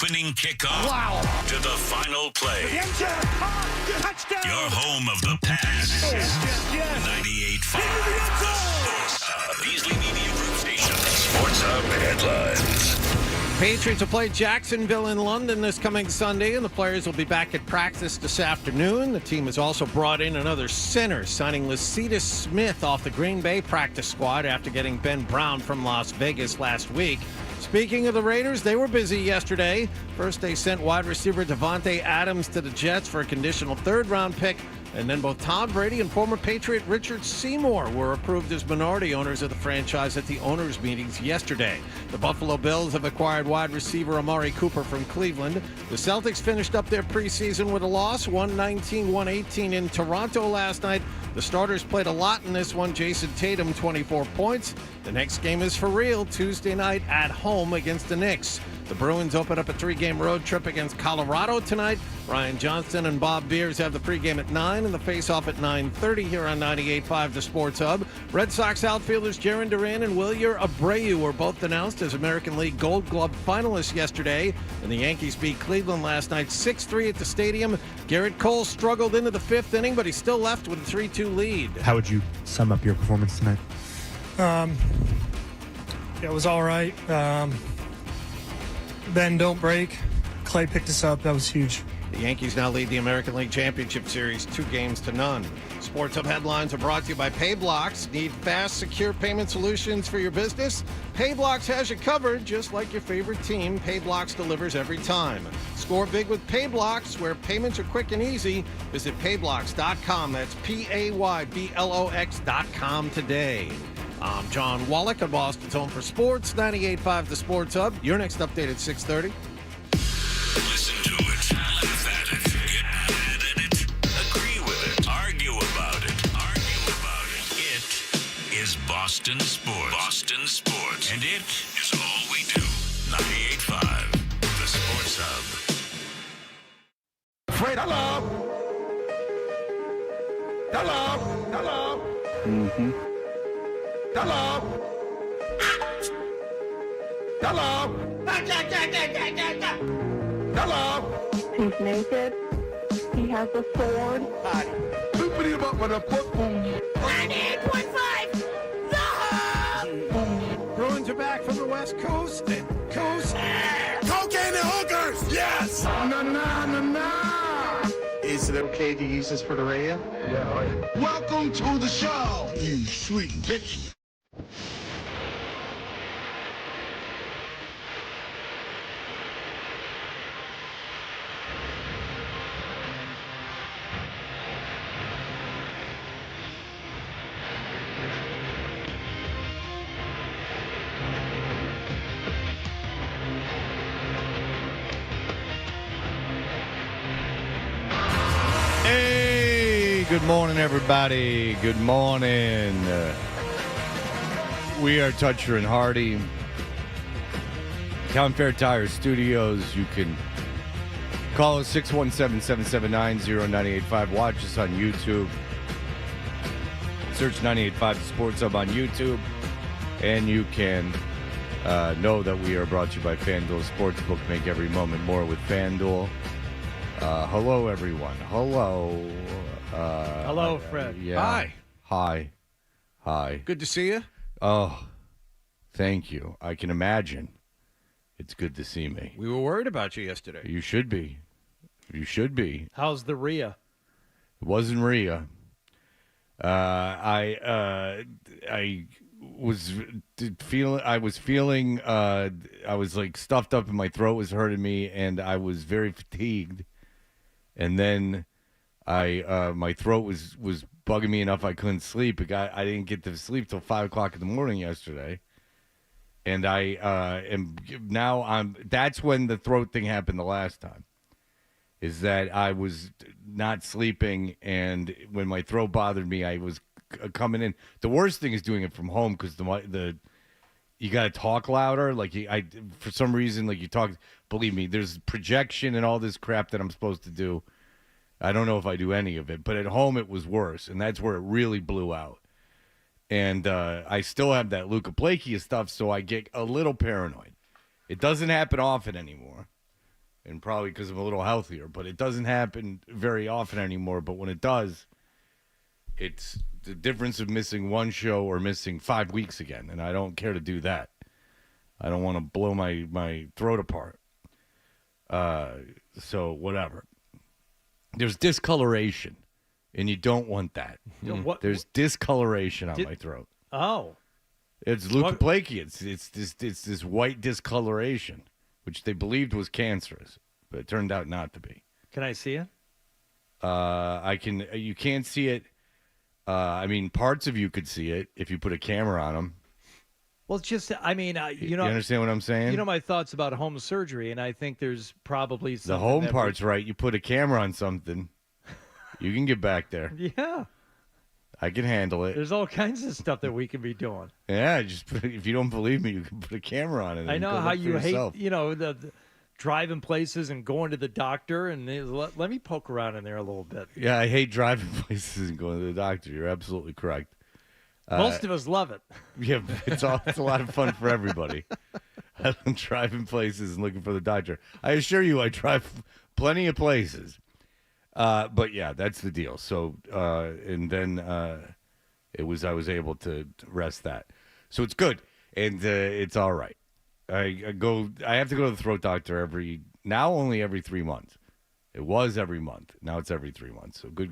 opening kickoff to the final play. Touchdown! Your home of the pass. 98.5 The Sports Hub. Beasley Media Group Station. Sports Hub headlines. Patriots will play Jacksonville in London this coming Sunday, and the players will be back at practice this afternoon. The team has also brought in another center, signing Lecitus Smith off the Green Bay practice squad after getting Ben Brown from Las Vegas last week. Speaking of the Raiders, they were busy yesterday. First, they sent wide receiver Devontae Adams to the Jets for a conditional third-round pick. And then both Tom Brady and former Patriot Richard Seymour were approved as minority owners of the franchise at the owners' meetings yesterday. The Buffalo Bills have acquired wide receiver Amari Cooper from Cleveland. The Celtics finished up their preseason with a loss, 119-118 in Toronto last night. The starters played a lot in this one. Jason Tatum, 24 points. The next game is for real, Tuesday night at home against the Knicks. The Bruins open up a 3-game road trip against Colorado tonight. Ryan Johnston and Bob Beers have the pregame at 9 and the face-off at 9:30 here on 98.5 The Sports Hub. Red Sox outfielders Jarren Duran and Wilyer Abreu were both announced as American League Gold Glove finalists yesterday. And the Yankees beat Cleveland last night 6-3 at the stadium. Garrett Cole struggled into the fifth inning, but he still left with a 3-2 lead. How would you sum up your performance tonight? It was all right. Ben, don't break. Clay picked us up. That was huge. The Yankees now lead the American League Championship Series 2-0. Sports Hub headlines are brought to you by PayBlocks. Need fast, secure payment solutions for your business? PayBlocks has you covered, just like your favorite team. PayBlocks delivers every time. Score big with PayBlocks, where payments are quick and easy. Visit payblocks.com. That's PAYBLOX.com today. I'm John Wallach on Boston's Home for Sports, 98.5 The Sports Hub. Your next update at 6:30. Listen to it, laugh at it, get mad at it, agree with it, argue about it. It is Boston Sports. Boston Sports. And it is all we do. 98.5 The Sports Hub. Afraid hello. Mm-hmm. Hello. He's naked. He has a sword. Open him up with a football. 98.5 The Hub! Bruins are back from the West Coast. Cocaine and hookers. Yes. Na. Is it okay to use this for the radio? Yeah. Welcome to the show, you sweet bitch. Hey, good morning, everybody. Good morning. We are Toucher and Hardy. Town Fair Tire Studios. You can call us 617-779-0985. Watch us on YouTube. Search 98.5 Sports Hub on YouTube. And you can know that we are brought to you by FanDuel Sportsbook. Make every moment more with FanDuel. Hello, everyone. Hello. Hello, Fred. Yeah. Hi. Hi. Good to see you. Oh, thank you. I can imagine. It's good to see me. We were worried about you yesterday. You should be. You should be. How's the RIA? It wasn't Rhea. I was feeling I was like stuffed up and my throat was hurting me and I was very fatigued. And then my throat was bugging me enough I couldn't sleep. I didn't get to sleep till 5 o'clock in the morning yesterday. And that's when the throat thing happened the last time. Is that I was not sleeping, and when my throat bothered me, I was coming in. The worst thing is doing it from home because you got to talk louder. Like for some reason, like you talk. Believe me, there's projection and all this crap that I'm supposed to do. I don't know if I do any of it, but at home it was worse, and that's where it really blew out. And I still have that leukoplegia stuff, so I get a little paranoid. It doesn't happen often anymore. and probably because I'm a little healthier. But it doesn't happen very often anymore. But when it does, it's the difference of missing one show or missing 5 weeks again, and I don't care to do that. I don't want to blow my throat apart. So whatever. There's discoloration, and you don't want that. There's discoloration on my throat. Oh. It's leukoplakia. It's this white discoloration, which they believed was cancerous, but it turned out not to be. Can I see it? You can't see it. I mean, parts of you could see it if you put a camera on them. Well, it's just, I mean, You understand what I'm saying? You know my thoughts about home surgery, and I think there's probably something. The home part's right. You put a camera on something, you can get back there. Yeah. I can handle it. There's all kinds of stuff that we can be doing. Yeah, if you don't believe me, you can put a camera on it. I know how you hate, the driving places and going to the doctor, and let me poke around in there a little bit. Yeah, I hate driving places and going to the doctor. You're absolutely correct. Most of us love it. Yeah, it's a lot of fun for everybody. I'm driving places and looking for the doctor. I assure you, I drive plenty of places. But yeah, that's the deal. So, and then I was able to rest that. So it's good, and it's all right. I have to go to the throat doctor only every 3 months. It was every month. Now it's every 3 months. So good.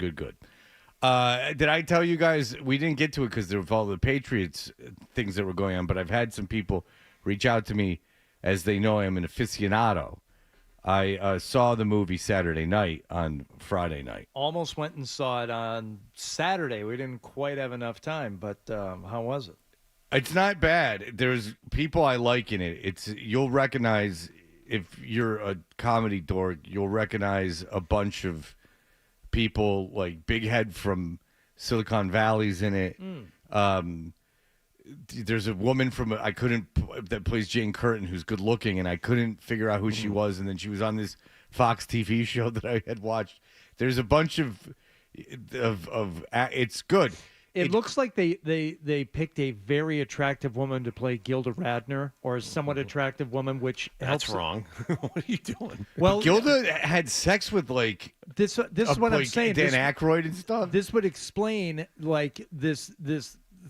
Did I tell you guys, we didn't get to it because there were all the Patriots things that were going on, but I've had some people reach out to me as they know I'm an aficionado. I saw the movie Saturday night on Friday night. Almost went and saw it on Saturday. We didn't quite have enough time, but how was it? It's not bad. There's people I like in it. You'll recognize, if you're a comedy dork, you'll recognize a bunch of people like Big Head from Silicon Valley's in it. There's a woman that plays Jane Curtin who's good looking, and I couldn't figure out who she was, and then she was on this Fox TV show that I had watched. There's a bunch of it's good. It looks like they picked a very attractive woman to play Gilda Radner, or a somewhat attractive woman, which That's wrong. What are you doing? Well, Gilda had sex with this is what I'm saying. Dan Aykroyd and stuff. This would explain this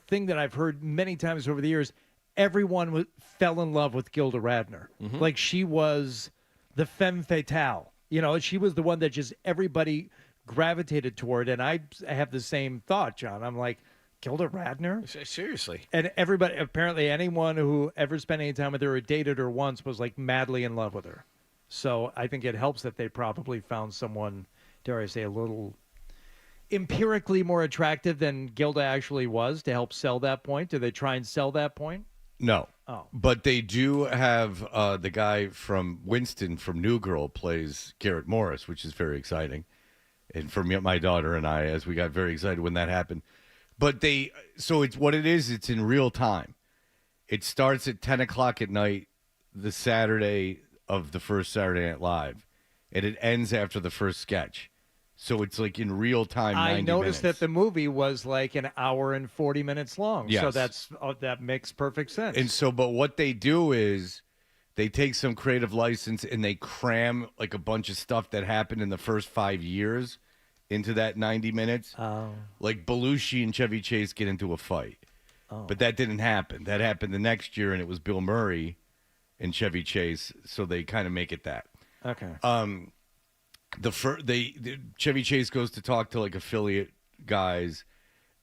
thing that I've heard many times over the years. Everyone fell in love with Gilda Radner. Mm-hmm. Like she was the femme fatale. She was the one that just everybody gravitated toward, and I have the same thought, John. I'm like, Gilda Radner? Seriously. And everybody, apparently anyone who ever spent any time with her or dated her once was like madly in love with her. So I think it helps that they probably found someone, dare I say, a little empirically more attractive than Gilda actually was to help sell that point. Do they try and sell that point? No. Oh. But they do have the guy from Winston from New Girl plays Garrett Morris, which is very exciting. And for me, my daughter and I, as we got very excited when that happened. But it's what it is. It's in real time. It starts at 10 o'clock at night, the Saturday of the first Saturday Night Live, and it ends after the first sketch. So it's like in real time. 90 I noticed minutes. that the movie was like an hour and 40 minutes long. Yes. So that makes perfect sense. And so, but what they do is they take some creative license and they cram like a bunch of stuff that happened in the first 5 years into that 90 minutes. Oh. Like Belushi and Chevy Chase get into a fight. Oh. But that didn't happen. That happened the next year, and it was Bill Murray and Chevy Chase, so they kind of make it that. Okay. Chevy Chase goes to talk to like affiliate guys,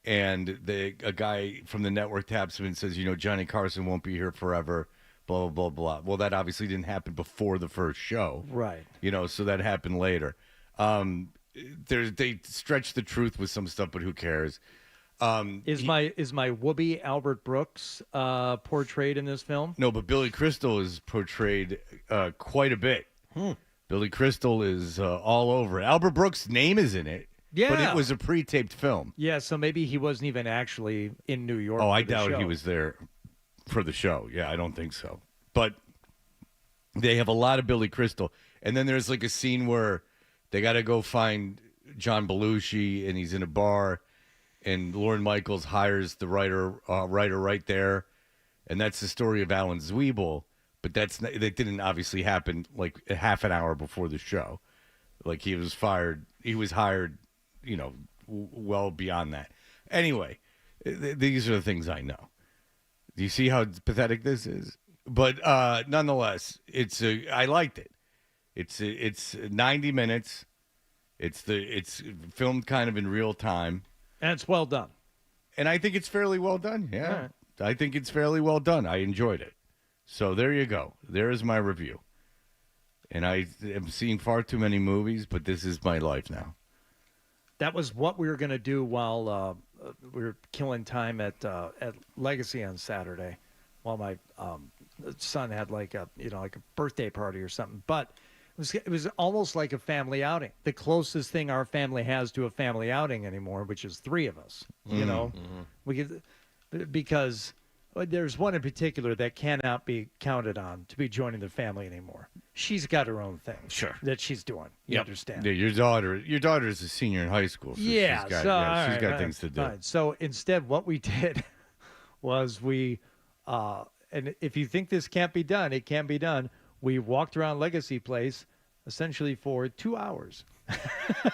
and a guy from the network taps him and says, Johnny Carson won't be here forever, blah, blah, blah, blah. Well, that obviously didn't happen before the first show. Right. So that happened later. They stretch the truth with some stuff, but who cares? Is my Whoopi Albert Brooks portrayed in this film? No, but Billy Crystal is portrayed quite a bit. Billy Crystal is all over it. Albert Brooks' name is in it. Yeah. But it was a pre-taped film. Yeah, so maybe he wasn't even actually in New York. Oh, I for the doubt show. he was there for the show. Yeah, I don't think so. But they have a lot of Billy Crystal. And then there's like a scene where they got to go find John Belushi, and he's in a bar, and Lorne Michaels hires the writer right there. And that's the story of Alan Zweibel. But that didn't obviously happen like a half an hour before the show. Like he was fired. He was hired, well beyond that. Anyway, these are the things I know. Do you see how pathetic this is? But nonetheless, I liked it. It's 90 minutes. It's filmed kind of in real time, And it's well done. and I think it's fairly well done. Yeah, All right. I think it's fairly well done. I enjoyed it. So there you go. There is my review. And I am seeing far too many movies, but this is my life now. That was what we were going to do while we were killing time at Legacy on Saturday, while my son had like a birthday party or something. But it was almost like a family outing. The closest thing our family has to a family outing anymore, which is 3 of us. We could, because there's one in particular that cannot be counted on to be joining the family anymore. She's got her own thing, that she's doing. You understand? Yeah, your daughter is a senior in high school. So she's got things to do. Fine. So instead, what we did was and if you think this can't be done, it can be done. We walked around Legacy Place essentially for 2 hours.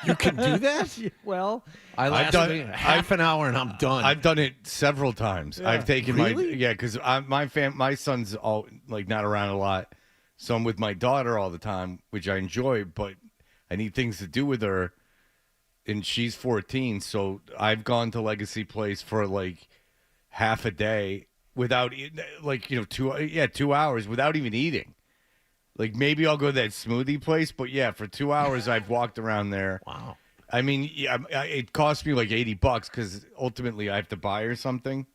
You can do that? Well, I've done half an hour and I'm done. I've done it several times. Yeah. I've taken Really? because my son's all like not around a lot, so I'm with my daughter all the time, which I enjoy. But I need things to do with her, and she's 14, so I've gone to Legacy Place for like half a day without 2 hours without even eating. Like, maybe I'll go to that smoothie place, but yeah, for 2 hours I've walked around there. Wow. I mean, it cost me like $80 because ultimately I have to buy her something,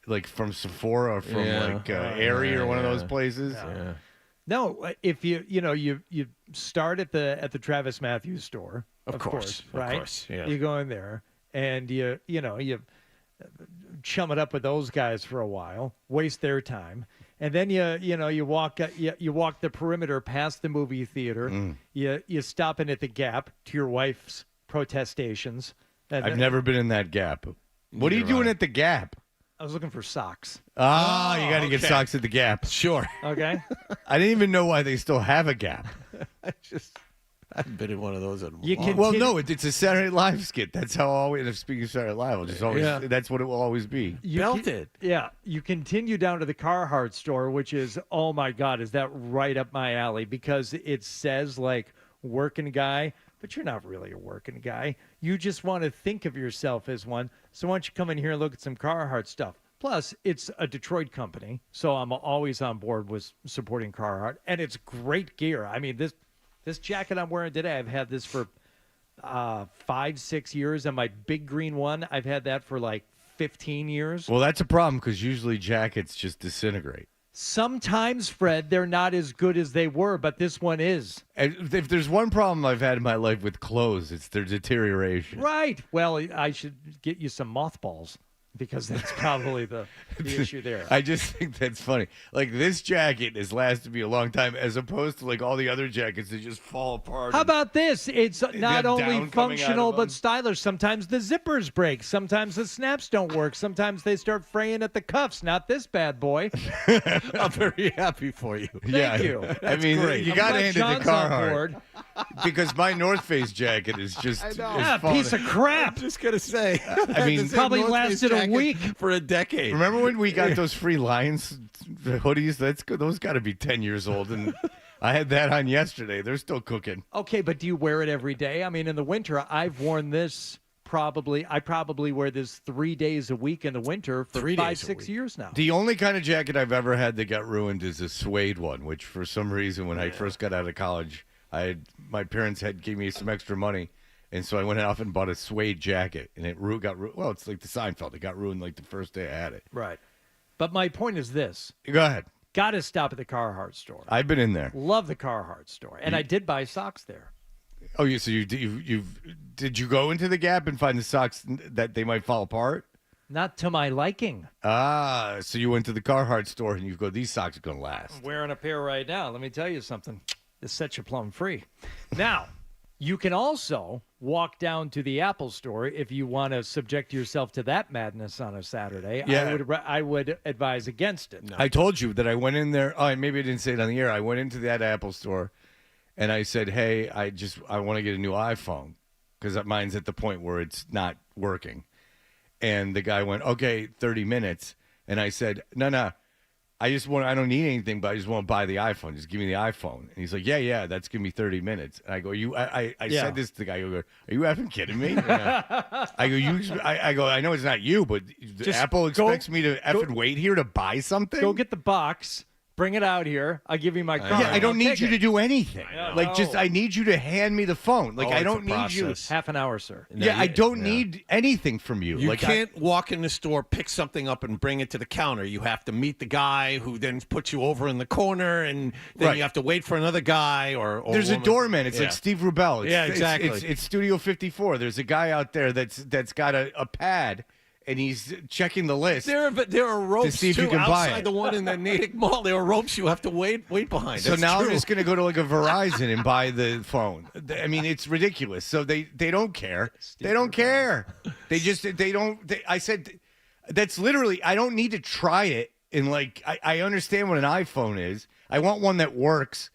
like from Sephora or from Aerie or one of those places. Yeah. no, if you start at the Travis Matthews store, of course, right? Of course, yeah. You go in there and you chum it up with those guys for a while, waste their time. And then you walk the perimeter past the movie theater. You stop in at the Gap to your wife's protestations. I've never been in that Gap. What are you doing at the Gap? I was looking for socks. You got to get socks at the Gap. Sure. Okay. I didn't even know why they still have a Gap. I haven't been in one of those in a You long can- Well, no, it's a Saturday Night Live skit. That's how I always. Speaking of Saturday Night Live, I'll just always. Yeah. That's what it will always be. Belted. You continue down to the Carhartt store, which is, oh my God, is that right up my alley? Because it says like working guy, but you're not really a working guy. You just want to think of yourself as one. So why don't you come in here and look at some Carhartt stuff? Plus, it's a Detroit company, so I'm always on board with supporting Carhartt, and it's great gear. I mean, this jacket I'm wearing today, I've had this for 5-6 years, and my big green one, I've had that for like 15 years. Well, that's a problem because usually jackets just disintegrate. Sometimes, Fred, they're not as good as they were, but this one is. And if there's one problem I've had in my life with clothes, it's their deterioration. Right. Well, I should get you some mothballs, because that's probably the issue there. I just think that's funny. Like, this jacket has lasted me a long time as opposed to like all the other jackets that just fall apart. How about this? It's not got only down coming out functional of but them. stylish. Sometimes the zippers break. Sometimes the snaps don't work. Sometimes they start fraying at the cuffs. Not this bad boy. I'm very happy for you. Yeah, you. I mean, great. you I'm got to glad hand it John's to on Carhartt board. because my North Face jacket is just is Yeah, falling. piece of crap. I'm just gonna say. I mean, This probably North Face lasted a jacket week. for a decade. Remember when we got those free Lions hoodies? That's good. Those got to be 10 years old, and I had that on yesterday. They're still cooking. Okay, but do you wear it every day? I mean, in the winter, I've worn this I probably wear this 3 days a week in the winter for 3 days a 5-6 week. years now. The only kind of jacket I've ever had that got ruined is a suede one, which for some reason when I first got out of college, my parents gave me some extra money, and so I went off and bought a suede jacket, and it got ruined. Well, it's like the Seinfeld. It got ruined like the first day I had it. Right. But my point is this. Go ahead. Got to stop at the Carhartt store. I've been in there. Love the Carhartt store. And I did buy socks there. Oh, so did you go into the Gap and find the socks that they might fall apart? Not to my liking. So you went to the Carhartt store and you go, these socks are going to last. I'm wearing a pair right now. Let me tell you something. This sets you plumb free. Now, You can also walk down to the Apple store if you want to subject yourself to that madness on a Saturday. Yeah. I would advise against it. I told you that I went in there. Oh, maybe I didn't say it on the air. I went into that Apple store, and I said, "Hey, I want to get a new iPhone because mine's at the point where it's not working." And the guy went, "Okay, 30 minutes." And I said, "No. I don't need anything, but I just want to buy the iPhone. Just give me the iPhone." And he's like, yeah, that's give me 30 minutes. And I go, I said this to the guy. I go, are you effing kidding me? I go, I know it's not you, but Apple expects me to effing wait here to buy something? Go get the box. Bring it out here. I'll give you my card. Yeah, I don't need you to do anything. I need you to hand me the phone. Like, I don't need you. Half an hour, sir. Yeah, I don't need anything from you. You can't walk in the store, pick something up, and bring it to the counter. You have to meet the guy who then puts you over in the corner, and then you have to wait for another guy or there's woman. A doorman. It's like Steve Rubell. Exactly. It's Studio 54. There's a guy out there that's got a pad. And he's checking the list. There are ropes to see if too, you can buy outside it. the one in the Natick Mall. There are ropes you have to wait behind. So That's now true. I'm just going to go to like a Verizon and buy the phone. I mean, it's ridiculous. So they don't care. They don't care. I said that's literally. I don't need to try it. And like I understand what an iPhone is. I want one that works.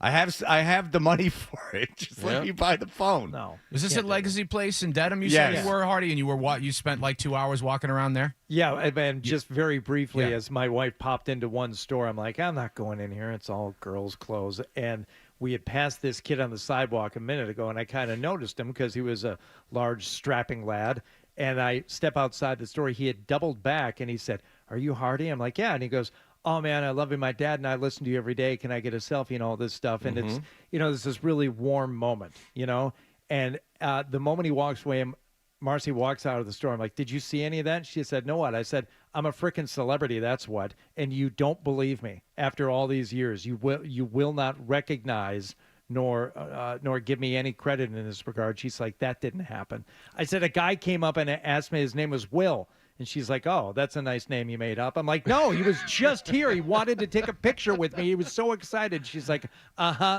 I have the money for it. Just let me buy the phone. No. Was this at Legacy Place in Dedham? You said you were, Hardy, and you spent like 2 hours walking around there? Yeah, and just very briefly, as my wife popped into one store, I'm like, I'm not going in here. It's all girls' clothes. And we had passed this kid on the sidewalk a minute ago, and I kind of noticed him because he was a large, strapping lad. And I step outside the store. He had doubled back, and he said, "Are you Hardy?" I'm like, "Yeah." And he goes, "Oh, man, I love you. My dad and I listen to you every day. Can I get a selfie?" and all this stuff. And it's, there's this really warm moment, And the moment he walks away, Marcy walks out of the store. I'm like, "Did you see any of that?" She said, "No, what?" I said, "I'm a freaking celebrity, that's what. And you don't believe me after all these years. You will not recognize nor give me any credit in this regard." She's like, "That didn't happen." I said, "A guy came up and asked me, his name was Will." And she's like, "Oh, that's a nice name you made up." I'm like, "No, he was just here. He wanted to take a picture with me. He was so excited." She's like,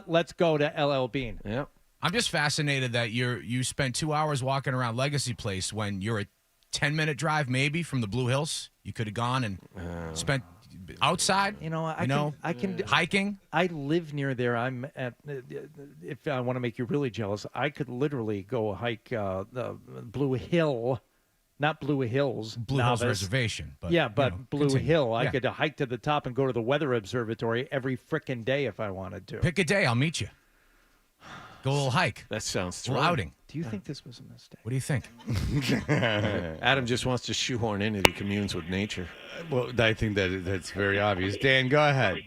"Let's go to LL Bean." Yeah. I'm just fascinated that you spent 2 hours walking around Legacy Place when you're a 10-minute drive maybe from the Blue Hills. You could have gone and spent outside. I can hiking. I live near there. I'm at. If I want to make you really jealous, I could literally go hike the Blue Hill. Not Blue Hills. Blue Hills Reservation. But Blue Hill. I could hike to the top and go to the weather observatory every frickin' day if I wanted to. Pick a day. I'll meet you. Go a little hike. That sounds a little outing. Do you think this was a mistake? What do you think? Adam just wants to shoehorn in that he communes with nature. Well, I think that's very obvious. Dan, go ahead.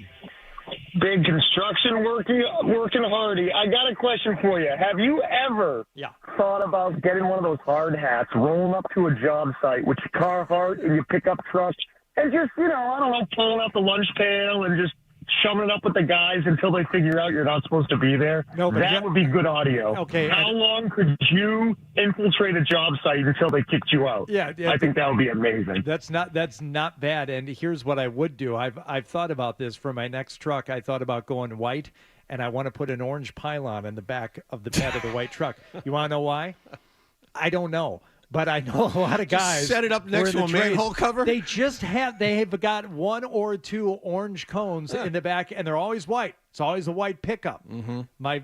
Big construction working Hardy. I got a question for you. Have you ever thought about getting one of those hard hats, rolling up to a job site with your Carhartt and your pickup truck, and just, I don't know, pulling out the lunch pail and just shoving it up with the guys until they figure out you're not supposed to be there? No, but that would be good audio. Okay. How long could you infiltrate a job site until they kicked you out? Yeah, I think that would be amazing. That's not bad. And here's what I would do. I've thought about this for my next truck. I thought about going white, and I want to put an orange pylon in the back of the bed of the white truck. You want to know why? I don't know. But I know a lot of guys. Set it up next to a manhole cover? They've got one or two orange cones in the back, and they're always white. It's always a white pickup. Mm-hmm. My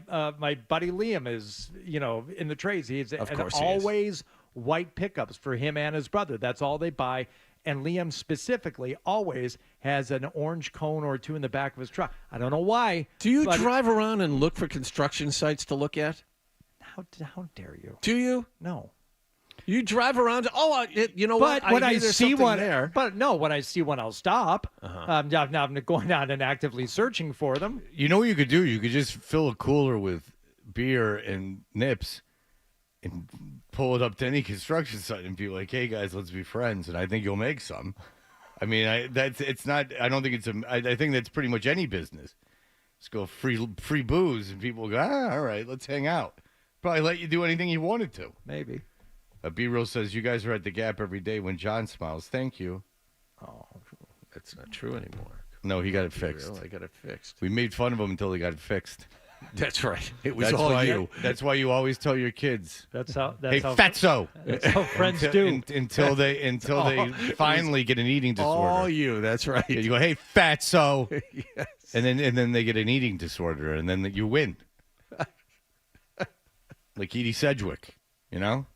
buddy Liam is, in the trades. He's always white pickups for him and his brother. That's all they buy. And Liam specifically always has an orange cone or two in the back of his truck. I don't know why. Do you drive around and look for construction sites to look at? How dare you? Do you? No. You drive around. You know but what? When I see one there. But no, when I see one, I'll stop. I'm not going out and actively searching for them. You know what you could do? You could just fill a cooler with beer and nips and pull it up to any construction site and be like, "Hey guys, let's be friends." And I think you'll make some. I mean, I think that's pretty much any business. Just go free booze and people go, all right, let's hang out. Probably let you do anything you wanted to. Maybe. B-Real says, "You guys are at the Gap every day when John smiles." Thank you. Oh, that's not true anymore. No, he got it fixed. I got it fixed. We made fun of him until he got it fixed. That's right. It was That's all why, you. That's why you always tell your kids. That's how. Hey, fatso. That's how friends do. Until they finally get an eating disorder. All you. That's right. Yeah, you go, hey, fatso. Yes. And then they get an eating disorder, and then you win. Like Edie Sedgwick, you know?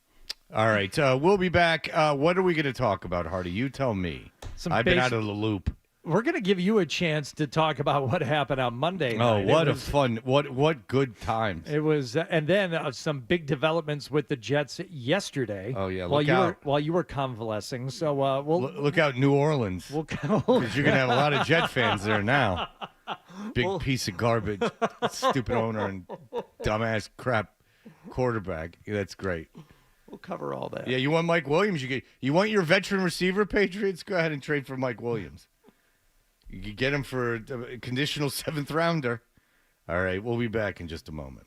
All right, we'll be back. What are we going to talk about, Hardy? You tell me. I've been out of the loop. We're going to give you a chance to talk about what happened on Monday night. Oh, what good times. It was, and then some big developments with the Jets yesterday. Oh, yeah, while you were convalescing. So we'll look out, New Orleans. Because you're going to have a lot of Jet fans there now. Big piece of garbage. Stupid owner and dumbass crap quarterback. Yeah, that's great. We'll cover all that. Yeah, you want Mike Williams? You want your veteran receiver, Patriots? Go ahead and trade for Mike Williams. You could get him for a conditional 7th rounder. All right, we'll be back in just a moment.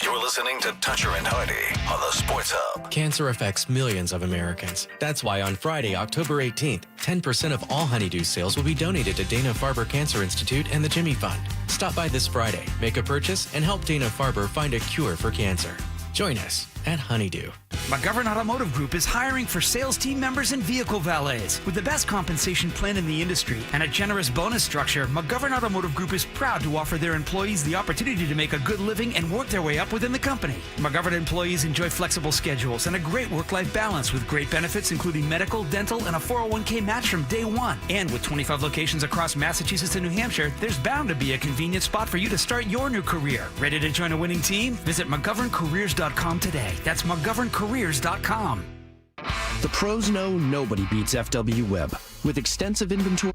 You're listening to Toucher and Hardy on the Sports Hub. Cancer affects millions of Americans. That's why on Friday, October 18th, 10% of all Honeydew sales will be donated to Dana-Farber Cancer Institute and the Jimmy Fund. Stop by this Friday, make a purchase, and help Dana-Farber find a cure for cancer. Join us at Honeydew. McGovern Automotive Group is hiring for sales team members and vehicle valets. With the best compensation plan in the industry and a generous bonus structure, McGovern Automotive Group is proud to offer their employees the opportunity to make a good living and work their way up within the company. McGovern employees enjoy flexible schedules and a great work-life balance with great benefits including medical, dental, and a 401k match from day one. And with 25 locations across Massachusetts and New Hampshire, there's bound to be a convenient spot for you to start your new career. Ready to join a winning team? Visit McGovernCareers.com today. That's McGovernCareers.com. The pros know nobody beats FW Web. With extensive inventory.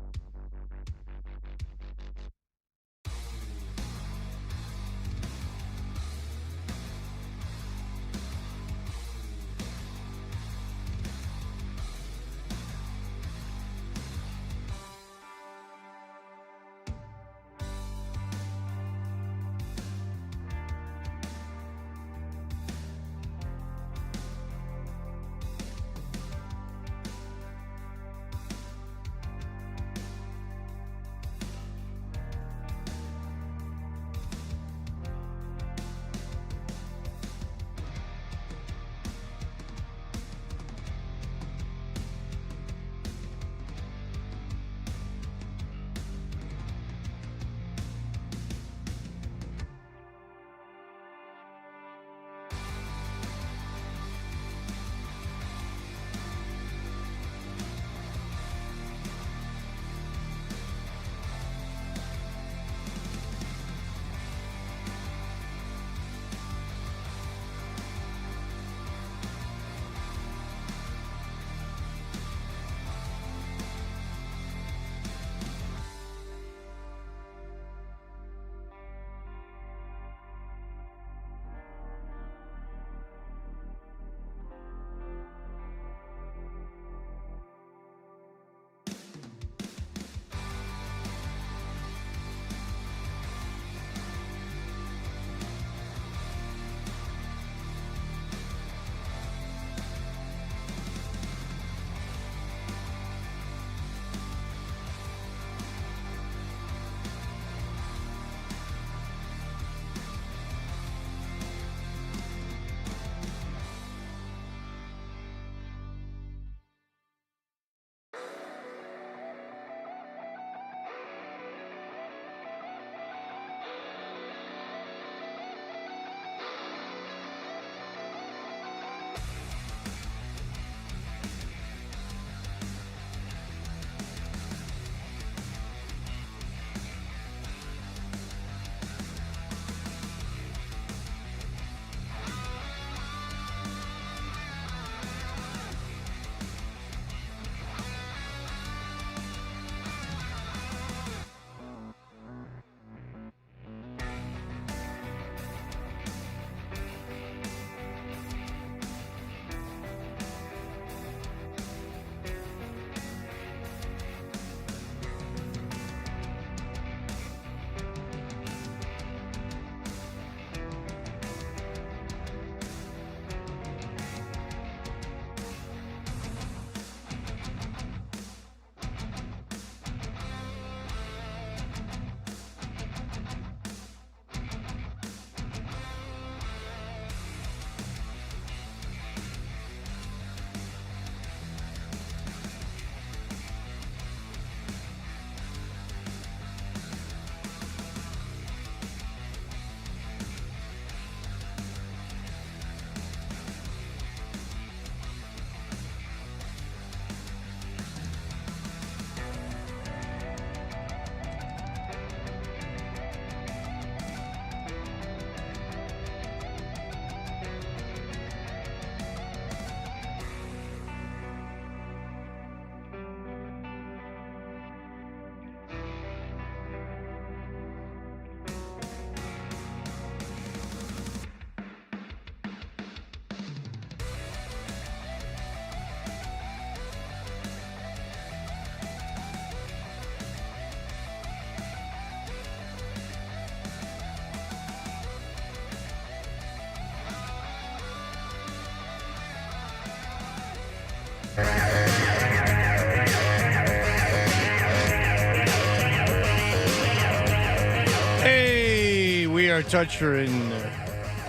J.R. Toucher and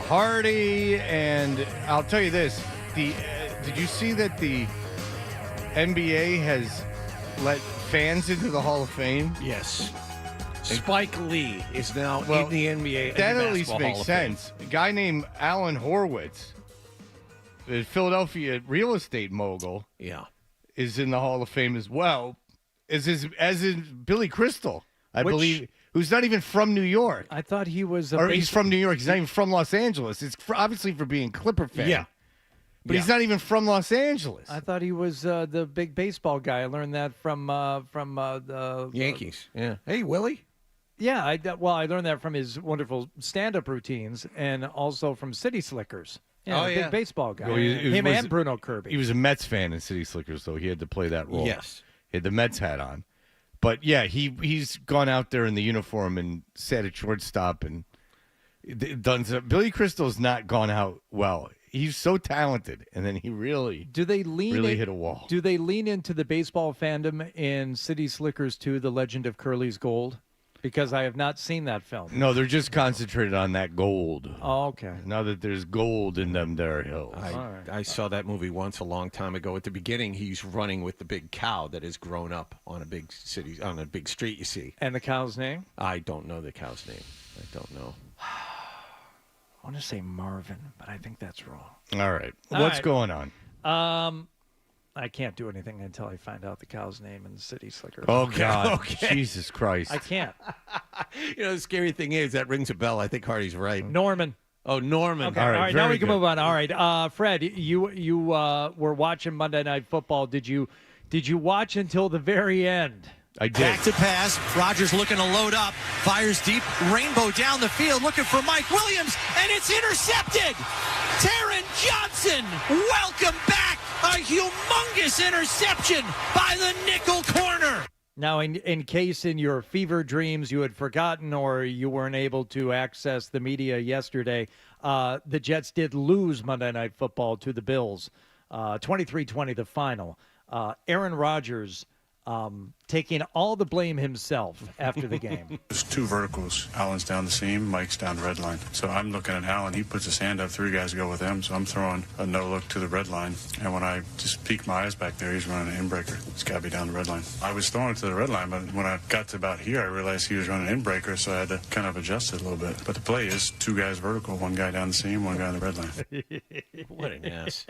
Hardy, and I'll tell you this: did you see that the NBA has let fans into the Hall of Fame? Yes. Spike Lee is now in the NBA. That at least makes sense. A guy named Alan Horwitz, a Philadelphia real estate mogul, is in the Hall of Fame as well. As is Billy Crystal, I believe, who's not even from New York. I thought he was. He's from New York. He's not even from Los Angeles. It's obviously for being Clipper fan. Yeah. But he's not even from Los Angeles. I thought he was the big baseball guy. I learned that from the Yankees. Yeah. Hey, Willie. Yeah. I learned that from his wonderful stand-up routines and also from City Slickers. Yeah, big baseball guy. Well, Him and Bruno Kirby. He was a Mets fan in City Slickers, so he had to play that role. Yes. He had the Mets hat on. But, yeah, he's gone out there in the uniform and sat at shortstop and done stuff. Billy Crystal's not gone out well. He's so talented, and then he really hit a wall. Do they lean into the baseball fandom in City Slickers 2, The Legend of Curly's Gold? Because I have not seen that film. No, they're just concentrated on that gold. Oh, okay. Now that there's gold in them there hills. I saw that movie once a long time ago. At the beginning, he's running with the big cow that has grown up on a big city, on a big street, you see. And the cow's name? I don't know the cow's name. I don't know. I want to say Marvin, but I think that's wrong. All right. What's going on? I can't do anything until I find out the cow's name in the City Slickers. Oh, God. Okay. Jesus Christ. I can't. You know, the scary thing is that rings a bell. I think Hardy's right. Norman. Oh, Norman. Okay. All right. Now we can move on. All right. Fred, you were watching Monday Night Football. Did you watch until the very end? I did. Back to pass. Rodgers looking to load up. Fires deep. Rainbow down the field looking for Mike Williams. And it's intercepted. Taron Johnson. Welcome back. A humongous interception by the nickel corner. Now, in case in your fever dreams you had forgotten or you weren't able to access the media yesterday, the Jets did lose Monday Night Football to the Bills, 23-20 the final. Aaron Rodgers taking all the blame himself after the game. There's two verticals. Allen's down the seam, Mike's down the red line. So I'm looking at Allen. He puts his hand up, three guys go with him. So I'm throwing a no look to the red line. And when I just peek my eyes back there, he's running an in-breaker. It's got to be down the red line. I was throwing it to the red line, but when I got to about here, I realized he was running an in-breaker, so I had to kind of adjust it a little bit. But the play is two guys vertical, one guy down the seam, one guy on the red line. What an ass.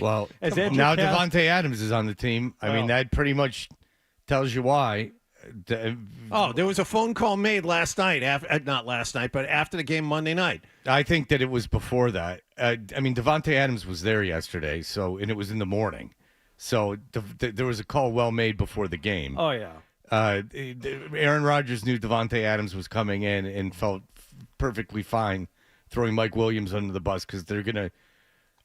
Well, now Devontae Adams is on the team. I mean, that pretty much tells you why. There was a phone call made last night, not last night, but after the game Monday night. I think that it was before that. I mean, Devontae Adams was there yesterday, and it was in the morning. So there was a call well made before the game. Oh, yeah. Aaron Rodgers knew Devontae Adams was coming in and felt perfectly fine throwing Mike Williams under the bus because they're going to,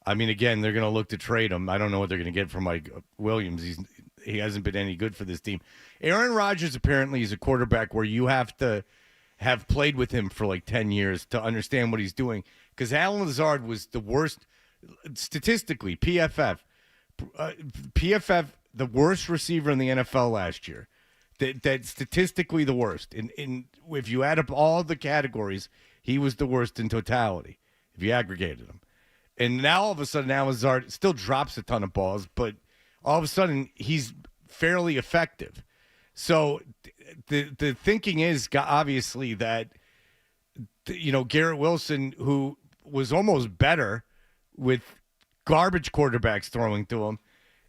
they're going to look to trade him. I don't know what they're going to get from Mike Williams. He hasn't been any good for this team. Aaron Rodgers apparently is a quarterback where you have to have played with him for like 10 years to understand what he's doing. Because Alan Lazard was the worst, statistically, PFF, the worst receiver in the NFL last year. That statistically the worst. If you add up all the categories, he was the worst in totality, if you aggregated them. And now all of a sudden, Alan Lazard still drops a ton of balls, but all of a sudden, he's fairly effective. So the thinking is obviously that, Garrett Wilson, who was almost better with garbage quarterbacks throwing to him,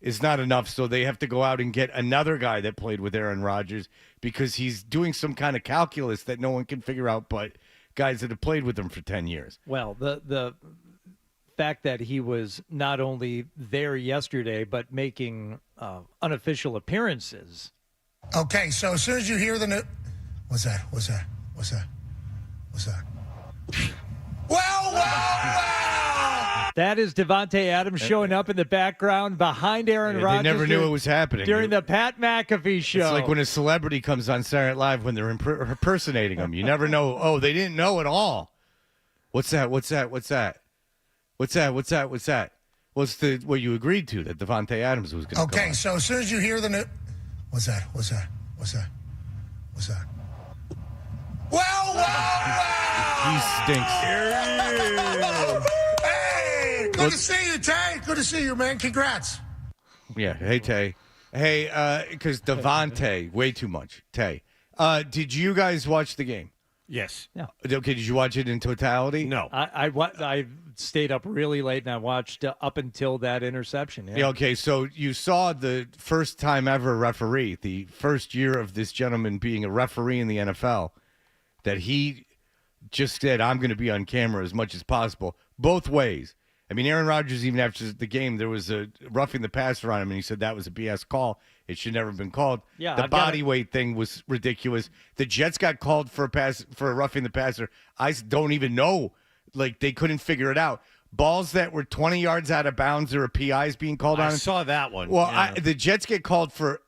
is not enough. So they have to go out and get another guy that played with Aaron Rodgers because he's doing some kind of calculus that no one can figure out but guys that have played with him for 10 years. Well, the fact that he was not only there yesterday but making unofficial appearances. Okay, so as soon as you hear the news, what's that? Well. That is Devontae Adams showing up in the background behind Aaron Rodgers. They never knew it was happening during the Pat McAfee show. It's like when a celebrity comes on Saturday Night Live when they're impersonating them. You never know. Oh, they didn't know at all. What's that? What's that? What's what you agreed to that Devontae Adams was going to Okay, so as soon as you hear the news, what's that? Well. stinks. Hey, good to see you, Tay. Good to see you, man. Congrats. Yeah. Hey, Tay. Hey, because Devontae, way too much. Tay. Did you guys watch the game? Yes. Yeah. Okay, did you watch it in totality? No. I stayed up really late and I watched up until that interception. Yeah, okay, so you saw the first time ever referee, the first year of this gentleman being a referee in the NFL, that he just said, I'm going to be on camera as much as possible, both ways. I mean, Aaron Rodgers, even after the game, there was a roughing the passer on him, and he said that was a BS call. It should never have been called. Yeah, the body weight thing was ridiculous. The Jets got called for a roughing the passer. I don't even know. Like, they couldn't figure it out. Balls that were 20 yards out of bounds, there were PIs being called on. I saw that one. Well, yeah. the Jets get called for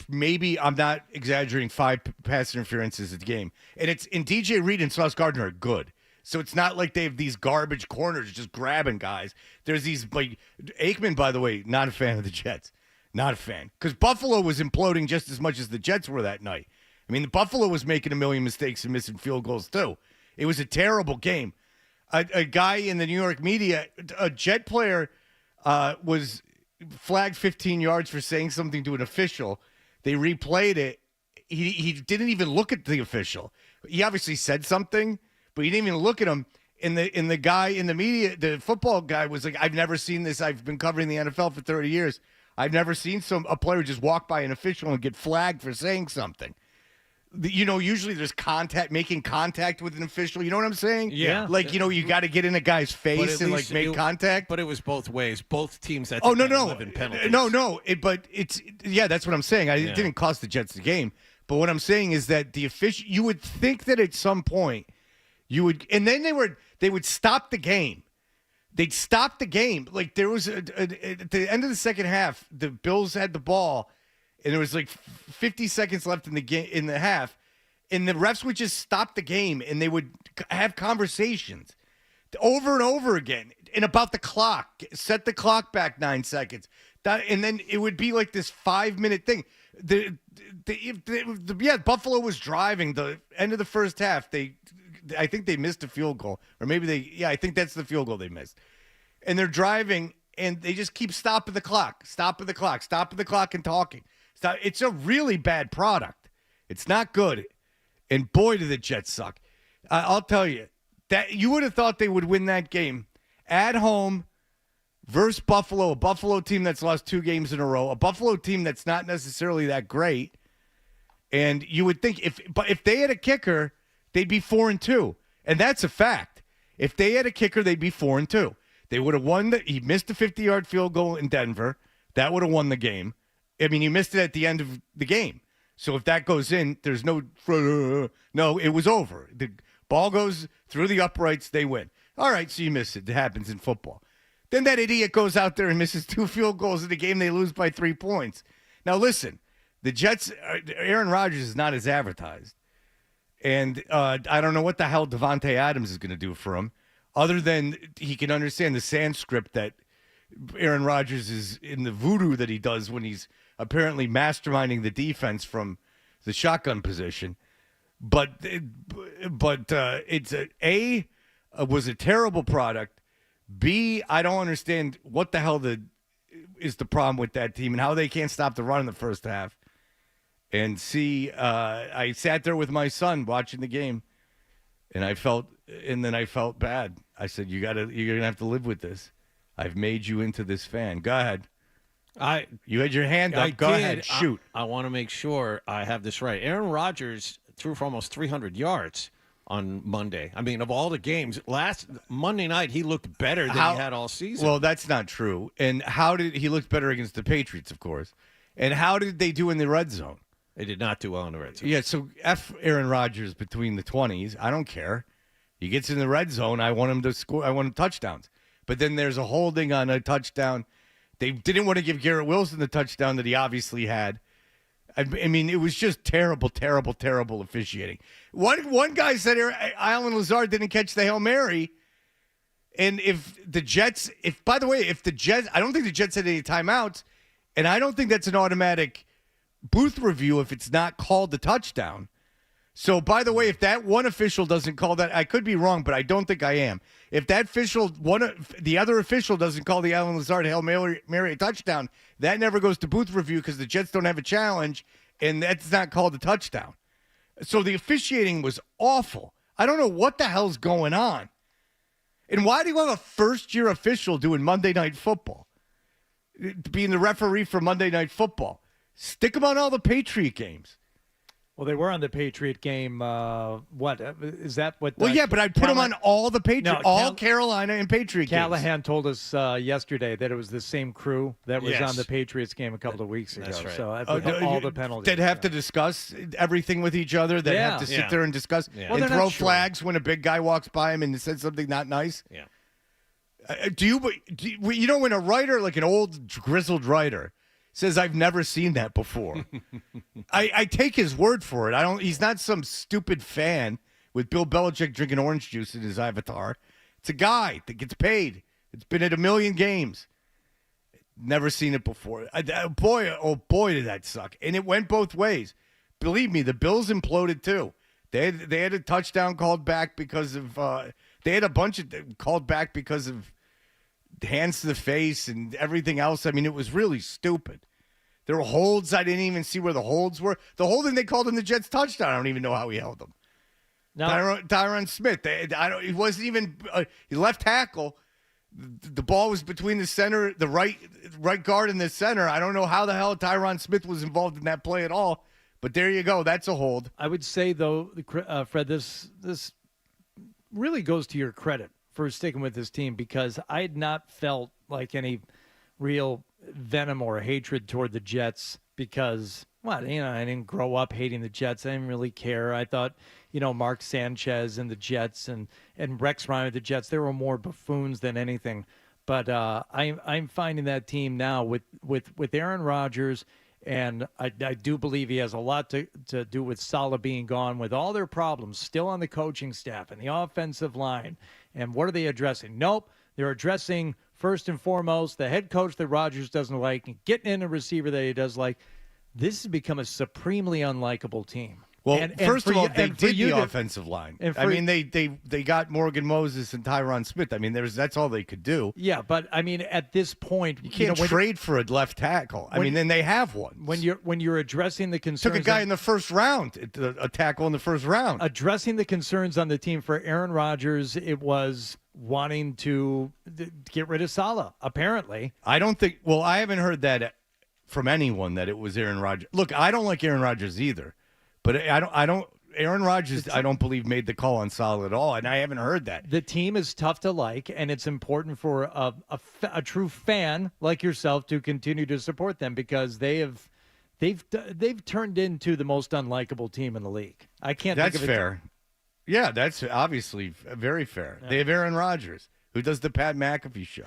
maybe, I'm not exaggerating, 5 pass interferences at the game. And DJ Reed and Sauce Gardner are good. So it's not like they have these garbage corners just grabbing guys. There's these, like, Aikman, by the way, not a fan of the Jets. Not a fan. Because Buffalo was imploding just as much as the Jets were that night. I mean, the Buffalo was making a million mistakes and missing field goals, too. It was a terrible game. A guy in the New York media, a Jet player, was flagged 15 yards for saying something to an official. They replayed it. He didn't even look at the official. He obviously said something, but he didn't even look at him. And the guy in the media, the football guy, was like, I've never seen this. I've been covering the NFL for 30 years. I've never seen a player just walk by an official and get flagged for saying something. Usually there's making contact with an official. You know what I'm saying? Yeah. Like, you got to get in a guy's face and, like, make contact. But it was both ways. Both teams that no. live in penalties. No. That's what I'm saying. It didn't cost the Jets the game. But what I'm saying is that the official, you would think that at some point you would, and then they would stop the game. They'd stop the game. Like, there was at the end of the second half, the Bills had the ball, and there was like 50 seconds left in the game, in the half, and the refs would just stop the game, and they would have conversations over and over again, and about the clock, set the clock back 9 seconds, and then it would be like this 5-minute thing. Buffalo was driving the end of the first half. I think they missed a field goal, or maybe I think that's the field goal they missed. And they're driving, and they just keep stopping the clock, and talking. It's a really bad product. It's not good. And boy, do the Jets suck. I'll tell you, that you would have thought they would win that game at home versus Buffalo, a Buffalo team that's lost 2 games in a row, a Buffalo team that's not necessarily that great. And you would think if they had a kicker, they'd be 4-2. And that's a fact. If they had a kicker, they'd be 4-2. They would have won. He missed a 50-yard field goal in Denver. That would have won the game. I mean, he missed it at the end of the game. So if that goes in, there's no, it was over. The ball goes through the uprights, they win. All right, so you missed it. It happens in football. Then that idiot goes out there and misses 2 field goals in the game. They lose by 3 points. Now, listen, the Jets, Aaron Rodgers is not as advertised. And I don't know what the hell Devontae Adams is going to do for him, other than he can understand the Sanskrit that Aaron Rodgers is in the voodoo that he does when he's apparently masterminding the defense from the shotgun position. But it's was a terrible product. B, I don't understand what the hell is the problem with that team and how they can't stop the run in the first half. And C, I sat there with my son watching the game, and then I felt bad. I said, you're gonna have to live with this. I've made you into this fan. Go ahead. You had your hand up. Go ahead. Shoot. I want to make sure I have this right. Aaron Rodgers threw for almost 300 yards on Monday. I mean, of all the games, last Monday night, he looked better than he had all season. Well, that's not true. And how did he look better against the Patriots, of course? And how did they do in the red zone? They did not do well in the red zone. Yeah, so F Aaron Rodgers between the 20s. I don't care. He gets in the red zone. I want him to score. I want him touchdowns. But then there's a holding on a touchdown. They didn't want to give Garrett Wilson the touchdown that he obviously had. I mean, it was just terrible, terrible, terrible officiating. One guy said Alan Lazard didn't catch the Hail Mary. And I don't think the Jets had any timeouts, and I don't think that's an automatic booth review if it's not called the touchdown. So, by the way, if that one official doesn't call that, I could be wrong, but I don't think I am. If that the other official doesn't call the Allen Lazard Hail Mary a touchdown, that never goes to booth review because the Jets don't have a challenge, and that's not called a touchdown. So the officiating was awful. I don't know what the hell's going on. And why do you have a first-year official doing Monday Night Football, being the referee for Monday Night Football? Stick him on all the Patriot games. Well, they were on the Patriot game. What is that? What? Well, yeah, but I'd put them on all the Patriot, Carolina and Patriot Callahan games. told us yesterday that it was the same crew that was on the Patriots game a couple of weeks ago. That's right. So I put all the penalties. They'd have to discuss everything with each other. They'd have to sit there and discuss and throw flags when a big guy walks by him and says something not nice. Yeah. Do you when a writer, like an old grizzled writer, says, I've never seen that before, I take his word for it. He's not some stupid fan with Bill Belichick drinking orange juice in his avatar. It's a guy that gets paid. It's been at a million games. Never seen it before. Boy, did that suck. And it went both ways. Believe me, the Bills imploded too. They had a touchdown called back because of they had a bunch of called back because of hands to the face and everything else. I mean, it was really stupid. There were holds. I didn't even see where the holds were. The holding they called in the Jets touchdown, I don't even know how he held them. No. Tyron Smith. He wasn't even he left tackle. The ball was between the center, the right guard and the center. I don't know how the hell Tyron Smith was involved in that play at all. But there you go. That's a hold. I would say, though, Fred, this really goes to your credit for sticking with this team, because I had not felt like any real venom or hatred toward the Jets because, I didn't grow up hating the Jets. I didn't really care. I thought, Mark Sanchez and the Jets and Rex Ryan with the Jets, they were more buffoons than anything. But I'm finding that team now with Aaron Rodgers, and I do believe he has a lot to do with Saleh being gone, with all their problems still on the coaching staff and the offensive line. And what are they addressing? Nope. They're addressing, first and foremost, the head coach that Rodgers doesn't like and getting in a receiver that he does like. This has become a supremely unlikable team. Well, first of all, they did the offensive line. They got Morgan Moses and Tyron Smith. I mean, that's all they could do. Yeah, but I mean, at this point, you can't trade for a left tackle. Then they have one. When you're addressing the concerns, took a guy in the first round, a tackle in the first round. Addressing the concerns on the team for Aaron Rodgers, it was wanting to get rid of Saleh. Apparently, I don't think. Well, I haven't heard that from anyone that it was Aaron Rodgers. Look, I don't like Aaron Rodgers either. But Aaron Rodgers, I don't believe, made the call on Saleh at all, and I haven't heard that. The team is tough to like, and it's important for a true fan like yourself to continue to support them, because they've turned into the most unlikable team in the league. I can't. That's think of fair. Yeah, that's obviously very fair. Yeah. They have Aaron Rodgers, who does the Pat McAfee show,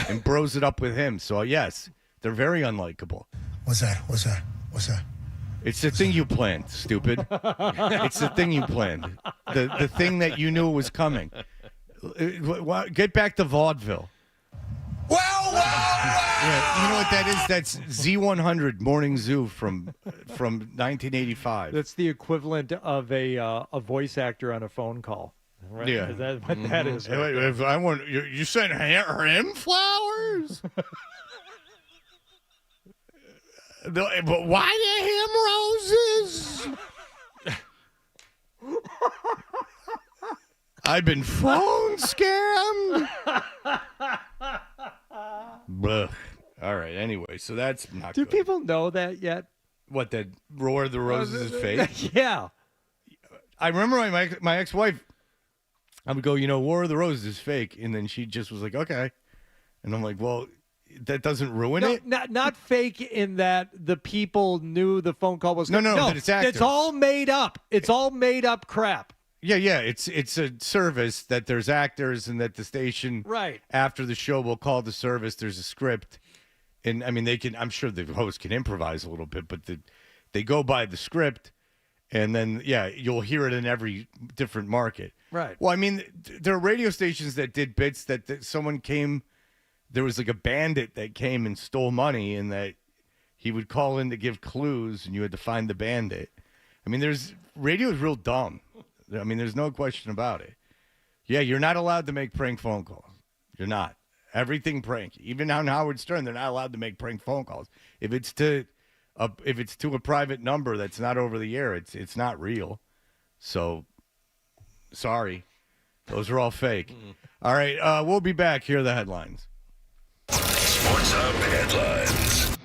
and bros it up with him. So yes, they're very unlikable. What's that? It's the thing you planned, stupid. It's the thing you planned. The thing that you knew was coming. Get back to vaudeville. Well. Yeah, you know what that is? That's Z100 Morning Zoo from 1985. That's the equivalent of a voice actor on a phone call. Right? Yeah. Is that what that is? If I want, you sent him flowers? But why the him roses? I've been phone scammed. Blech. All right. Anyway, so that's not Do good. people know that yet? What, that Roar of the Roses is fake? Yeah. I remember my ex-wife, I would go, War of the Roses is fake. And then she just was like, okay. And I'm like, well, that doesn't ruin it? Not fake in that the people knew the phone call was... No, that it's actors. It's all made up. It's all made up crap. Yeah. It's a service that there's actors, and that the station, right, after the show will call the service. There's a script. And, I mean, I'm sure the host can improvise a little bit, but they go by the script, and then, you'll hear it in every different market. Right. Well, I mean, there are radio stations that did bits that someone came... There was like a bandit that came and stole money, and that he would call in to give clues, and you had to find the bandit. I mean, there's radio is real dumb. I mean, there's no question about it. Yeah, you're not allowed to make prank phone calls. You're not. Everything prank. Even on Howard Stern, they're not allowed to make prank phone calls. If it's to a private number that's not over the air, it's not real. So, sorry. Those are all fake. All right, we'll be back. Here are the headlines. Sports Hub headlines.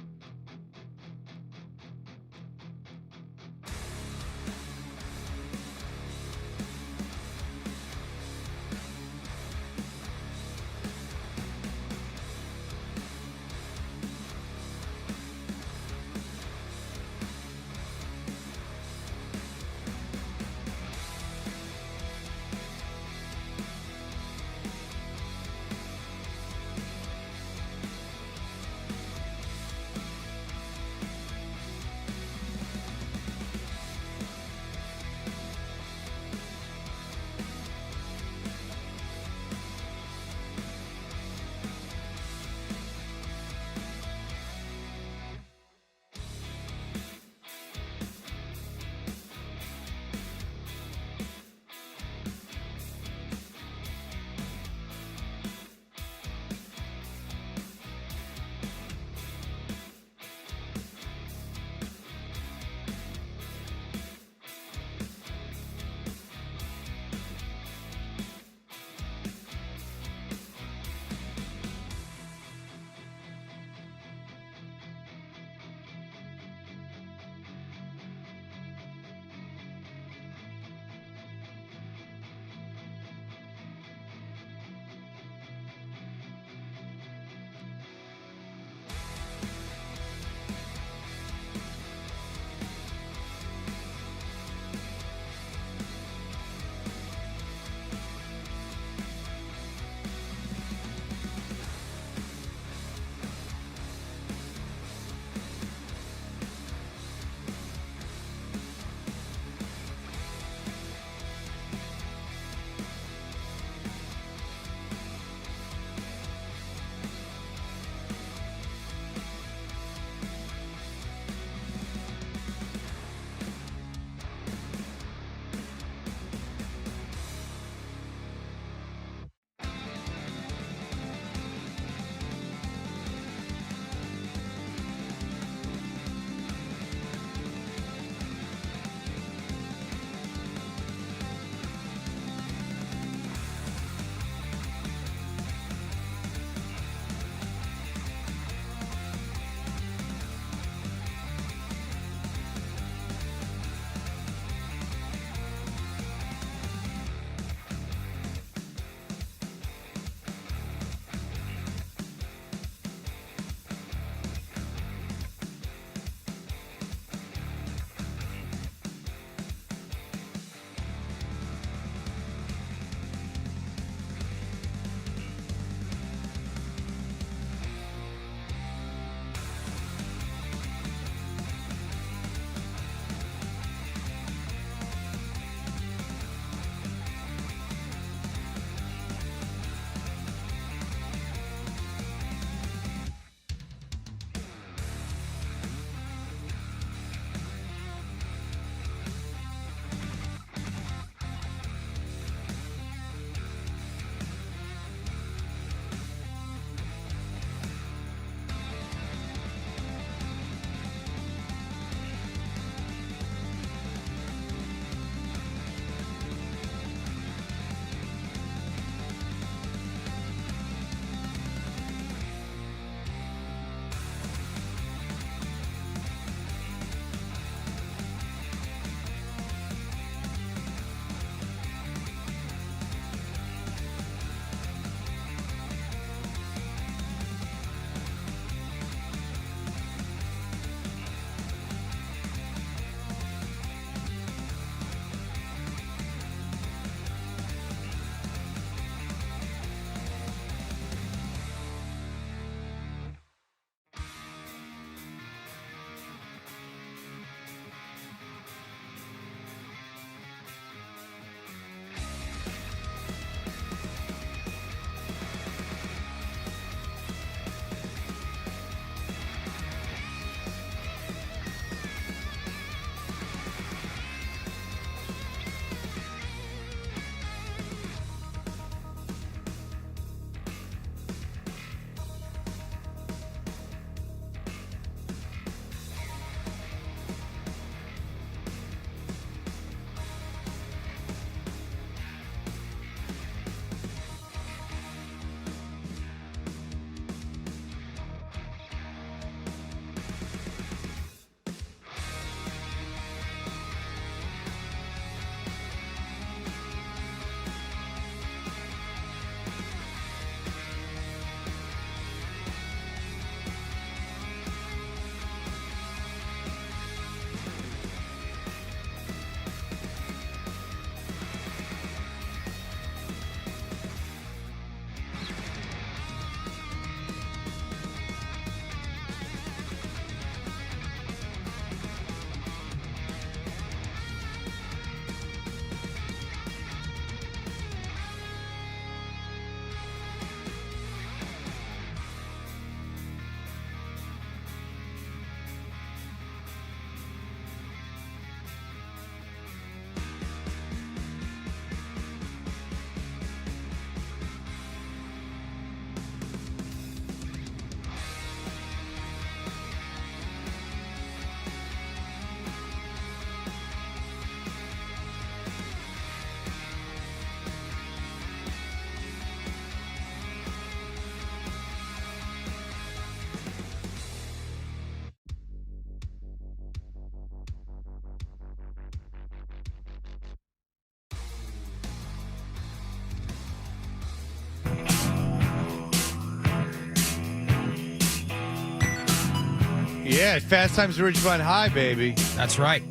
Yeah, Fast Times at Ridgemont High, baby. That's right.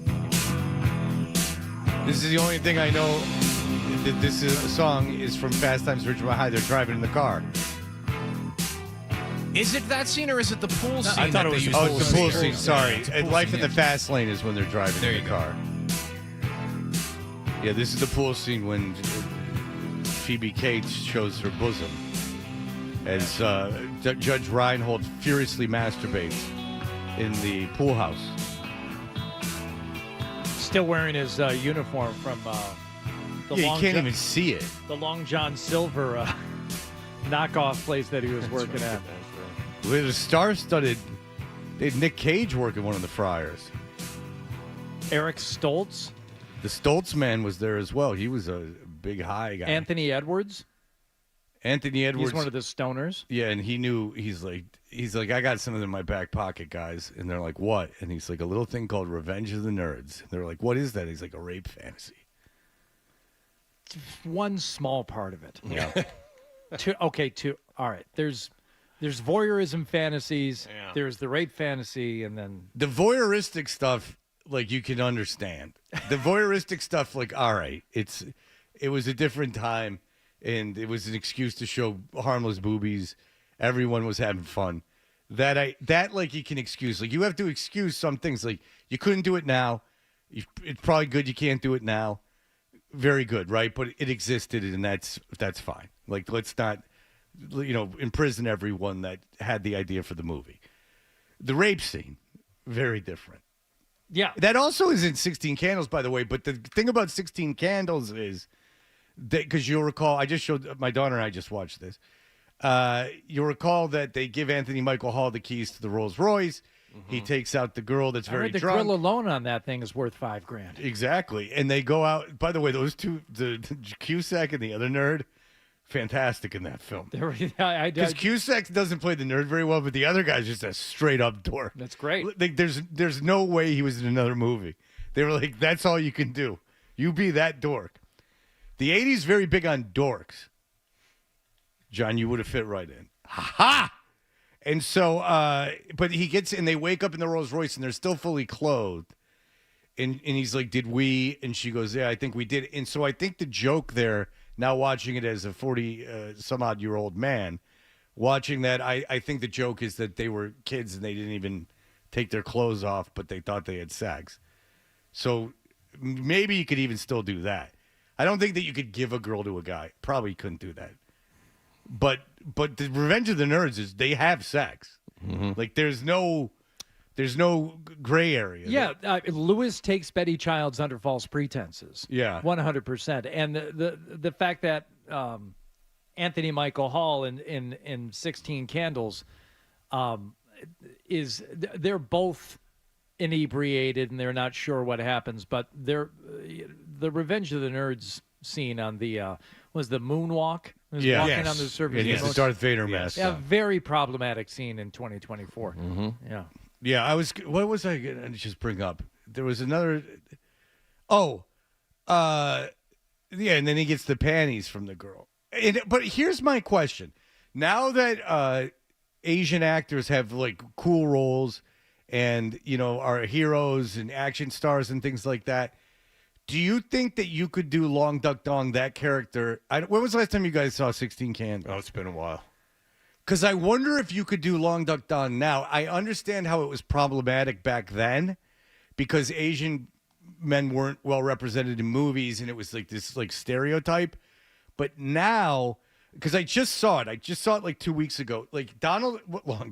This is the only thing I know that this song is from Fast Times at Ridgemont High. They're driving in the car. Is it that scene or is it the pool scene? I thought it was Oh, it's the pool scene. Sorry. Yeah, it's a pool Life scene, in the Fast Lane is when they're driving There in you the go. car. Yeah, this is the pool scene when Phoebe Cates shows her bosom as Judge Reinhold furiously masturbates in the pool house. Still wearing his uniform from the Yeah, Long you can't John, even see it. the Long John Silver knockoff place that he was working at. With a star-studded, they had Nick Cage working one of the Friars. Eric Stoltz, The Stoltz man was there as well. He was a big high guy. Anthony Edwards. Anthony Edwards. He's one of the stoners. Yeah, and he knew. He's like, I got something in my back pocket, guys. And they're like, what? And he's like, a little thing called Revenge of the Nerds. And they're like, what is that? He's like, a rape fantasy. One small part of it. Yeah. All right. There's voyeurism fantasies. Yeah. There's the rape fantasy, and then The voyeuristic stuff, like, you can understand. The voyeuristic stuff, like, all right, it was a different time, and it was an excuse to show harmless boobies. Everyone was having fun. That like you can excuse. Like, you have to excuse some things. Like, you couldn't do it now. It's probably good you can't do it now. Very good, right? But it existed, and that's fine. Like, let's not, imprison everyone that had the idea for the movie. The rape scene, very different. yeah, That also is in 16 Candles, by the way. But the thing about 16 Candles is that, because you'll recall, I just showed, my daughter and I just watched this. You'll recall that they give Anthony Michael Hall the keys to the Rolls Royce. He takes out the girl that's I very heard the drunk. grill alone on that thing is worth $5,000. Exactly. And they go out. By the way, those two, the Cusack and the other nerd, fantastic in that film. Because Cusack doesn't play the nerd very well, but the other guy's just a straight up dork. That's great. Like, there's no way he was in another movie. They were like, that's all you can do. You be that dork. The 80s very big on dorks. John, you would have fit right in. Ha ha! And so, but he gets, and they wake up in the Rolls Royce, and they're still fully clothed. And he's like, did we? And she goes, yeah, I think we did. And so I think the joke there, now watching it as a 40-some-odd-year-old man, watching that, I think the joke is that they were kids and they didn't even take their clothes off, but they thought they had sex. So maybe you could even still do that. I don't think that you could give a girl to a guy. Probably couldn't do that. But the Revenge of the Nerds is they have sex. Mm-hmm. Like, there's no gray area. Yeah, Lewis takes Betty Childs under false pretenses. Yeah. 100%. And the fact that Anthony Michael Hall in 16 Candles they're both inebriated and they're not sure what happens, but the Revenge of the Nerds scene on the was the moonwalk. Yeah. Walking on the surface. And it's the Darth Vader mess. Yeah, very problematic scene in 2024. Mm-hmm. Yeah. Yeah, what was I going to just bring up? There was another. Yeah, and then he gets the panties from the girl. But here's my question. Now that Asian actors have, like, cool roles and, are heroes and action stars and things like that, do you think that you could do Long Duck Dong, that character? When was the last time you guys saw 16 Candles? Oh, it's been a while. Because I wonder if you could do Long Duck Dong now. I understand how it was problematic back then because Asian men weren't well represented in movies and it was like this like stereotype. But now, because I just saw it like 2 weeks ago. Like Long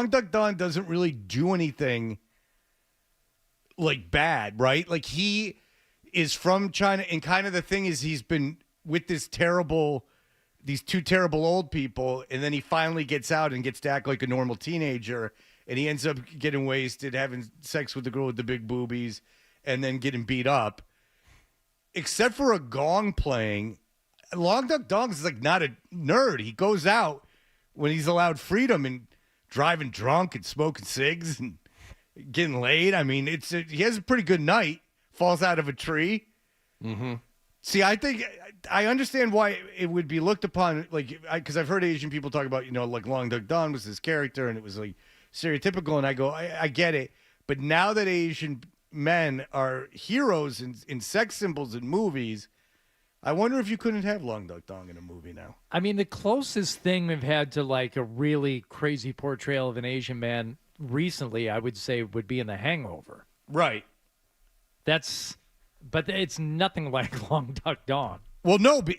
Duck Dong doesn't really do anything like bad, right? Like he is from China, and kind of the thing is he's been with these two terrible old people, and then he finally gets out and gets to act like a normal teenager, and he ends up getting wasted, having sex with the girl with the big boobies, and then getting beat up. Except for a gong playing, Long Duck Dong is like not a nerd. He goes out when he's allowed freedom and driving drunk and smoking cigs and getting laid. I mean, he has a pretty good night. Falls out of a tree. Mm-hmm. See, I think I understand why it would be looked upon, like, because I've heard Asian people talk about, like Long Duck Dong was his character, and it was like stereotypical, and I go, I get it. But now that Asian men are heroes in sex symbols in movies, I wonder if you couldn't have Long Duck Dong in a movie now. I mean, the closest thing we've had to like a really crazy portrayal of an Asian man recently, I would say, would be in The Hangover. Right. But it's nothing like Long Duck Dong. Well, no, but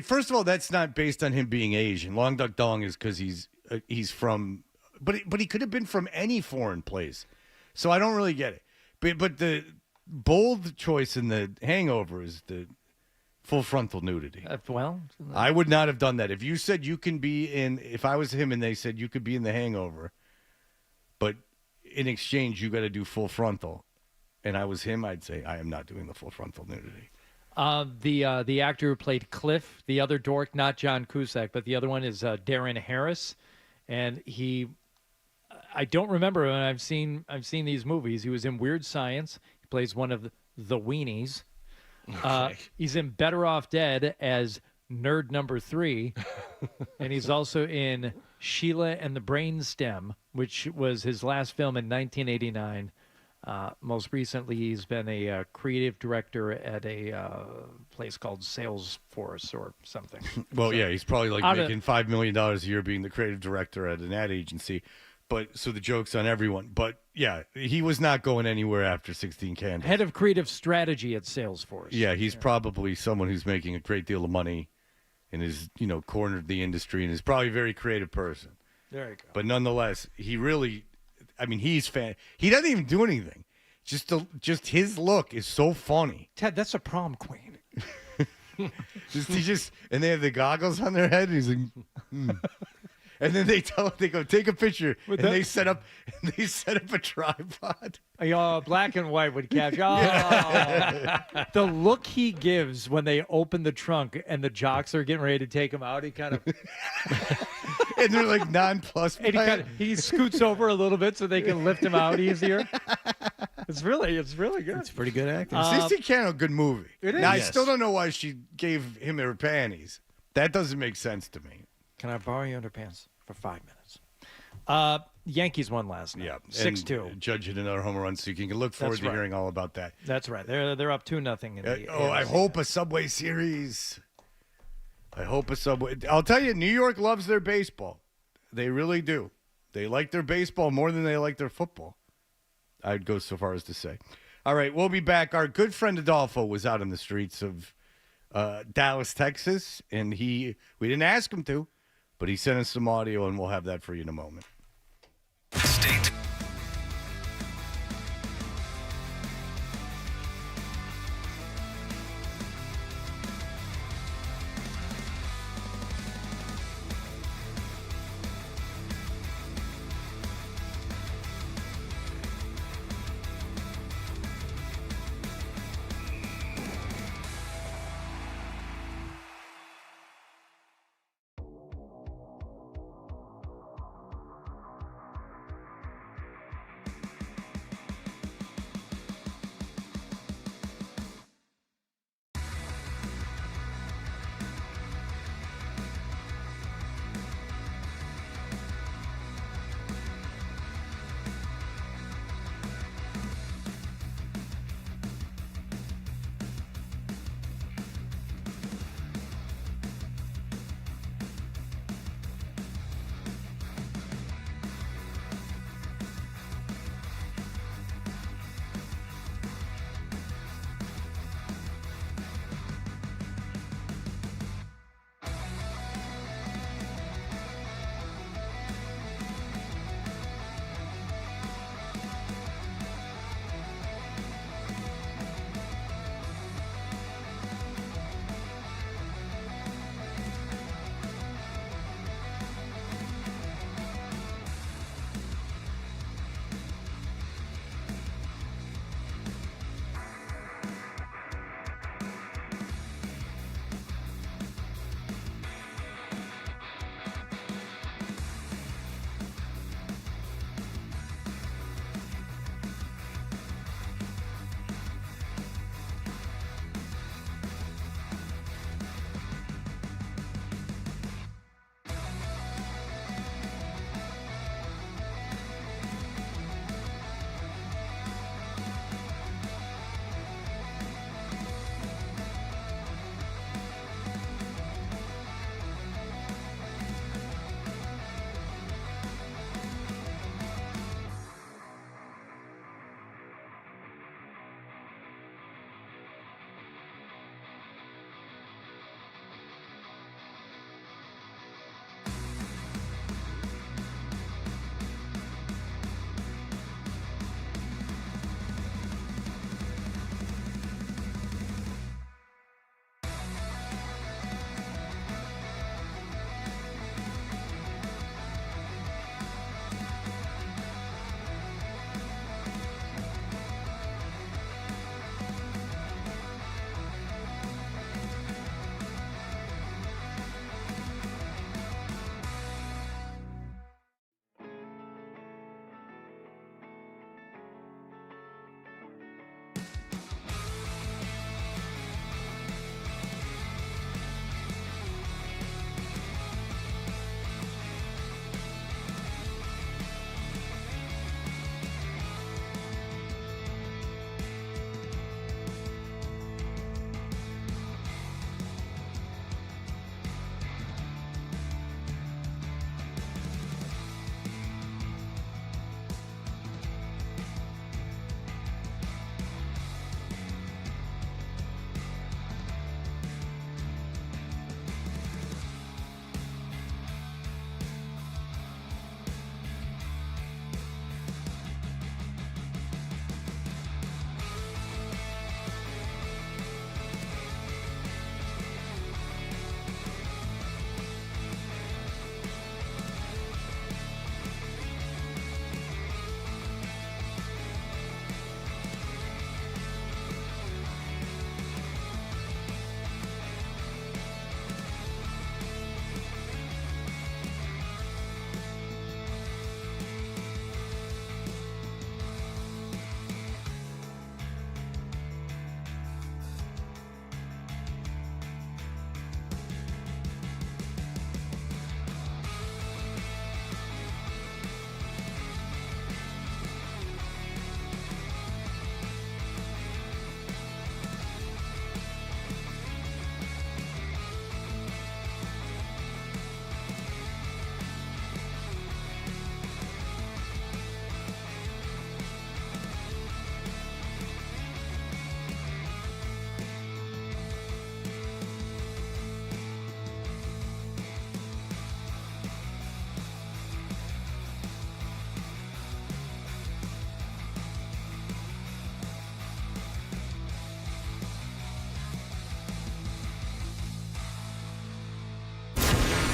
first of all, that's not based on him being Asian. Long Duck Dong is because he's from, but he could have been from any foreign place. So I don't really get it. But the bold choice in The Hangover is the full frontal nudity. I would not have done that. If you said you can be if I was him and they said you could be in The Hangover, but in exchange you got to do full frontal, and I was him, I'd say I am not doing the full frontal nudity. The actor who played Cliff, the other dork, not John Cusack, but the other one is Darren Harris, and I don't remember when I've seen these movies. He was in Weird Science. He plays one of the weenies. Okay. He's in Better Off Dead as nerd number 3, and he's also in Sheila and the Brainstem, which was his last film in 1989. Most recently, he's been a creative director at a place called Salesforce or something. Well, yeah, he's probably making $5 million a year being the creative director at an ad agency. But so the joke's on everyone. But yeah, he was not going anywhere after 16 Candles. Head of creative strategy at Salesforce. Yeah, he's probably someone who's making a great deal of money and is, cornered the industry and is probably a very creative person. There you go. But nonetheless, he doesn't even do anything. Just his look is so funny. Ted, that's a prom queen. And they have the goggles on their head, and he's like, And then they go take a picture, and they set up a tripod. Black and white would catch. The look he gives when they open the trunk and the jocks are getting ready to take him out, he kind of and they're like nonplussed. And he scoots over a little bit so they can lift him out easier. It's really good. It's pretty good acting. 16 Candles, good movie. It is. Now, Yes. I still don't know why she gave him her panties. That doesn't make sense to me. Can I borrow your underpants for 5 minutes? Yankees won last night. Yeah, 6-2. Judge hit another home run, so you can look forward to hearing all about that. That's right. They're up 2-0 I hope a Subway Series. I hope a Subway. I'll tell you, New York loves their baseball. They really do. They like their baseball more than they like their football. I'd go so far as to say. All right, we'll be back. Our good friend Adolfo was out in the streets of Dallas, Texas, and we didn't ask him to, but he sent us some audio, and we'll have that for you in a moment.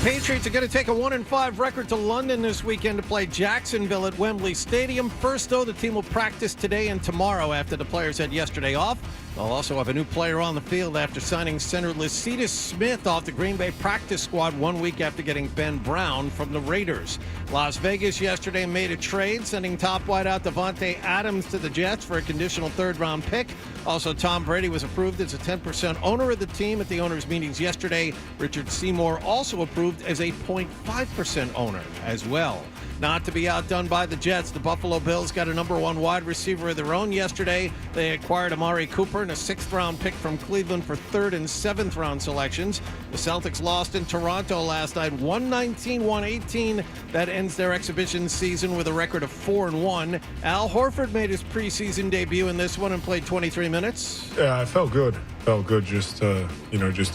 Patriots are going to take a 1-5 record to London this weekend to play Jacksonville at Wembley Stadium. First, though, the team will practice today and tomorrow after the players had yesterday off. They'll also have a new player on the field after signing center Lycidas Smith off the Green Bay practice squad 1 week after getting Ben Brown from the Raiders. Las Vegas yesterday made a trade, sending top wideout Devontae Adams to the Jets for a conditional third-round pick. Also, Tom Brady was approved as a 10% owner of the team at the owners' meetings yesterday. Richard Seymour also approved as a 0.5% owner as well. Not to be outdone by the Jets, the Buffalo Bills got a number one wide receiver of their own yesterday. They acquired Amari Cooper and a sixth-round pick from Cleveland for third and seventh-round selections. The Celtics lost in Toronto last night, 119-118. That ends their exhibition season with a record of 4-1. Al Horford made his preseason debut in this one and played 23 minutes. Yeah, I felt good. Felt good just to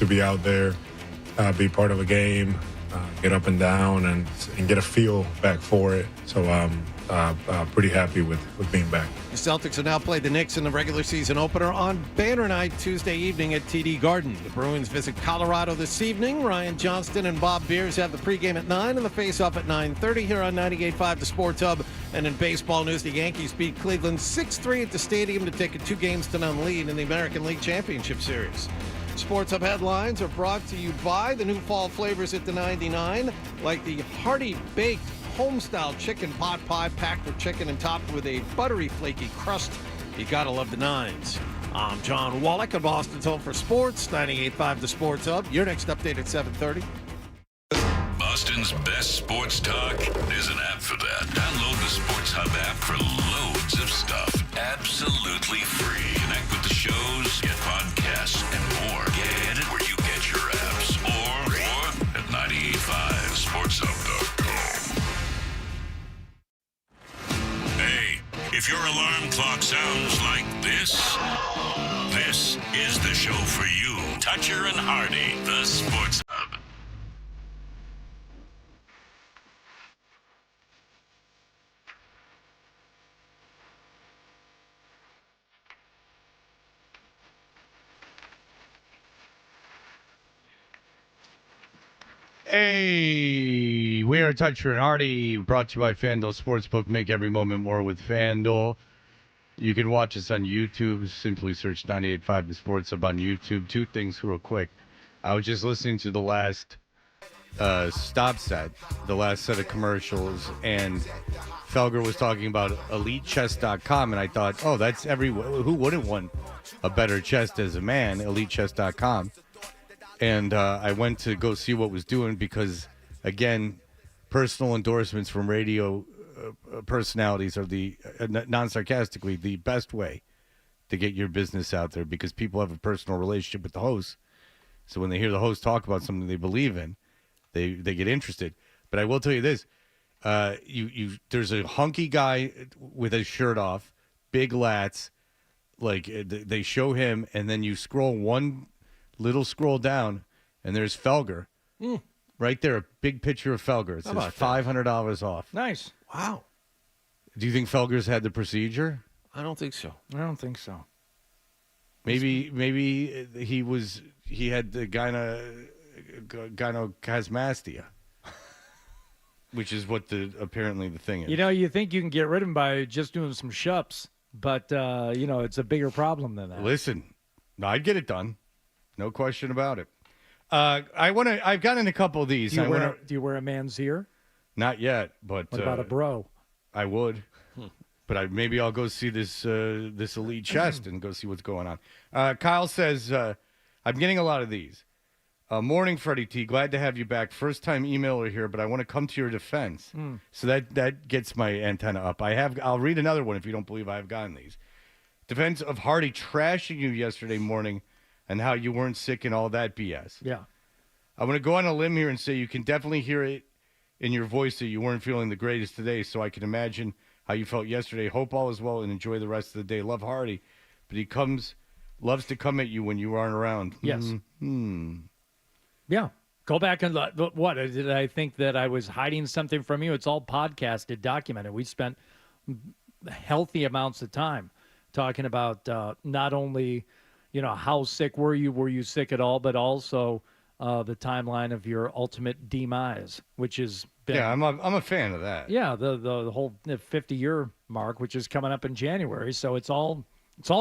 be out there, be part of a game. Get up and down and get a feel back for it. So I'm pretty happy with being back. The Celtics will now play the Knicks in the regular season opener on Banner Night Tuesday evening at TD Garden. The Bruins visit Colorado this evening. Ryan Johnston and Bob Beers have the pregame at 9 and the face-off at 9:30 here on 98.5 The Sports Hub. And in baseball news, the Yankees beat Cleveland 6-3 at the stadium to take a 2-0 lead in the American League Championship Series. Sports Hub headlines are brought to you by the new fall flavors at the 99, like the hearty baked home-style chicken pot pie packed with chicken and topped with a buttery flaky crust. You gotta love the nines. I'm John Wallach of Boston's Home for Sports, 98.5 The Sports Hub. Your next update at 7:30. Boston's best sports talk. There's an app for that. Download the Sports Hub app for loads of stuff. Absolutely free. Connect with the shows, get podcasts, and more. Get it where you get your apps. Or at 985sportshub.com. Hey, if your alarm clock sounds like this is the show for you. Toucher and Hardy, the Sports Hub. Hey, we are Toucher and Hardy, brought to you by FanDuel Sportsbook. Make every moment more with FanDuel. You can watch us on YouTube. Simply search 98.5 The Sports Hub on YouTube. Two things real quick. I was just listening to the last stop set, the last set of commercials, and Felger was talking about EliteChess.com, and I thought, oh, that's who wouldn't want a better chest as a man, EliteChess.com. And I went to go see what was doing because, again, personal endorsements from radio personalities are the, non-sarcastically, the best way to get your business out there because people have a personal relationship with the host. So when they hear the host talk about something they believe in, they get interested. But I will tell you this. There's a hunky guy with his shirt off, big lats. Like, they show him, and then you scroll one little scroll down, and there's Felger. Right there, a big picture of Felger. It says $500 off. Nice. Wow. Do you think Felger's had the procedure? I don't think so. I don't think so. Maybe he had the gynecomastia, which is what apparently the thing is. You think you can get rid of him by just doing some shups, but it's a bigger problem than that. Listen, I'd get it done. No question about it. I've gotten a couple of these. Do you wear a man's ear? Not yet, but what about a bro? I would, but maybe I'll go see this elite chest and go see what's going on. Kyle says, I'm getting a lot of these. Morning, Freddie T. Glad to have you back. First time emailer here, but I want to come to your defense. So that gets my antenna up. I'll read another one if you don't believe I've gotten these. Defense of Hardy trashing you yesterday morning and how you weren't sick and all that BS. Yeah. I want to go on a limb here and say you can definitely hear it in your voice that you weren't feeling the greatest today, so I can imagine how you felt yesterday. Hope all is well and enjoy the rest of the day. Love Hardy, but he loves to come at you when you aren't around. Yes. Yeah. Go back and what? Did I think that I was hiding something from you? It's all podcasted, documented. We spent healthy amounts of time talking about not only, how sick were you sick at all, but also the timeline of your ultimate demise, which is I'm a fan of that. Yeah, the whole 50-year mark, which is coming up in January. So it's all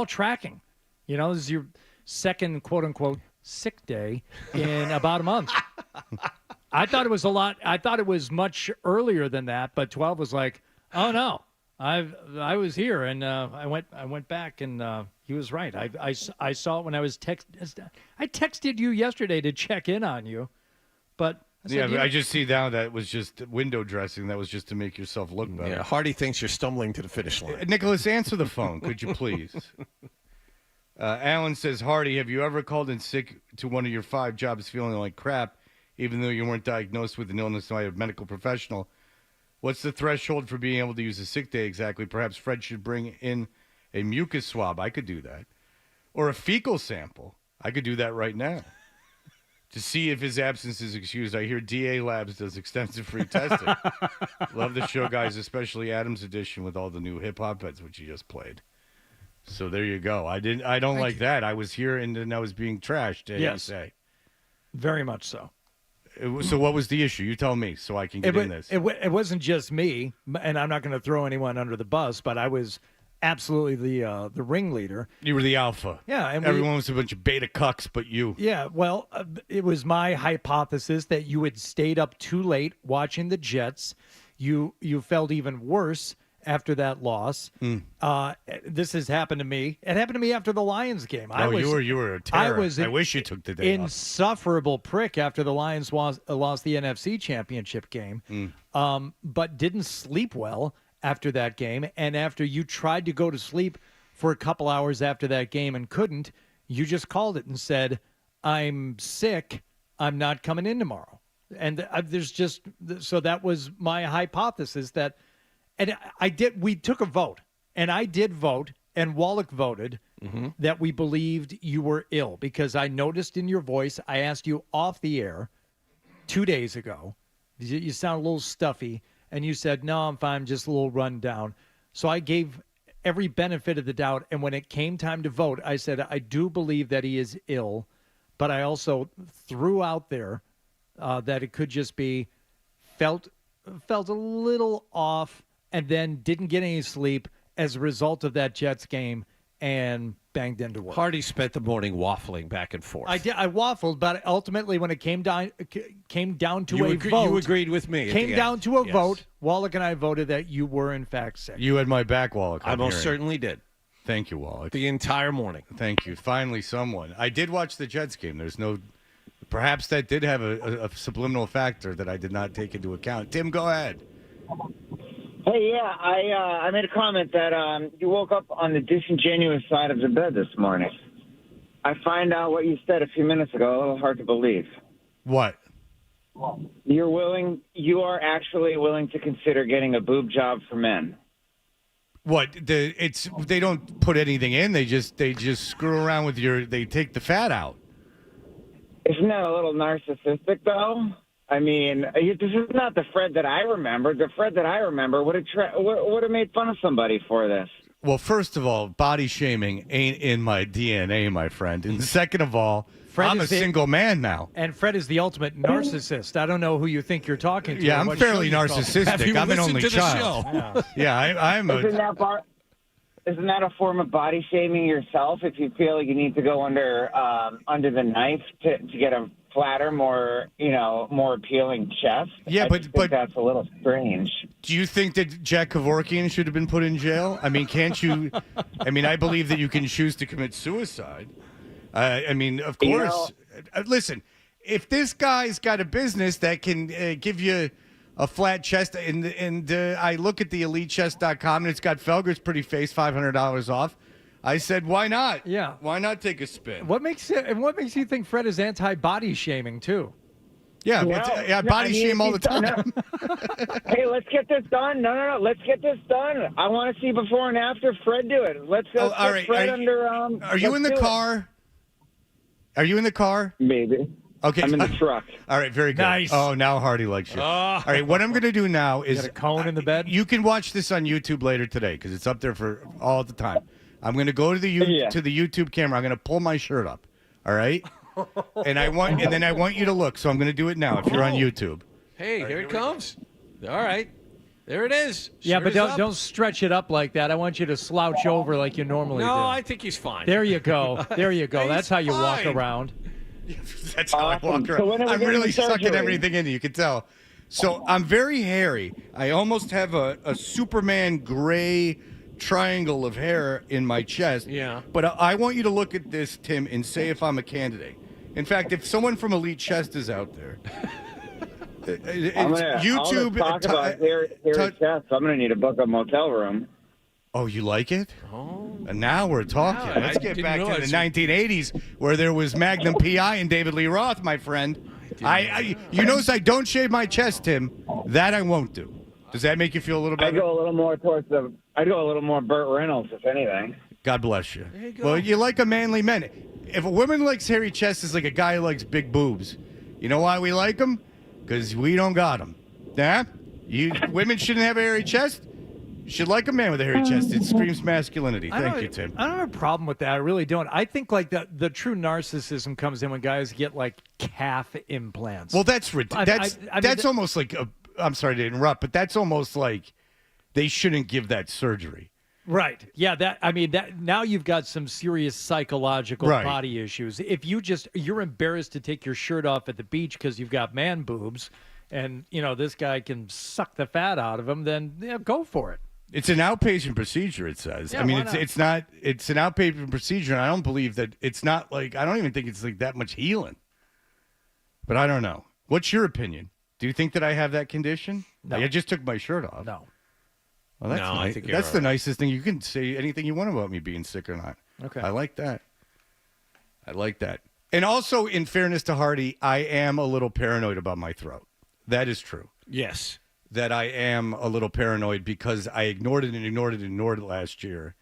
tracking. You know, this is your second quote unquote sick day in about a month. I thought it was a lot. I thought it was much earlier than that, but 12 was like, oh no, I was here, and I went back, and he was right. I saw it when I was I texted you yesterday to check in on you, but I just see now that was just window dressing. That was just to make yourself look better. Yeah, Hardy thinks you're stumbling to the finish line. Nicholas, answer the phone, could you please? Alan says, Hardy, have you ever called in sick to one of your 5 jobs feeling like crap, even though you weren't diagnosed with an illness by a medical professional? What's the threshold for being able to use a sick day exactly? Perhaps Fred should bring in a mucus swab. I could do that. Or a fecal sample. I could do that right now. To see if his absence is excused. I hear DA Labs does extensive free testing. Love the show, guys, especially Adam's edition with all the new hip-hop heads, which you just played. So there you go. I don't like that. I was here and then I was being trashed. Yes. You say. Very much so. So what was the issue? You tell me so I can get in this. It wasn't just me, and I'm not going to throw anyone under the bus, but I was absolutely the ringleader. You were the alpha. Yeah. And everyone was a bunch of beta cucks but you. Yeah, well, it was my hypothesis that you had stayed up too late watching the Jets. You felt even worse after that loss. This has happened to me. It happened to me after the Lions game. You were a terror. I wish you took the day off. Insufferable prick after the Lions lost the NFC Championship game, but didn't sleep well after that game. And after you tried to go to sleep for a couple hours after that game and couldn't, you just called it and said, I'm sick. I'm not coming in tomorrow. And so that was my hypothesis that. And we took a vote, and I did vote, and Wallach voted that we believed you were ill because I noticed in your voice, I asked you off the air 2 days ago, you sound a little stuffy, and you said, no, I'm fine, just a little run down. So I gave every benefit of the doubt, and when it came time to vote, I said, I do believe that he is ill, but I also threw out there that it could just be felt a little off, and then didn't get any sleep as a result of that Jets game and banged into work. Hardy spent the morning waffling back and forth. I did. I waffled, but ultimately when it came down to a vote. You agreed with me. Came down to a vote. Wallach and I voted that you were in fact sick. You had my back, Wallach. I most certainly did. Thank you, Wallach. The entire morning. Thank you. Finally, someone. I did watch the Jets game. Perhaps that did have a subliminal factor that I did not take into account. Tim, go ahead. Hey, yeah, I made a comment that you woke up on the disingenuous side of the bed this morning. I find out what you said a few minutes ago a little hard to believe. What? You are actually willing to consider getting a boob job for men. What? They don't put anything in. They just screw around with they take the fat out. Isn't that a little narcissistic, though? I mean, this is not the Fred that I remember. The Fred that I remember would have made fun of somebody for this. Well, first of all, body shaming ain't in my DNA, my friend. And second of all, I'm a single man now. And Fred is the ultimate narcissist. I don't know who you think you're talking to. Yeah, I'm fairly narcissistic. I'm an only child. Yeah, I'm Isn't that a form of body shaming yourself if you feel like you need to go under the knife to get a flatter, more appealing chest? Yeah, but that's a little strange. Do you think that Jack Kevorkian should have been put in jail? I mean, can't you? I mean, I believe that you can choose to commit suicide. I mean, of course. Listen, if this guy's got a business that can give you a flat chest, and I look at the EliteChest.com, and it's got Felger's pretty face, $500 off. I said, why not? Yeah. Why not take a spin? What makes you think Fred is anti-body shaming, too? Yeah, body shame all the time. Hey, let's get this done. No. Let's get this done. I want to see before and after Fred do it. Let's go. All right. Are you in the car? Are you in the car? Maybe. Okay. I'm in the truck. All right, very good. Nice. Oh, now Hardy likes you. All right, what I'm going to do now is... You got a cone in the bed? You can watch this on YouTube later today because it's up there for all the time. I'm going to go to the YouTube camera. I'm going to pull my shirt up, all right? and then I want you to look. So I'm going to do it now. If you're on YouTube. Hey, here it comes. All right. There it is. Yeah, but Shirt is up. don't stretch it up like that. I want you to slouch over like you normally do. No, I think he's fine. There you go. There you go. He's That's how you walk fine. around. That's how I walk So around. when are we I'm getting really the sucking surgery? everything in. You can tell. So I'm very hairy. I almost have a Superman gray triangle of hair in my chest. Yeah. But I want you to look at this, Tim, and say if I'm a candidate. In fact, if someone from Elite Chest is out there, YouTube. talk about hairy chest. I'm going to need to book a motel room. Oh, you like it? Oh. And now we're talking. Wow, Let's I get didn't back to the realize 1980s where there was Magnum PI and David Lee Roth, my friend. You notice I don't shave my chest, Tim. That I won't do. Does that make you feel a little better? I go a little more Burt Reynolds, if anything. God bless you. There you go. Well, you like a manly man. If a woman likes hairy chest, is like a guy who likes big boobs. You know why we like them? Because we don't got them. Yeah? Women shouldn't have a hairy chest. You should like a man with a hairy chest. It screams masculinity. Thank you, Tim. I don't have a problem with that. I really don't. I think like the true narcissism comes in when guys get like calf implants. Well, that's ridiculous. I mean, That's almost like I'm sorry to interrupt, but that's almost like they shouldn't give that surgery. Right. Yeah, that now you've got some serious psychological body issues. If you're embarrassed to take your shirt off at the beach because you've got man boobs and this guy can suck the fat out of them, then go for it. It's an outpatient procedure, it says. Yeah, I mean, why not? it's an outpatient procedure, and I don't believe that it's not like, I don't even think it's like that much healing. But I don't know. What's your opinion? Do you think that I have that condition? No. I just took my shirt off. No. Well, that's No, I nice. think you're That's all the right. nicest thing. You can say anything you want about me being sick or not. Okay. I like that. And also, in fairness to Hardy, I am a little paranoid about my throat. That is true. Yes. That I am a little paranoid because I ignored it last year.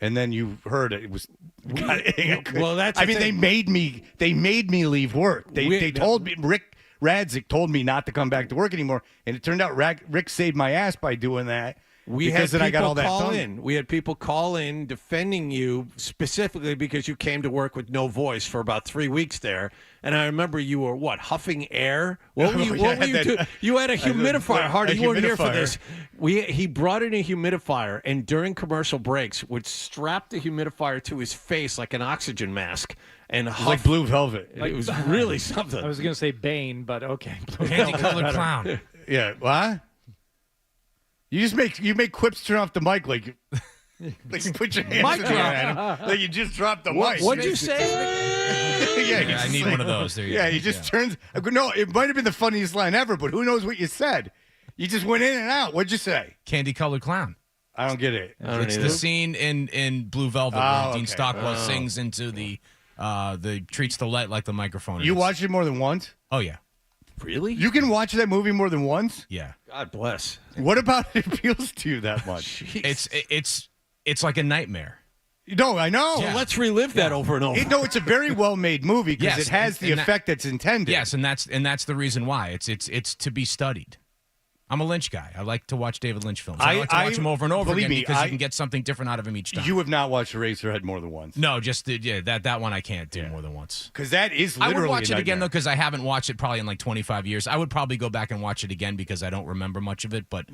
And then you heard it. It was Well, that's I the mean, thing. they made me leave work. They told me, Rick Radzik told me not to come back to work anymore. And it turned out Rick saved my ass by doing that. Because then I got all that call done. in. We had people call in defending you specifically because you came to work with no voice for about 3 weeks there. And I remember you were huffing air. What were you? Yeah, What were you doing? You had a humidifier. Hardy, you weren't here for humidifier. this. He brought in a humidifier, and during commercial breaks, would strap the humidifier to his face like an oxygen mask and huff. Like Blue Velvet. It was really something. I was going to say Bane, but okay. Candy-colored clown. Yeah, what? You make quips turn off the mic like you put your hands Mic in the drop. air like you just dropped the mic. What'd you say? Yeah, I need one of those. There you Yeah, go. he just turns. No, it might have been the funniest line ever, but who knows what you said? You just went in and out. What'd you say? Candy-colored clown. I don't get it. It's the scene in Blue Velvet Oh, where Dean okay. Stockwell sings into the treats the light like the microphone. You is. watched it more than once? Oh yeah. Really? You can watch that movie more than once? Yeah. God bless. What about it appeals to you that much? It's like a nightmare. No, I know. So let's relive that over and over. No, it's a very well made movie because Yes, it has the and effect that's intended. Yes, and that's the reason why. It's to be studied. I'm a Lynch guy. I like to watch David Lynch films. I like to watch them over and over believe again me, because you can get something different out of him each time. You have not watched Eraserhead more than once. No, just that one I can't do more than once. Because that is I literally would watch a it again nightmare. though because I haven't watched it probably in like 25 years. I would probably go back and watch it again because I don't remember much of it. But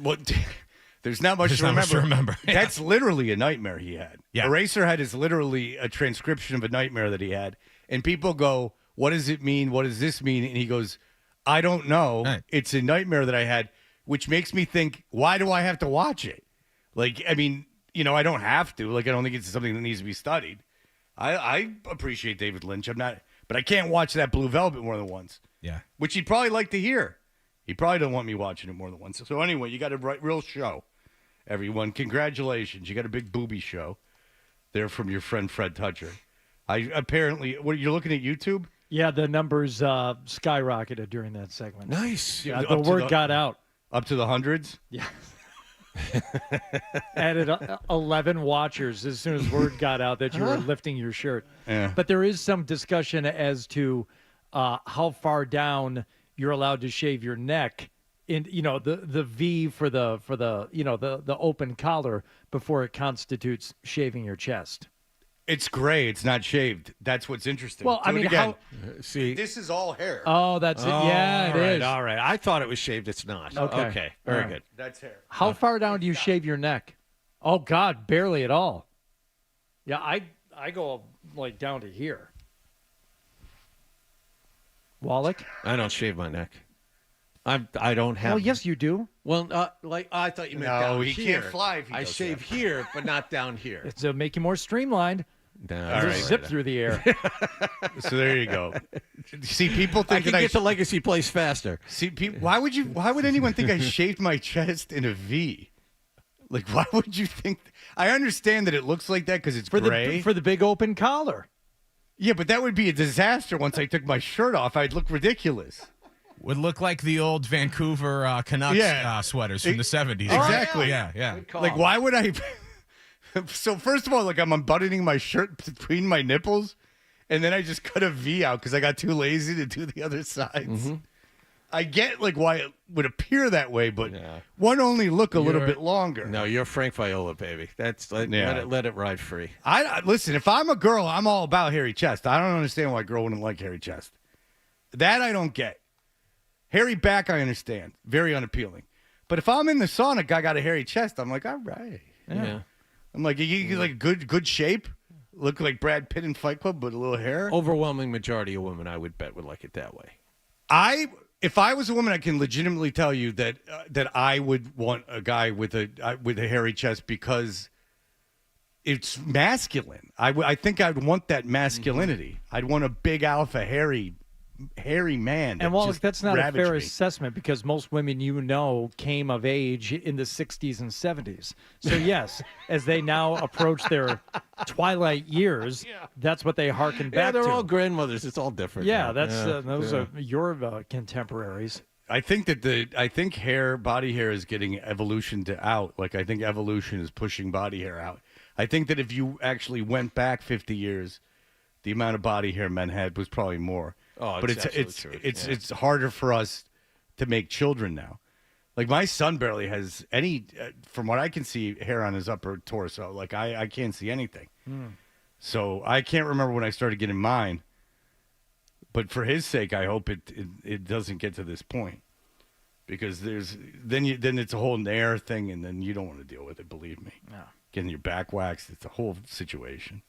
there's not much There's to not remember. much to remember. Yeah. That's literally a nightmare he had. Yeah. Eraserhead is literally a transcription of a nightmare that he had. And people go, what does it mean? What does this mean? And he goes, I don't know. Right. It's a nightmare that I had, which makes me think, why do I have to watch it? Like, I mean, I don't have to. Like, I don't think it's something that needs to be studied. I appreciate David Lynch. But I can't watch that Blue Velvet more than once. Yeah. Which he'd probably like to hear. He probably don't want me watching it more than once. So anyway, you got a real show, everyone. Congratulations. You got a big booby show there from your friend Fred Toucher. You're looking at YouTube? Yeah, the numbers skyrocketed during that segment. Nice. Yeah, the word got out. Up to the hundreds? Yeah. Added 11 watchers as soon as word got out that you were lifting your shirt. Yeah. But there is some discussion as to how far down you're allowed to shave your neck in the V for the open collar before it constitutes shaving your chest. It's gray. It's not shaved. That's what's interesting. Well, I Do it mean, again. See, This is all hair. Oh, that's it. Yeah, it is. All right. I thought it was shaved. It's not. Okay. Very All right. good. That's hair. How far down do you shave your neck? Oh, God, barely at all. Yeah, I go like down to here. Wallach? I don't shave my neck. I don't have. Well, yes, you do. Well, I thought you meant No, down he here. can't fly if he I does shave that. here, but not down here. It's to make you more streamlined. No, All right. Zip through the air. So there you go. See, people I think can that get to Legacy Place faster. See, why would anyone think I shaved my chest in a V? Like, why would you think? I understand that it looks like that because it's gray. For the big open collar. Yeah, but that would be a disaster once I took my shirt off. I'd look ridiculous. Would look like the old Vancouver Canucks sweaters from the 70s. Exactly. Yeah. Like, why would I? So first of all, like I'm unbuttoning my shirt between my nipples, and then I just cut a V out because I got too lazy to do the other sides. Mm-hmm. I get like why it would appear that way, but one only look a little bit longer. No, you're Frank Viola, baby. That's let it ride free. I listen. If I'm a girl, I'm all about hairy chest. I don't understand why a girl wouldn't like hairy chest. That I don't get. Hairy back, I understand. Very unappealing. But if I'm in the sauna, I got a hairy chest. I'm like, all right. Yeah. I'm like, you like good shape. Look like Brad Pitt in Fight Club, but a little hair. Overwhelming majority of women, I would bet, would like it that way. If I was a woman, I can legitimately tell you that I would want a guy with a hairy chest because it's masculine. I think I'd want that masculinity. I'd want a big alpha hairy man. And Wallach, that's not a fair me. assessment because most women came of age in the 60s and 70s. So yes, as they now approach their twilight years, that's what they hearken back to. they're all grandmothers. It's all different. Yeah, now. those are your contemporaries. I think that body hair is getting evolution out. Like I think evolution is pushing body hair out. I think that if you actually went back 50 years, the amount of body hair men had was probably more. Oh, but it's harder for us to make children now. Like my son barely has any, from what I can see, hair on his upper torso. Like I can't see anything. So I can't remember when I started getting mine. But for his sake, I hope it doesn't get to this point, because then it's a whole nair thing, and then you don't want to deal with it. Believe me, getting your back waxed, it's a whole situation.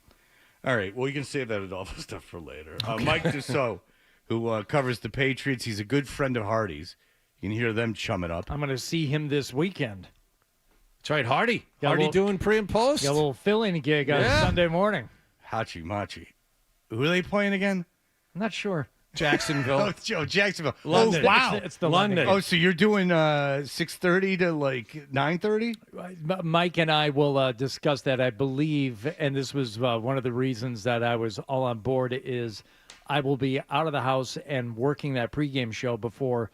All right, well, you can save that Adolfo stuff for later. Mike Dussault, who covers the Patriots, he's a good friend of Hardy's. You can hear them chumming up. I'm going to see him this weekend. That's right, Hardy. Hardy doing pre and post. Got a little fill-in gig on Sunday morning. Hachi Machi. Who are they playing again? I'm not sure. Jacksonville. Jacksonville. London. Oh, wow. It's the London. Oh, so you're doing 6:30 to like 9:30? Mike and I will discuss that, I believe, and this was one of the reasons that I was all on board, is I will be out of the house and working that pregame show before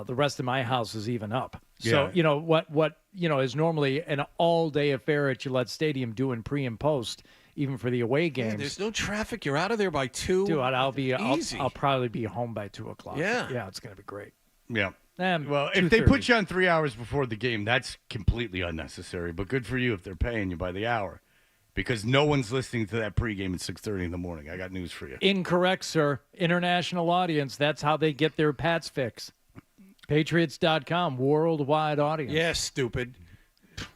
the rest of my house is even up. So, what is normally an all-day affair at Gillette Stadium doing pre and post, even for the away games. Yeah, there's no traffic. You're out of there by 2. Dude, I'll Easy. probably be home by 2:00. Yeah, it's going to be great. Yeah. Well, if they put you on 3 hours before the game, that's completely unnecessary. But good for you if they're paying you by the hour, because no one's listening to that pregame at 6:30 in the morning. I got news for you. Incorrect, sir. International audience. That's how they get their Pats fix. Patriots.com, worldwide audience. Yeah, stupid.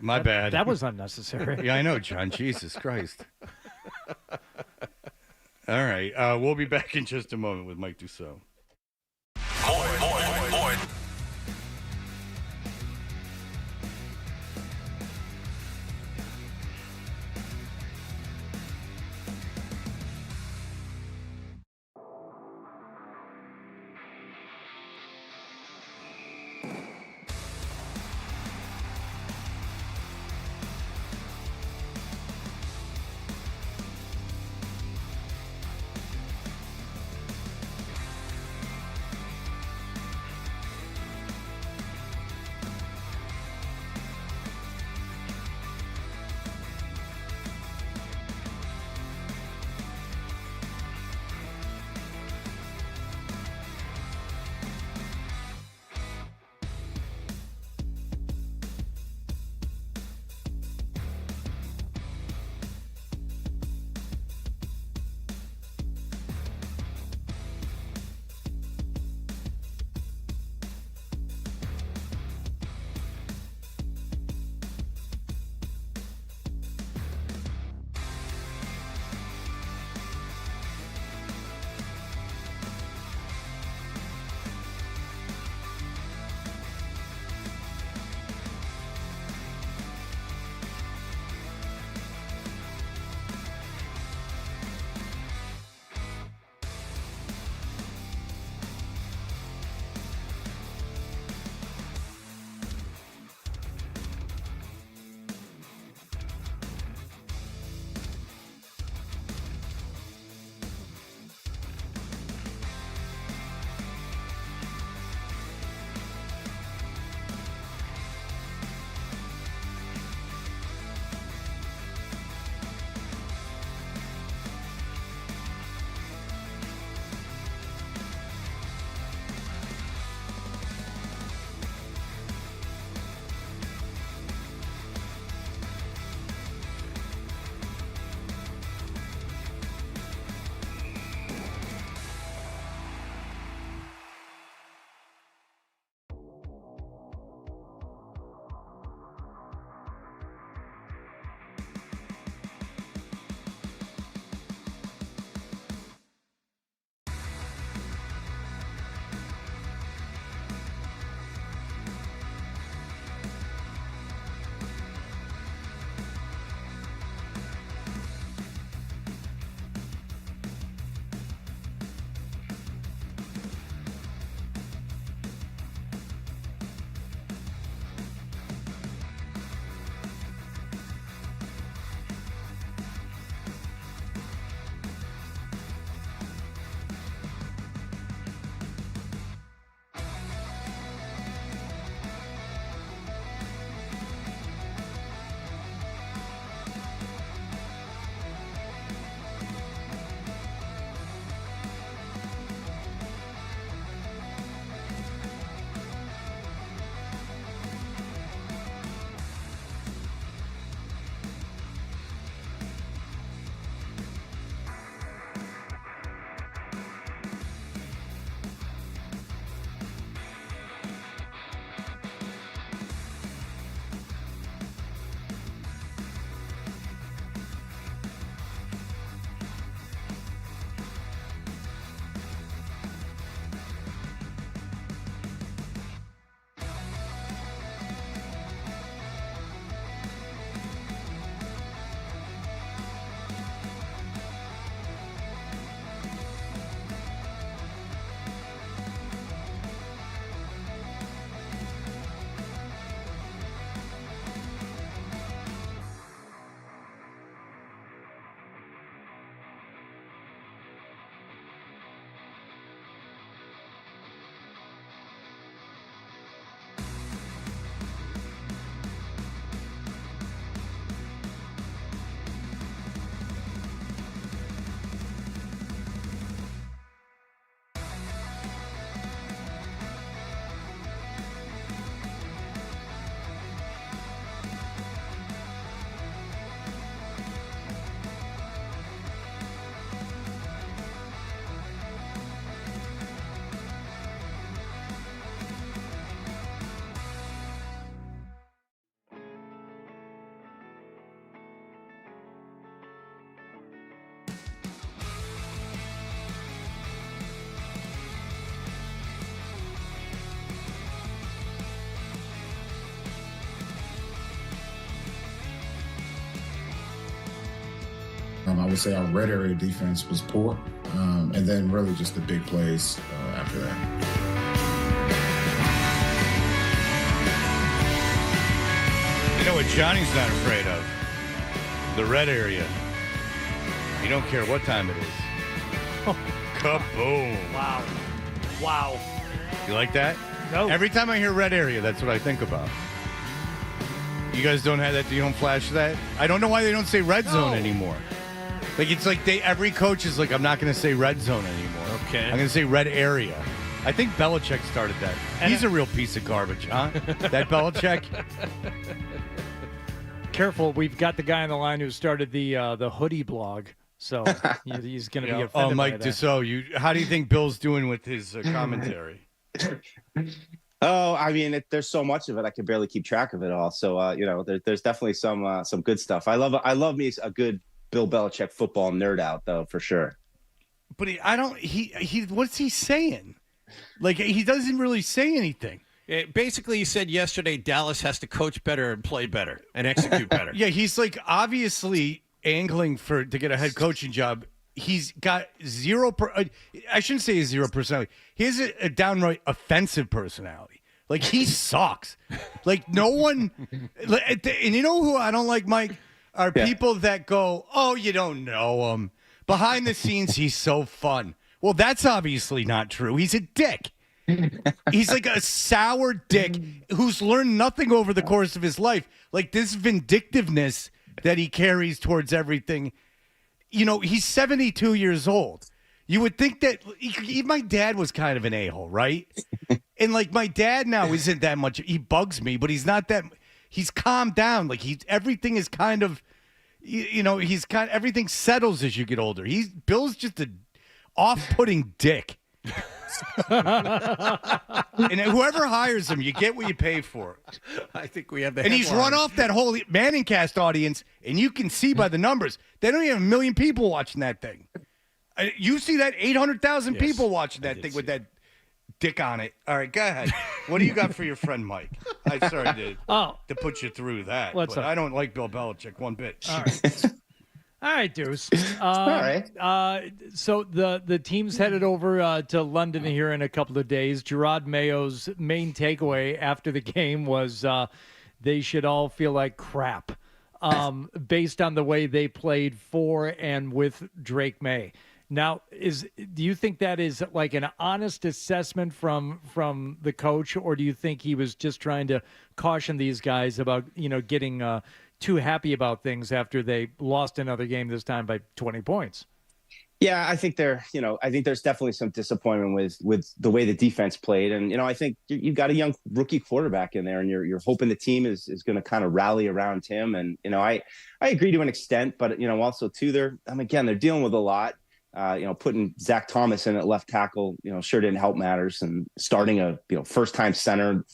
My bad. That was unnecessary. Yeah, I know, John. Jesus Christ. All right. We'll be back in just a moment with Mike Dussault. More. I would say our red area defense was poor, and then really just the big plays after that. You know what Johnny's not afraid of? The red area. You don't care what time it is. Kaboom. Wow. You like that? No. Every time I hear red area, that's what I think about. You guys don't have that? You don't flash that? I don't know why they don't say red zone anymore. Like, it's like every coach is like, I'm not going to say red zone anymore. Okay. I'm going to say red area. I think Belichick started that. He's a real piece of garbage, huh? That Belichick? Careful, we've got the guy on the line who started the hoodie blog, so he's going to be offended. Oh, Mike by that. Dussault, how do you think Bill's doing with his commentary? Oh, I mean, there's so much of it, I can barely keep track of it all. So, there's definitely some good stuff. I love me a good Bill Belichick football nerd out, though, for sure. But what's he saying? Like, he doesn't really say anything. Basically, he said yesterday Dallas has to coach better and play better and execute better. Yeah, he's like obviously angling to get a head coaching job. He's got I shouldn't say a zero personality. He has a downright offensive personality. Like, he sucks. Like, no one. And you know who I don't like, Mike? Are people that go, oh, you don't know him. Behind the scenes, he's so fun. Well, that's obviously not true. He's a dick. He's like a sour dick who's learned nothing over the course of his life. Like, this vindictiveness that he carries towards everything. You know, he's 72 years old. You would think that my dad was kind of an a-hole, right? And like, my dad now isn't that much. He bugs me, but he's not that. He's calmed down. Like, everything is kind of, everything settles as you get older. Bill's just a off-putting dick. And whoever hires him, you get what you pay for. I think we have the And he's run off that whole Manningcast audience, and you can see by the numbers, they don't even have 1 million people watching that thing. You see that 800,000 people watching that thing with that dick on it. All right, go ahead. What do you got for your friend Mike? I'm sorry to put you through that. What's up? I don't like Bill Belichick one bit. All right, Deuce. All right. So the team's headed over to London here in a couple of days. Gerard Mayo's main takeaway after the game was they should all feel like crap based on the way they played for and with Drake Maye. Now, do you think that is like an honest assessment from the coach, or do you think he was just trying to caution these guys about, getting too happy about things after they lost another game, this time by 20 points? Yeah, I think I think there's definitely some disappointment with the way the defense played. And, I think you've got a young rookie quarterback in there, and you're hoping the team is going to kind of rally around him. And, I agree to an extent, but, also too, they're dealing with a lot. Putting Zach Thomas in at left tackle, sure didn't help matters. And starting a, first-time center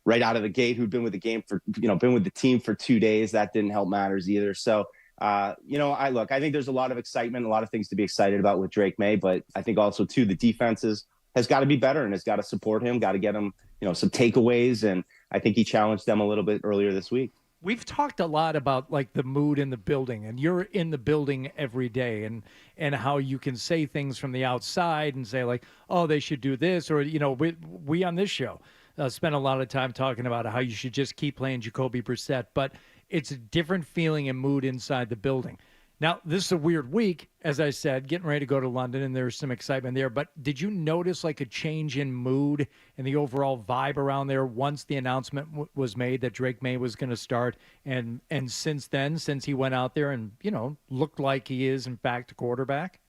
right out of the gate who'd been with the game for, been with the team for 2 days, that didn't help matters either. So, I think there's a lot of excitement, a lot of things to be excited about with Drake Maye, but I think also too, the defenses has got to be better and has got to support him, got to get him, some takeaways. And I think he challenged them a little bit earlier this week. We've talked a lot about like the mood in the building, and you're in the building every day, and how you can say things from the outside and say like, oh, they should do this, or, we on this show spend a lot of time talking about how you should just keep playing Jacoby Brissett, but it's a different feeling and mood inside the building. Now, this is a weird week, as I said, getting ready to go to London, and there's some excitement there. But did you notice like a change in mood and the overall vibe around there once the announcement was made that Drake Maye was going to start? And since then, since he went out there and, looked like he is, in fact, a quarterback?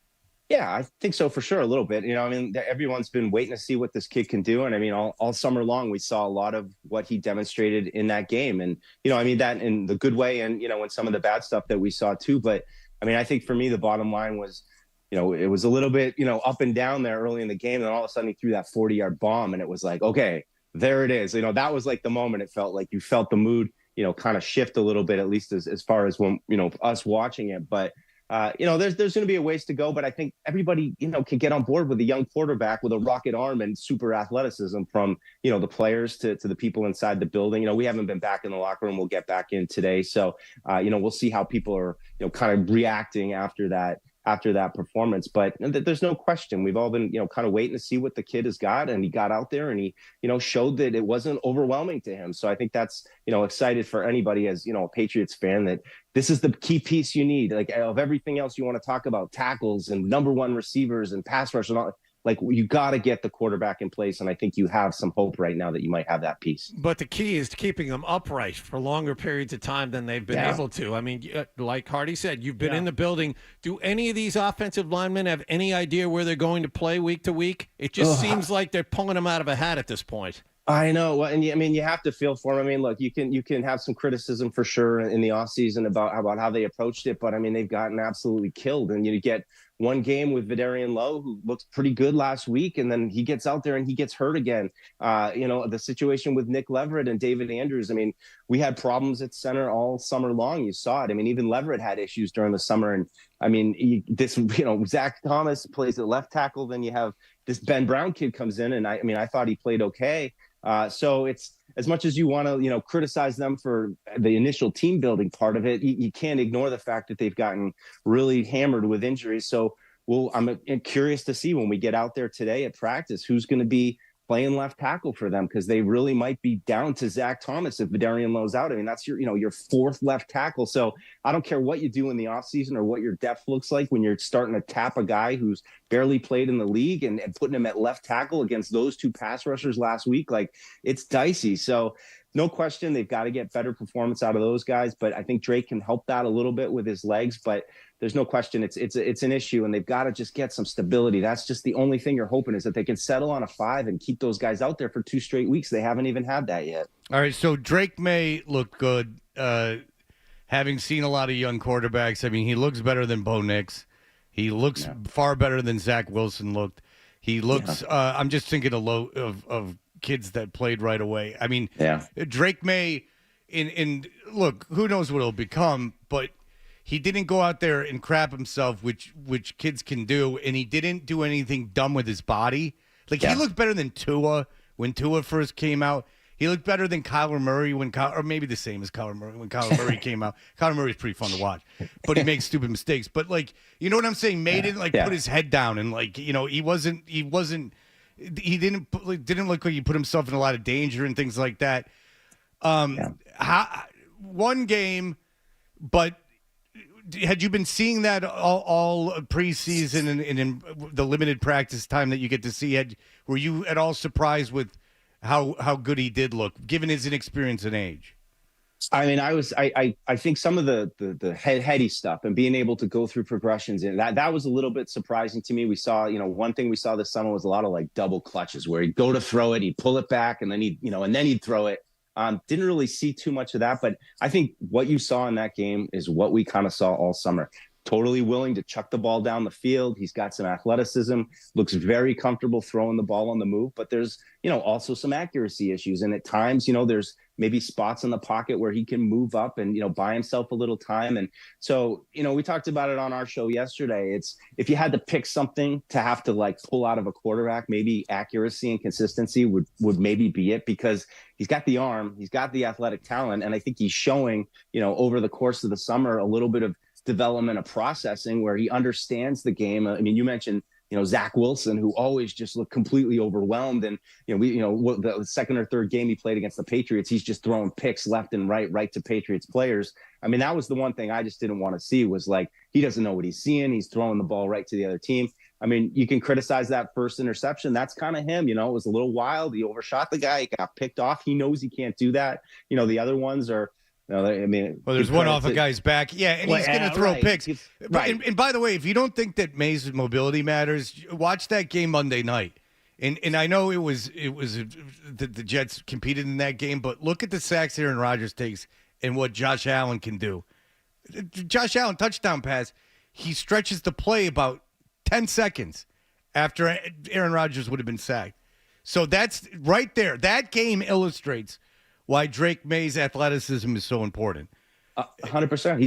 Yeah, I think so for sure, a little bit. Everyone's been waiting to see what this kid can do. And all summer long, we saw a lot of what he demonstrated in that game. And, that in the good way and, and some of the bad stuff that we saw too. But I think for me, the bottom line was, it was a little bit, up and down there early in the game. And then all of a sudden he threw that 40-yard bomb, and it was like, okay, there it is. That was like the moment. It felt like you felt the mood, kind of shift a little bit, at least as far as when, us watching it. But there's going to be a ways to go, but I think everybody, can get on board with a young quarterback with a rocket arm and super athleticism from, the players to the people inside the building. We haven't been back in the locker room. We'll get back in today. So, we'll see how people are, kind of reacting after that performance. But there's no question. We've all been, kind of waiting to see what the kid has got. And he got out there and he, showed that it wasn't overwhelming to him. So I think that's, excited for anybody as, a Patriots fan, that this is the key piece you need. Like, of everything else you want to talk about, tackles and number one receivers and pass rush and all, like, you got to get the quarterback in place. And I think you have some hope right now that you might have that piece. But the key is keeping them upright for longer periods of time than they've been able to. I mean, like Hardy said, you've been in the building. Do any of these offensive linemen have any idea where they're going to play week to week? It just seems like they're pulling them out of a hat at this point. I know. And you have to feel for them. I mean, look, you can have some criticism for sure in the offseason about how they approached it. But I mean, they've gotten absolutely killed. And you get one game with Vidarian Lowe, who looked pretty good last week, and then he gets out there and he gets hurt again. The situation with Nick Leverett and David Andrews. I mean, we had problems at center all summer long. You saw it. I mean, even Leverett had issues during the summer. And I mean, Zach Thomas plays at left tackle. Then you have this Ben Brown kid comes in, and I thought he played okay. So it's, as much as you want to, criticize them for the initial team building part of it, you can't ignore the fact that they've gotten really hammered with injuries. So, I'm curious to see when we get out there today at practice, who's going to be playing left tackle for them, because they really might be down to Zach Thomas if Vidarian Lowe's out. I mean, that's your fourth left tackle. So I don't care what you do in the offseason or what your depth looks like when you're starting to tap a guy who's barely played in the league and putting him at left tackle against those two pass rushers last week. Like, it's dicey. So no question, they've got to get better performance out of those guys. But I think Drake can help that a little bit with his legs. But there's no question it's an issue, and they've got to just get some stability. That's just the only thing you're hoping, is that they can settle on a 5 and keep those guys out there for 2 straight weeks. They haven't even had that yet. All right, so Drake Maye looked good. Having seen a lot of young quarterbacks, I mean, he looks better than Bo Nix. He looks far better than Zach Wilson looked. He looks. I'm just thinking of kids that played right away. I mean, Drake Maye. In look, who knows what he'll become, but he didn't go out there and crap himself, which kids can do, and he didn't do anything dumb with his body. Like, he looked better than Tua when Tua first came out. He looked better than Kyler Murray or maybe the same as Kyler Murray when Kyler Murray came out. Kyler Murray's pretty fun to watch, but he makes stupid mistakes. But, like, you know what I'm saying? Maye didn't put his head down, and he didn't look like he put himself in a lot of danger and things like that. One game, but had you been seeing that all preseason and in the limited practice time that you get to see? Were you at all surprised with how good he did look, given his inexperience and age? I mean, I think some of the heady stuff and being able to go through progressions, and that was a little bit surprising to me. We saw, one thing we saw this summer was a lot of double clutches where he'd go to throw it, he'd pull it back, and then he'd throw it. Didn't really see too much of that, but I think what you saw in that game is what we kind of saw all summer. Totally willing to chuck the ball down the field. He's got some athleticism, looks very comfortable throwing the ball on the move, but there's, also some accuracy issues. And at times, there's maybe spots in the pocket where he can move up and, buy himself a little time. And so, we talked about it on our show yesterday. It's, if you had to pick something to have to pull out of a quarterback, maybe accuracy and consistency would maybe be it, because he's got the arm, he's got the athletic talent. And I think he's showing, over the course of the summer, a little bit of development of processing where he understands the game. I mean, you mentioned, Zach Wilson, who always just looked completely overwhelmed. And, the second or third game he played against the Patriots, he's just throwing picks left and right to Patriots players. I mean, that was the one thing I just didn't want to see, was he doesn't know what he's seeing. He's throwing the ball right to the other team. I mean, you can criticize that first interception. That's kind of him, it was a little wild. He overshot the guy. He got picked off. He knows he can't do that. The other ones are, there's one off a guy's back. Yeah, and he's going to throw picks. Right. And by the way, if you don't think that Maye's mobility matters, watch that game Monday night. And I know it was the Jets competed in that game, but look at the sacks Aaron Rodgers takes and what Josh Allen can do. Josh Allen, touchdown pass, he stretches the play about 10 seconds after Aaron Rodgers would have been sacked. So that's right there. That game illustrates why Drake Maye's athleticism is so important. 100%.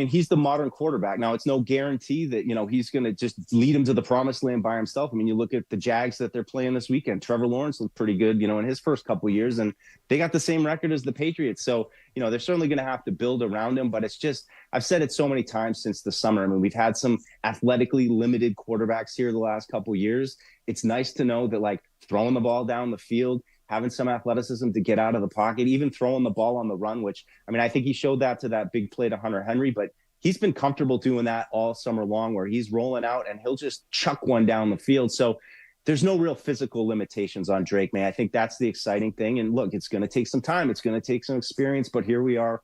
He's the modern quarterback. Now, it's no guarantee that, he's going to just lead him to the promised land by himself. I mean, you look at the Jags that they're playing this weekend. Trevor Lawrence looked pretty good, in his first couple of years, and they got the same record as the Patriots. So, they're certainly going to have to build around him, but it's just, I've said it so many times since the summer. I mean, we've had some athletically limited quarterbacks here the last couple of years. It's nice to know that, like, throwing the ball down the field, having some athleticism to get out of the pocket, even throwing the ball on the run, which, I think he showed that to that big play to Hunter Henry, but he's been comfortable doing that all summer long, where he's rolling out and he'll just chuck one down the field. So there's no real physical limitations on Drake, man. I think that's the exciting thing. And look, it's going to take some time. It's going to take some experience, but here we are,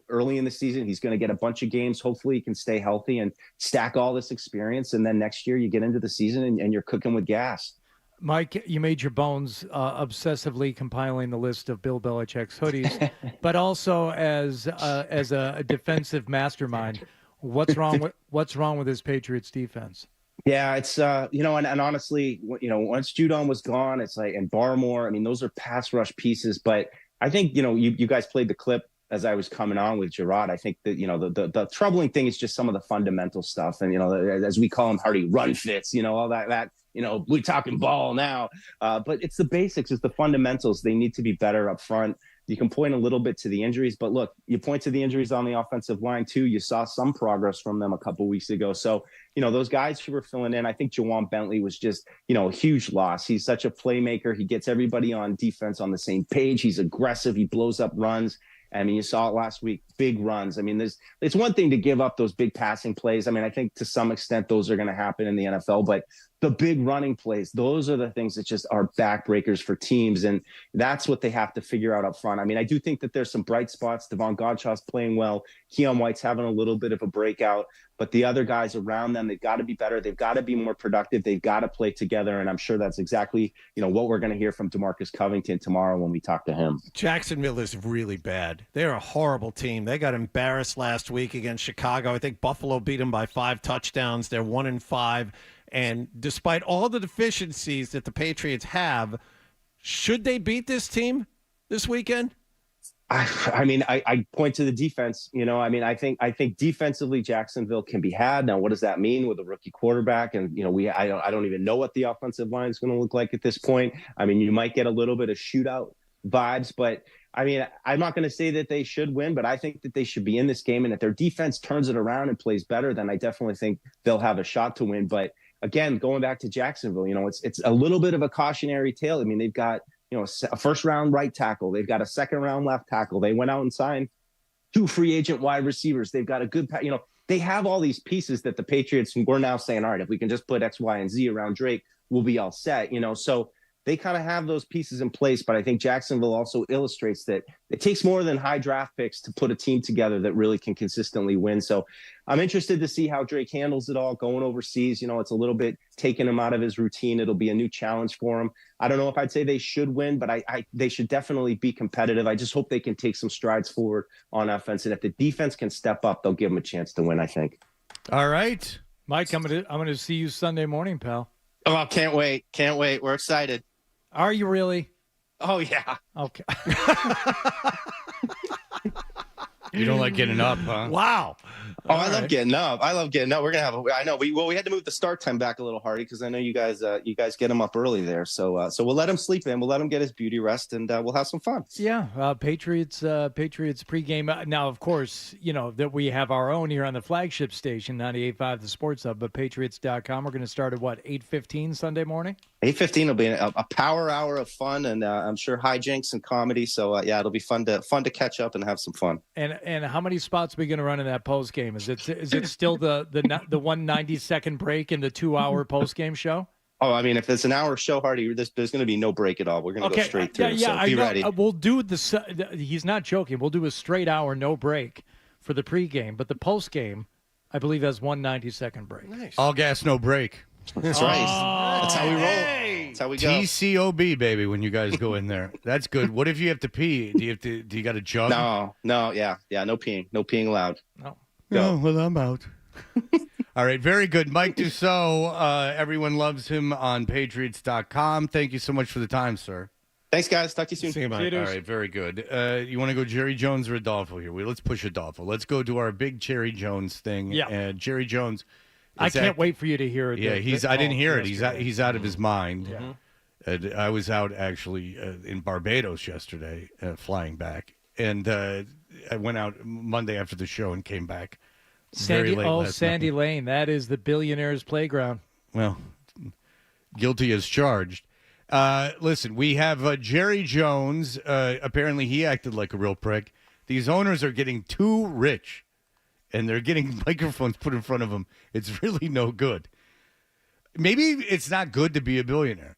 early in the season. He's going to get a bunch of games. Hopefully he can stay healthy and stack all this experience. And then next year you get into the season and you're cooking with gas. Mike, you made your bones obsessively compiling the list of Bill Belichick's hoodies, but also as a defensive mastermind. What's wrong with his Patriots defense? Yeah, it's and honestly, once Judon was gone, it's like, and Barmore. Those are pass rush pieces. But I think you guys played the clip as I was coming on with Gerard. I think that the troubling thing is just some of the fundamental stuff, and as we call them, Hardy, run fits. All that. We're talking ball now, but it's the basics, it's the fundamentals. They need to be better up front. You can point a little bit to the injuries, but look, you point to the injuries on the offensive line too. You saw some progress from them a couple weeks ago. So, those guys who were filling in, I think Jawan Bentley was just, a huge loss. He's such a playmaker. He gets everybody on defense on the same page. He's aggressive. He blows up runs. You saw it last week, big runs. It's one thing to give up those big passing plays. I think to some extent those are going to happen in the NFL, but the big running plays, those are the things that just are backbreakers for teams. And that's what they have to figure out up front. I do think that there's some bright spots. Devon Godshaw's playing well. Keon White's having a little bit of a breakout, but the other guys around them, they've got to be better. They've got to be more productive. They've got to play together. And I'm sure that's exactly, what we're going to hear from DeMarcus Covington tomorrow when we talk to him. Jacksonville is really bad. They're a horrible team. They got embarrassed last week against Chicago. I think Buffalo beat them by 5 touchdowns. They're 1-5. And despite all the deficiencies that the Patriots have, should they beat this team this weekend? I point to the defense. I think defensively Jacksonville can be had. Now, what does that mean with a rookie quarterback? And I don't even know what the offensive line is going to look like at this point. You might get a little bit of shootout vibes, but I'm not going to say that they should win, but I think that they should be in this game. And if their defense turns it around and plays better, then I definitely think they'll have a shot to win. But again, going back to Jacksonville, it's a little bit of a cautionary tale. They've got, a first round right tackle. They've got a second round left tackle. They went out and signed 2 free agent wide receivers. They've got a good, they have all these pieces that the Patriots were now saying, all right, if we can just put X, Y, and Z around Drake, we'll be all set, so they kind of have those pieces in place. But I think Jacksonville also illustrates that it takes more than high draft picks to put a team together that really can consistently win. So I'm interested to see how Drake handles it all going overseas. It's a little bit taking him out of his routine. It'll be a new challenge for him. I don't know if I'd say they should win, but they should definitely be competitive. I just hope they can take some strides forward on offense. And if the defense can step up, they'll give them a chance to win, I think. All right. Mike, I'm gonna see you Sunday morning, pal. Oh, can't wait. We're excited. Are you really? Oh, yeah. Okay. You don't like getting up, huh? Wow. Oh, I love getting up. We're gonna have. I know. We had to move the start time back a little, Hardy, because I know you guys get him up early there. So we'll let him sleep in. We'll let him get his beauty rest, and we'll have some fun. Yeah. Patriots pregame. Now, of course, that we have our own here on the flagship station, 98.5 The Sports Hub, but Patriots.com. We're going to start at 8:15 Sunday morning. 8:15 will be a power hour of fun, and I'm sure hijinks and comedy. So it'll be fun to catch up and have some fun. And how many spots are we going to run in that post game? Is it still the 190-second break in the 2-hour post game show? Oh, if it's an hour show, Hardy, there's going to be no break at all. We're going to go straight through. Yeah, so be ready. We'll do he's not joking. We'll do a straight hour, no break for the pregame, but the post game, I believe, has 190-second break. Nice. All gas, no break. That's right. That's how we roll. That's how we go. TCOB, baby, when you guys go in there. That's good. What if you have to pee? Do you got a jug? No, yeah, no peeing. No peeing allowed. No. Go. Oh, well, I'm out. All right, very good. Mike Dussault, everyone loves him on Patriots.com. Thank you so much for the time, sir. Thanks, guys. Talk to you soon. See you, All right, very good. You want to go Jerry Jones or Adolfo here? Let's push Adolfo. Let's go to our big Jerry Jones thing. Yeah. Jerry Jones. I can't wait for you to hear it. Yeah, I didn't hear it. He's out of his mind. Yeah. I was out actually in Barbados yesterday, flying back, and I went out Monday after the show and came back very late last Sandy night. Lane. That is the Billionaires playground. Well, guilty as charged. Listen, we have Jerry Jones. Apparently, he acted like a real prick. These owners are getting too rich, and they're getting microphones put in front of them. It's really no good. Maybe it's not good to be a billionaire.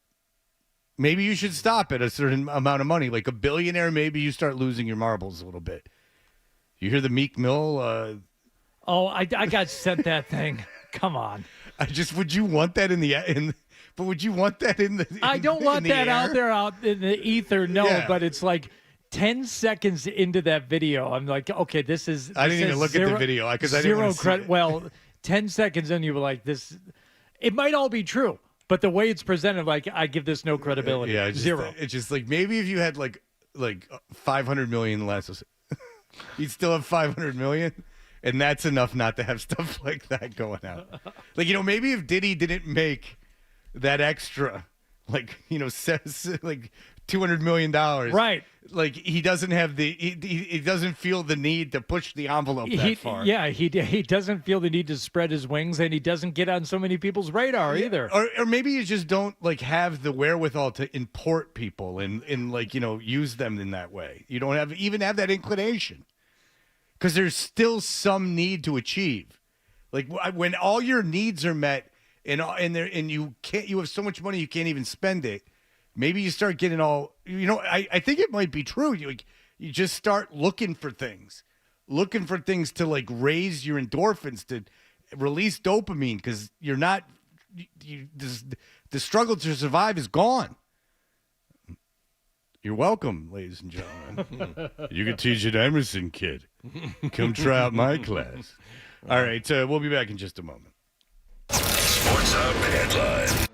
Maybe you should stop at a certain amount of money. Like a billionaire, maybe you start losing your marbles a little bit. You hear the Meek Mill? I got sent that thing. Come on. Would you want that but would you want that in the I don't want that air? out there out in the ether, no, Yeah. but it's like 10 seconds into that video. I'm like, okay, this is. I didn't even look at the video because I didn't want to see it. Well, 10 seconds in, you were like, this. It might all be true, but the way it's presented, like, I give this no credibility. Yeah, Zero. It's just like maybe if you had like 500 million less, you'd still have 500 million, and that's enough not to have stuff like that going out. Like, maybe if Diddy didn't make that extra, says like $200 million, right? Like he doesn't have he doesn't feel the need to push the envelope that far. Yeah, he doesn't feel the need to spread his wings, and he doesn't get on so many people's radar either. Or maybe you just don't have the wherewithal to import people and use them in that way. You don't even have that inclination because there's still some need to achieve. Like when all your needs are met and you have so much money you can't even spend it. Maybe you start getting all, I think it might be true. You just start looking for things to raise your endorphins, to release dopamine, because you're not, the struggle to survive is gone. You're welcome, ladies and gentlemen. You can teach at Emerson, kid. Come try out my class. All right, we'll be back in just a moment. Sports Hub headline.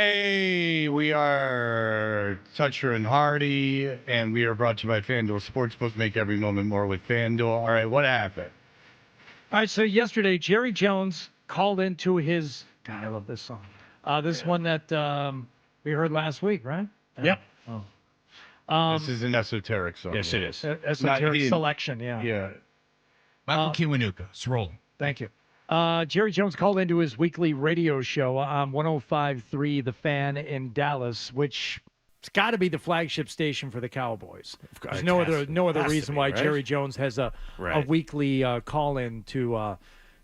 Hey, we are Toucher and Hardy, and we are brought to you by FanDuel Sportsbook. Make every moment more with FanDuel. All right, what happened? All right, so yesterday, Jerry Jones called into his. God, I love this song. This one that we heard last week, right? Yep. Oh. This is an esoteric song. Yes, it is. Esoteric selection, yeah. Yeah. Michael Kiwanuka. It's rolling. Thank you. Jerry Jones called into his weekly radio show on 105.3 The Fan in Dallas, which it's got to be the flagship station for the Cowboys. There's no other reason why Jerry Jones has a weekly call-in to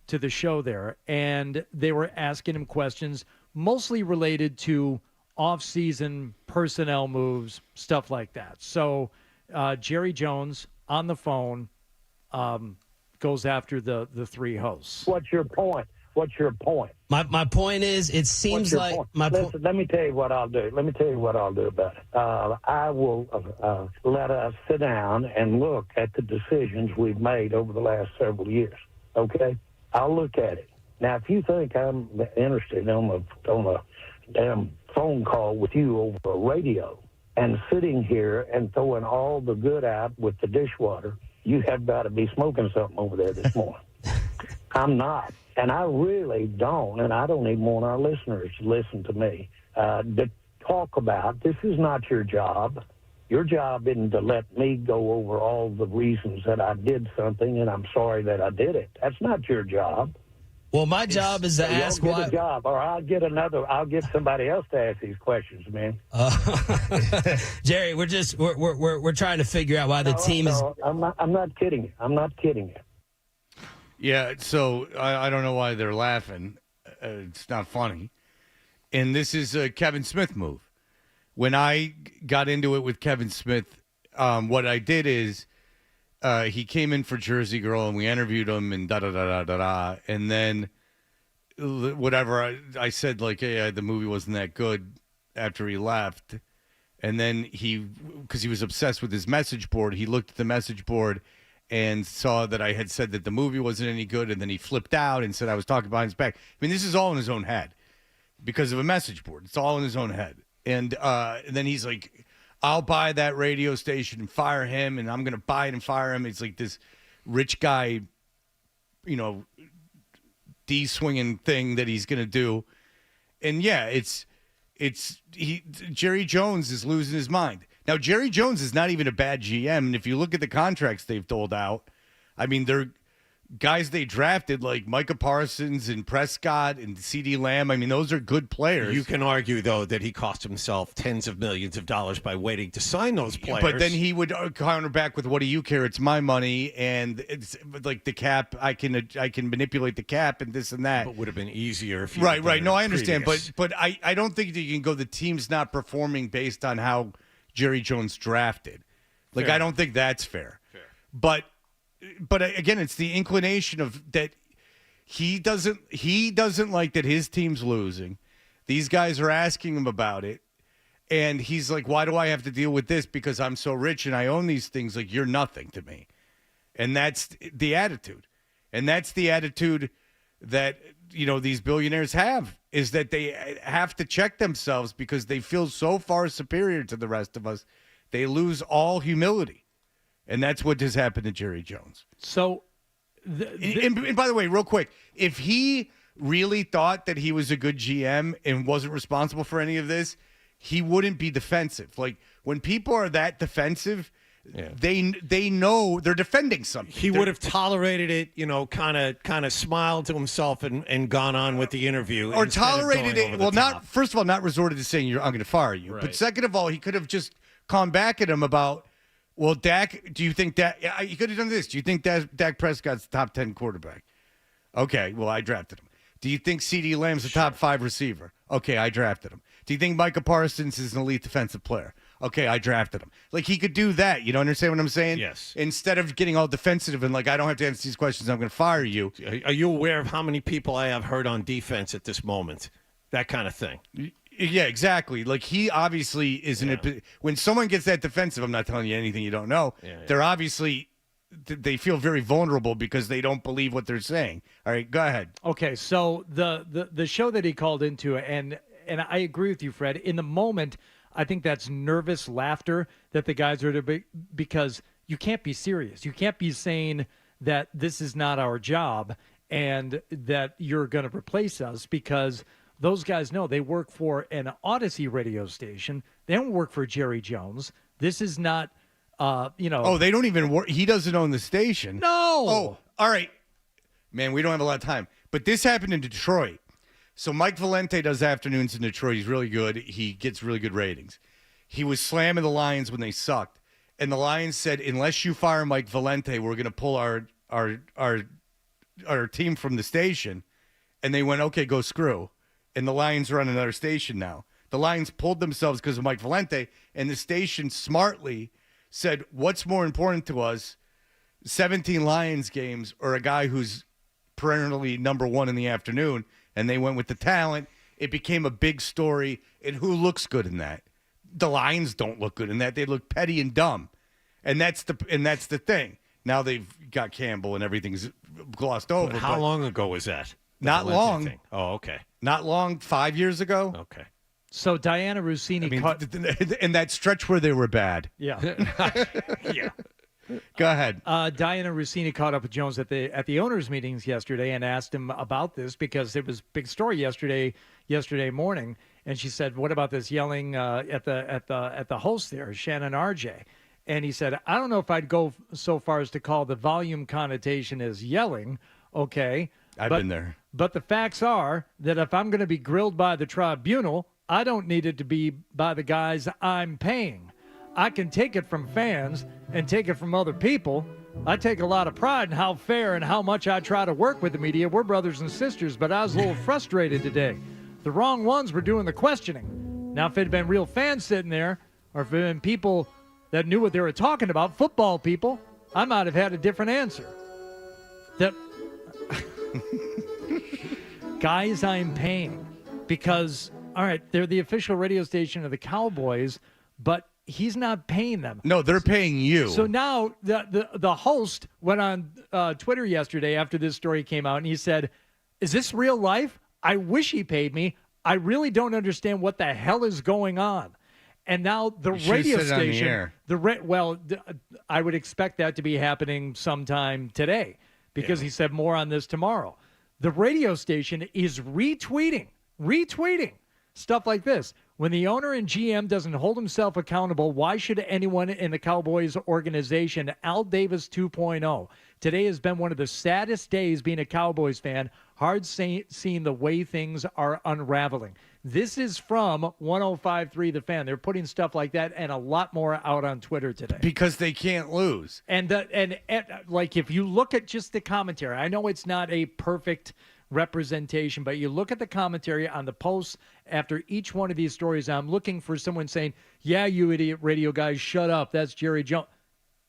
the show there. And they were asking him questions mostly related to off-season personnel moves, stuff like that. So Jerry Jones on the phone goes after the three hosts. What's your point? What's your point? My point is, it seems like Listen, let me tell you what I'll do. Let me tell you what I'll do about it. I will let us sit down and look at the decisions we've made over the last several years. Okay, I'll look at it. Now, if you think I'm interested on a damn phone call with you over a radio and sitting here and throwing all the good out with the dishwater, you have got to be smoking something over there this morning. I'm not. And I really don't, and I don't even want our listeners to listen to me, to talk about, this is not your job. Your job isn't to let me go over all the reasons that I did something and I'm sorry that I did it. That's not your job. Well, my job is to ask why. why. A job, or I'll get somebody else to ask these questions, man. Jerry, we're trying to figure out why the team is. I'm not kidding you. I'm not kidding you. Yeah, so I don't know why they're laughing. It's not funny. And this is a Kevin Smith move. When I got into it with Kevin Smith, what I did is he came in for Jersey Girl, and we interviewed him, and da-da-da-da-da-da. And then whatever, I said, like, hey, the movie wasn't that good after he left. And then because he was obsessed with his message board, he looked at the message board and saw that I had said that the movie wasn't any good, and then he flipped out and said I was talking behind his back. I mean, this is all in his own head because of a message board. It's all in his own head. And then he's like, I'll buy that radio station and fire him, and I'm going to buy it and fire him. It's like this rich guy, D-swinging thing that he's going to do. And, yeah, Jerry Jones is losing his mind. Now, Jerry Jones is not even a bad GM, and if you look at the contracts they've doled out, I mean, they're guys they drafted like Micah Parsons and Prescott and CeeDee Lamb. I mean, those are good players. You can argue, though, that he cost himself tens of millions of dollars by waiting to sign those players. But then he would counter back with, what do you care? It's my money, and it's like the cap. I can manipulate the cap and this and that. But would have been easier if you right. No, I understand. But I don't think that you can go the team's not performing based on how Jerry Jones drafted. Like, fair. I don't think that's fair. But again, it's the inclination of that he doesn't like that his team's losing. These guys are asking him about it, and he's like, why do I have to deal with this? Because I'm so rich and I own these things. Like, you're nothing to me. And that's the attitude. And that's the attitude that, these billionaires have, is that they have to check themselves because they feel so far superior to the rest of us. They lose all humility. And that's what has happened to Jerry Jones. So, and by the way, real quick, if he really thought that he was a good GM and wasn't responsible for any of this, he wouldn't be defensive. Like, when people are that defensive, they know they're defending something. He would have tolerated it, kind of smiled to himself and gone on with the interview. Or tolerated it. Well, first of all, not resorted to saying, I'm going to fire you. Right. But second of all, he could have just come back at him about, well, Dak, do you think that – you could have done this. Do you think Dak Prescott's the top 10 quarterback? Okay, well, I drafted him. Do you think CeeDee Lamb's the top 5 receiver? Okay, I drafted him. Do you think Micah Parsons is an elite defensive player? Okay, I drafted him. Like, he could do that. You don't understand what I'm saying? Yes. Instead of getting all defensive and like, I don't have to answer these questions, I'm going to fire you. Are you aware of how many people I have heard on defense at this moment? That kind of thing. Yeah, exactly. Like, he obviously isn't. When someone gets that defensive, I'm not telling you anything you don't know. They're obviously, they feel very vulnerable because they don't believe what they're saying. All right, go ahead. Okay, so the show that he called into, and and I agree with you, Fred. In the moment, I think that's nervous laughter that the guys are to be, because you can't be serious. You can't be saying that this is not our job and that you're going to replace us, because those guys know they work for an Odyssey radio station. They don't work for Jerry Jones. This is not, Oh, they don't even work. He doesn't own the station. No. Oh, all right. Man, we don't have a lot of time. But this happened in Detroit. So Mike Valente does afternoons in Detroit. He's really good. He gets really good ratings. He was slamming the Lions when they sucked. And the Lions said, unless you fire Mike Valente, we're going to pull our team from the station. And they went, okay, go screw. And the Lions are on another station now. The Lions pulled themselves because of Mike Valente, and the station smartly said, what's more important to us, 17 Lions games or a guy who's perennially number one in the afternoon? And they went with the talent. It became a big story. And who looks good in that? The Lions don't look good in that. They look petty and dumb. And that's the thing. Now they've got Campbell and everything's glossed over. But how long ago was that? Not long. Thing? Oh, okay. Not long. 5 years ago. Okay. So Diana Rossini in that stretch where they were bad. Yeah. Yeah. Go ahead. Diana Rossini caught up with Jones at the owners' meetings yesterday and asked him about this, because it was a big story yesterday morning. And she said, "What about this yelling at the host there, Shannon RJ?" And he said, "I don't know if I'd go so far as to call the volume connotation as yelling. Okay, I've been there. But the facts are that if I'm going to be grilled by the tribunal, I don't need it to be by the guys I'm paying. I can take it from fans and take it from other people. I take a lot of pride in how fair and how much I try to work with the media. We're brothers and sisters, but I was a little frustrated today. The wrong ones were doing the questioning. Now, if it had been real fans sitting there, or if it had been people that knew what they were talking about, football people, I might have had a different answer. That guys I'm paying, because, all right, they're the official radio station of the Cowboys, but he's not paying them. No, they're paying you. So now the host went on Twitter yesterday after this story came out, and he said, "Is this real life? I wish he paid me. I really don't understand what the hell is going on." And now the radio station, I would expect that to be happening sometime today, because he said more on this tomorrow. The radio station is retweeting stuff like this. When the owner and GM doesn't hold himself accountable, why should anyone in the Cowboys organization? Al Davis 2.0. Today has been one of the saddest days being a Cowboys fan. Hard seeing the way things are unraveling. This is from 105.3 The Fan. They're putting stuff like that and a lot more out on Twitter today. Because they can't lose. And like, if you look at just the commentary, I know it's not a perfect representation, but you look at the commentary on the posts after each one of these stories. I'm looking for someone saying, "Yeah, you idiot radio guys, shut up. That's Jerry Jones."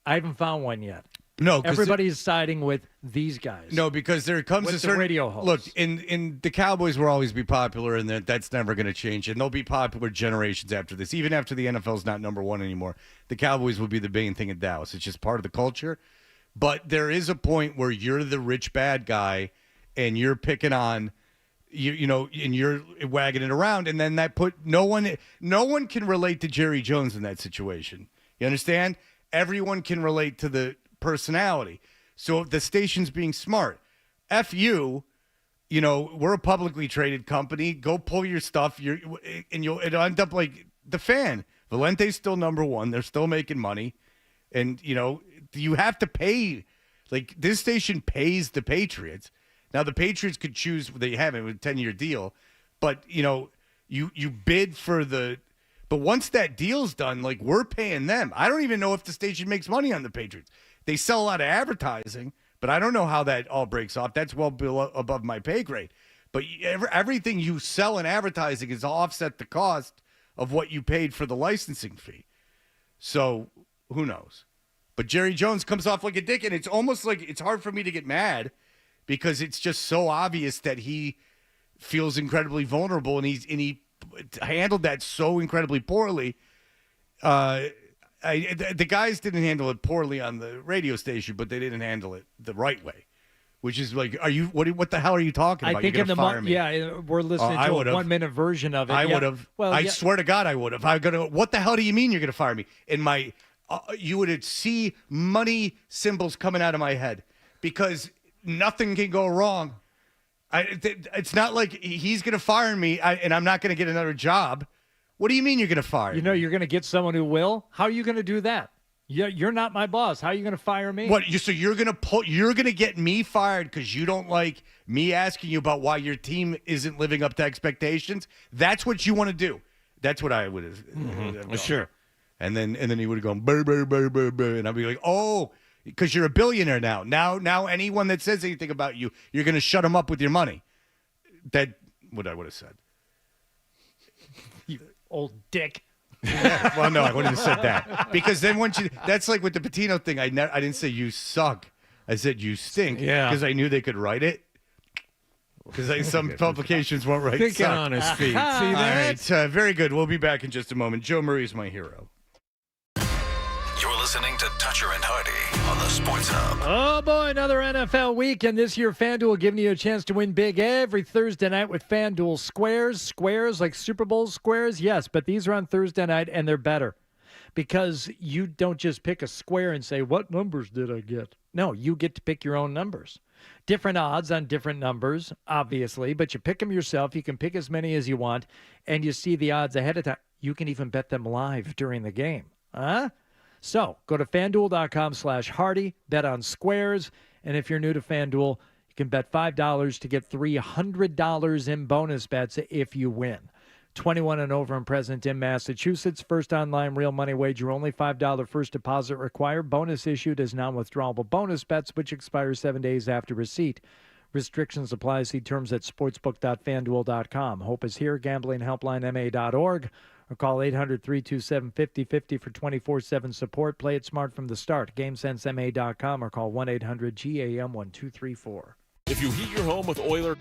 I haven't found one yet. No, everybody's siding with these guys. No, because there comes with a certain radio host. Look, in the Cowboys will always be popular, and that's never going to change. And they'll be popular generations after this. Even after the NFL's not number one anymore, the Cowboys will be the main thing in Dallas. It's just part of the culture. But there is a point where you're the rich bad guy, and you're picking on, and you're wagging it around, and then no one can relate to Jerry Jones in that situation. You understand? Everyone can relate to the personality. So if the station's being smart, F you, we're a publicly traded company. Go pull your stuff. It'll end up like the Fan. Valente's still number one. They're still making money, and you have to pay. Like, this station pays the Patriots. Now, the Patriots could choose, they have it with a 10-year deal, but, you bid for but once that deal's done, like, we're paying them. I don't even know if the station makes money on the Patriots. They sell a lot of advertising, but I don't know how that all breaks off. That's well above my pay grade. But everything you sell in advertising is to offset the cost of what you paid for the licensing fee. So, who knows? But Jerry Jones comes off like a dick, and it's almost like it's hard for me to get mad, because it's just so obvious that he feels incredibly vulnerable, and he handled that so incredibly poorly. The guys didn't handle it poorly on the radio station, but they didn't handle it the right way, which is like, are you what the hell are you talking about? I think You're in gonna the fire me. yeah, we're listening I to would've. a 1 minute version of it. I Yeah. would have. Well, I yeah. swear to God, I would have. I'm gonna. What the hell do you mean you're gonna fire me? In my, you would see money symbols coming out of my head because nothing can go wrong. It's not like he's gonna fire me and I'm not gonna get another job. What do you mean you're gonna fire me? You know you're going to get someone who will. How are you going to do that? You're not my boss. How are you going to fire me? What? So you're gonna get me fired because you don't like me asking you about why your team isn't living up to expectations? That's what you want to do. That's what I would have. Sure. And then he would have gone burr, burr, burr, burr, burr, and I'd be like, oh, because you're a billionaire now. Now anyone that says anything about you, you're gonna shut them up with your money. That what I would have said. You old dick. Yeah, well, no, I wouldn't have said that because then that's like with the Patino thing. I didn't say you suck. I said you stink. Yeah. Because I knew they could write it. Because some publications won't write. Thinking suck. on his feet. See All that? right, very good. We'll be back in just a moment. Joe Murray's my hero. You're listening to Toucher and Hardy on the Sports Hub. Oh, boy, another NFL week, and this year FanDuel giving you a chance to win big every Thursday night with FanDuel Squares. Squares like Super Bowl squares? Yes, but these are on Thursday night, and they're better because you don't just pick a square and say, what numbers did I get? No, you get to pick your own numbers. Different odds on different numbers, obviously, but you pick them yourself. You can pick as many as you want, and you see the odds ahead of time. You can even bet them live during the game. Huh? So go to FanDuel.com/Hardy, bet on squares, and if you're new to FanDuel, you can bet $5 to get $300 in bonus bets if you win. 21 and over and present in Massachusetts. First online real money wager, only $5 first deposit required. Bonus issued as non-withdrawable bonus bets, which expire 7 days after receipt. Restrictions apply. See terms at sportsbook.fanduel.com. Hope is here. Gambling helpline ma.org. Or call 800-327-5050 for 24/7 support. Play it smart from the start. GameSenseMA.com or call 1-800-GAM-1234. If you heat your home with Oiler...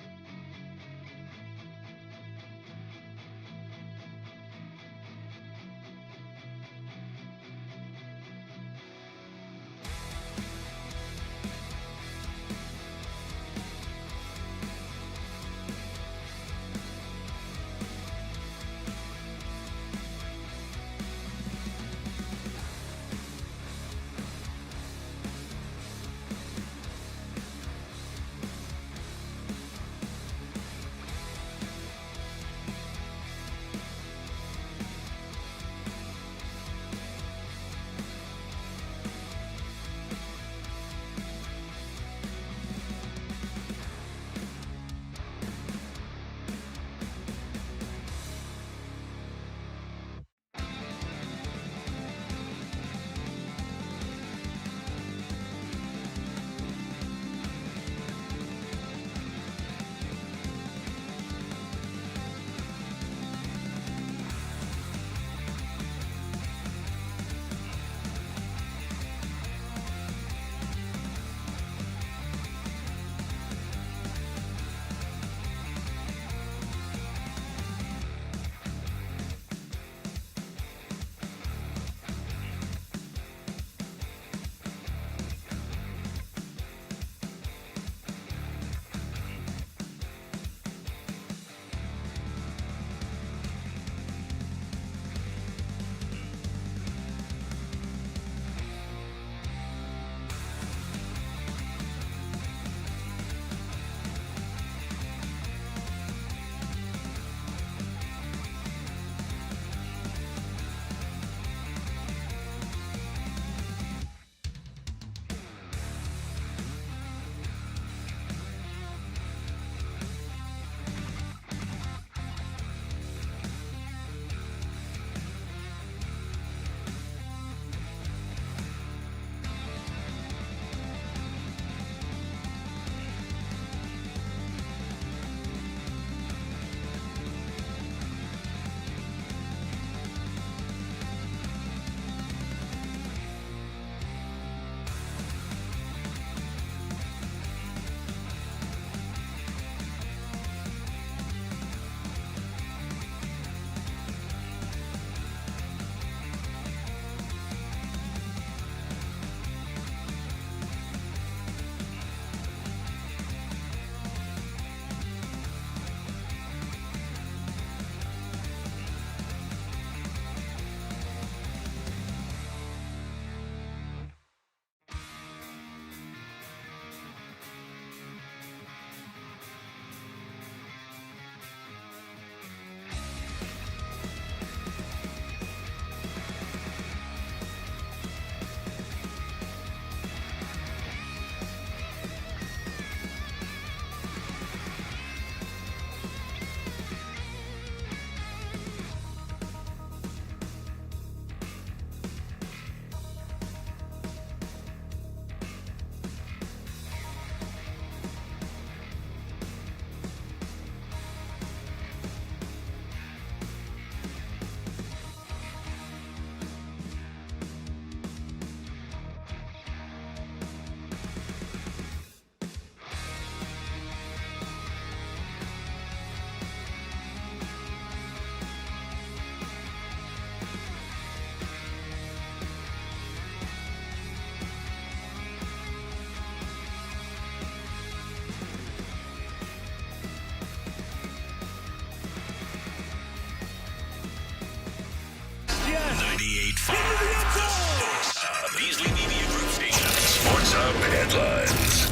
98.5 Beasley Media Group Station. Sports Hub headlines.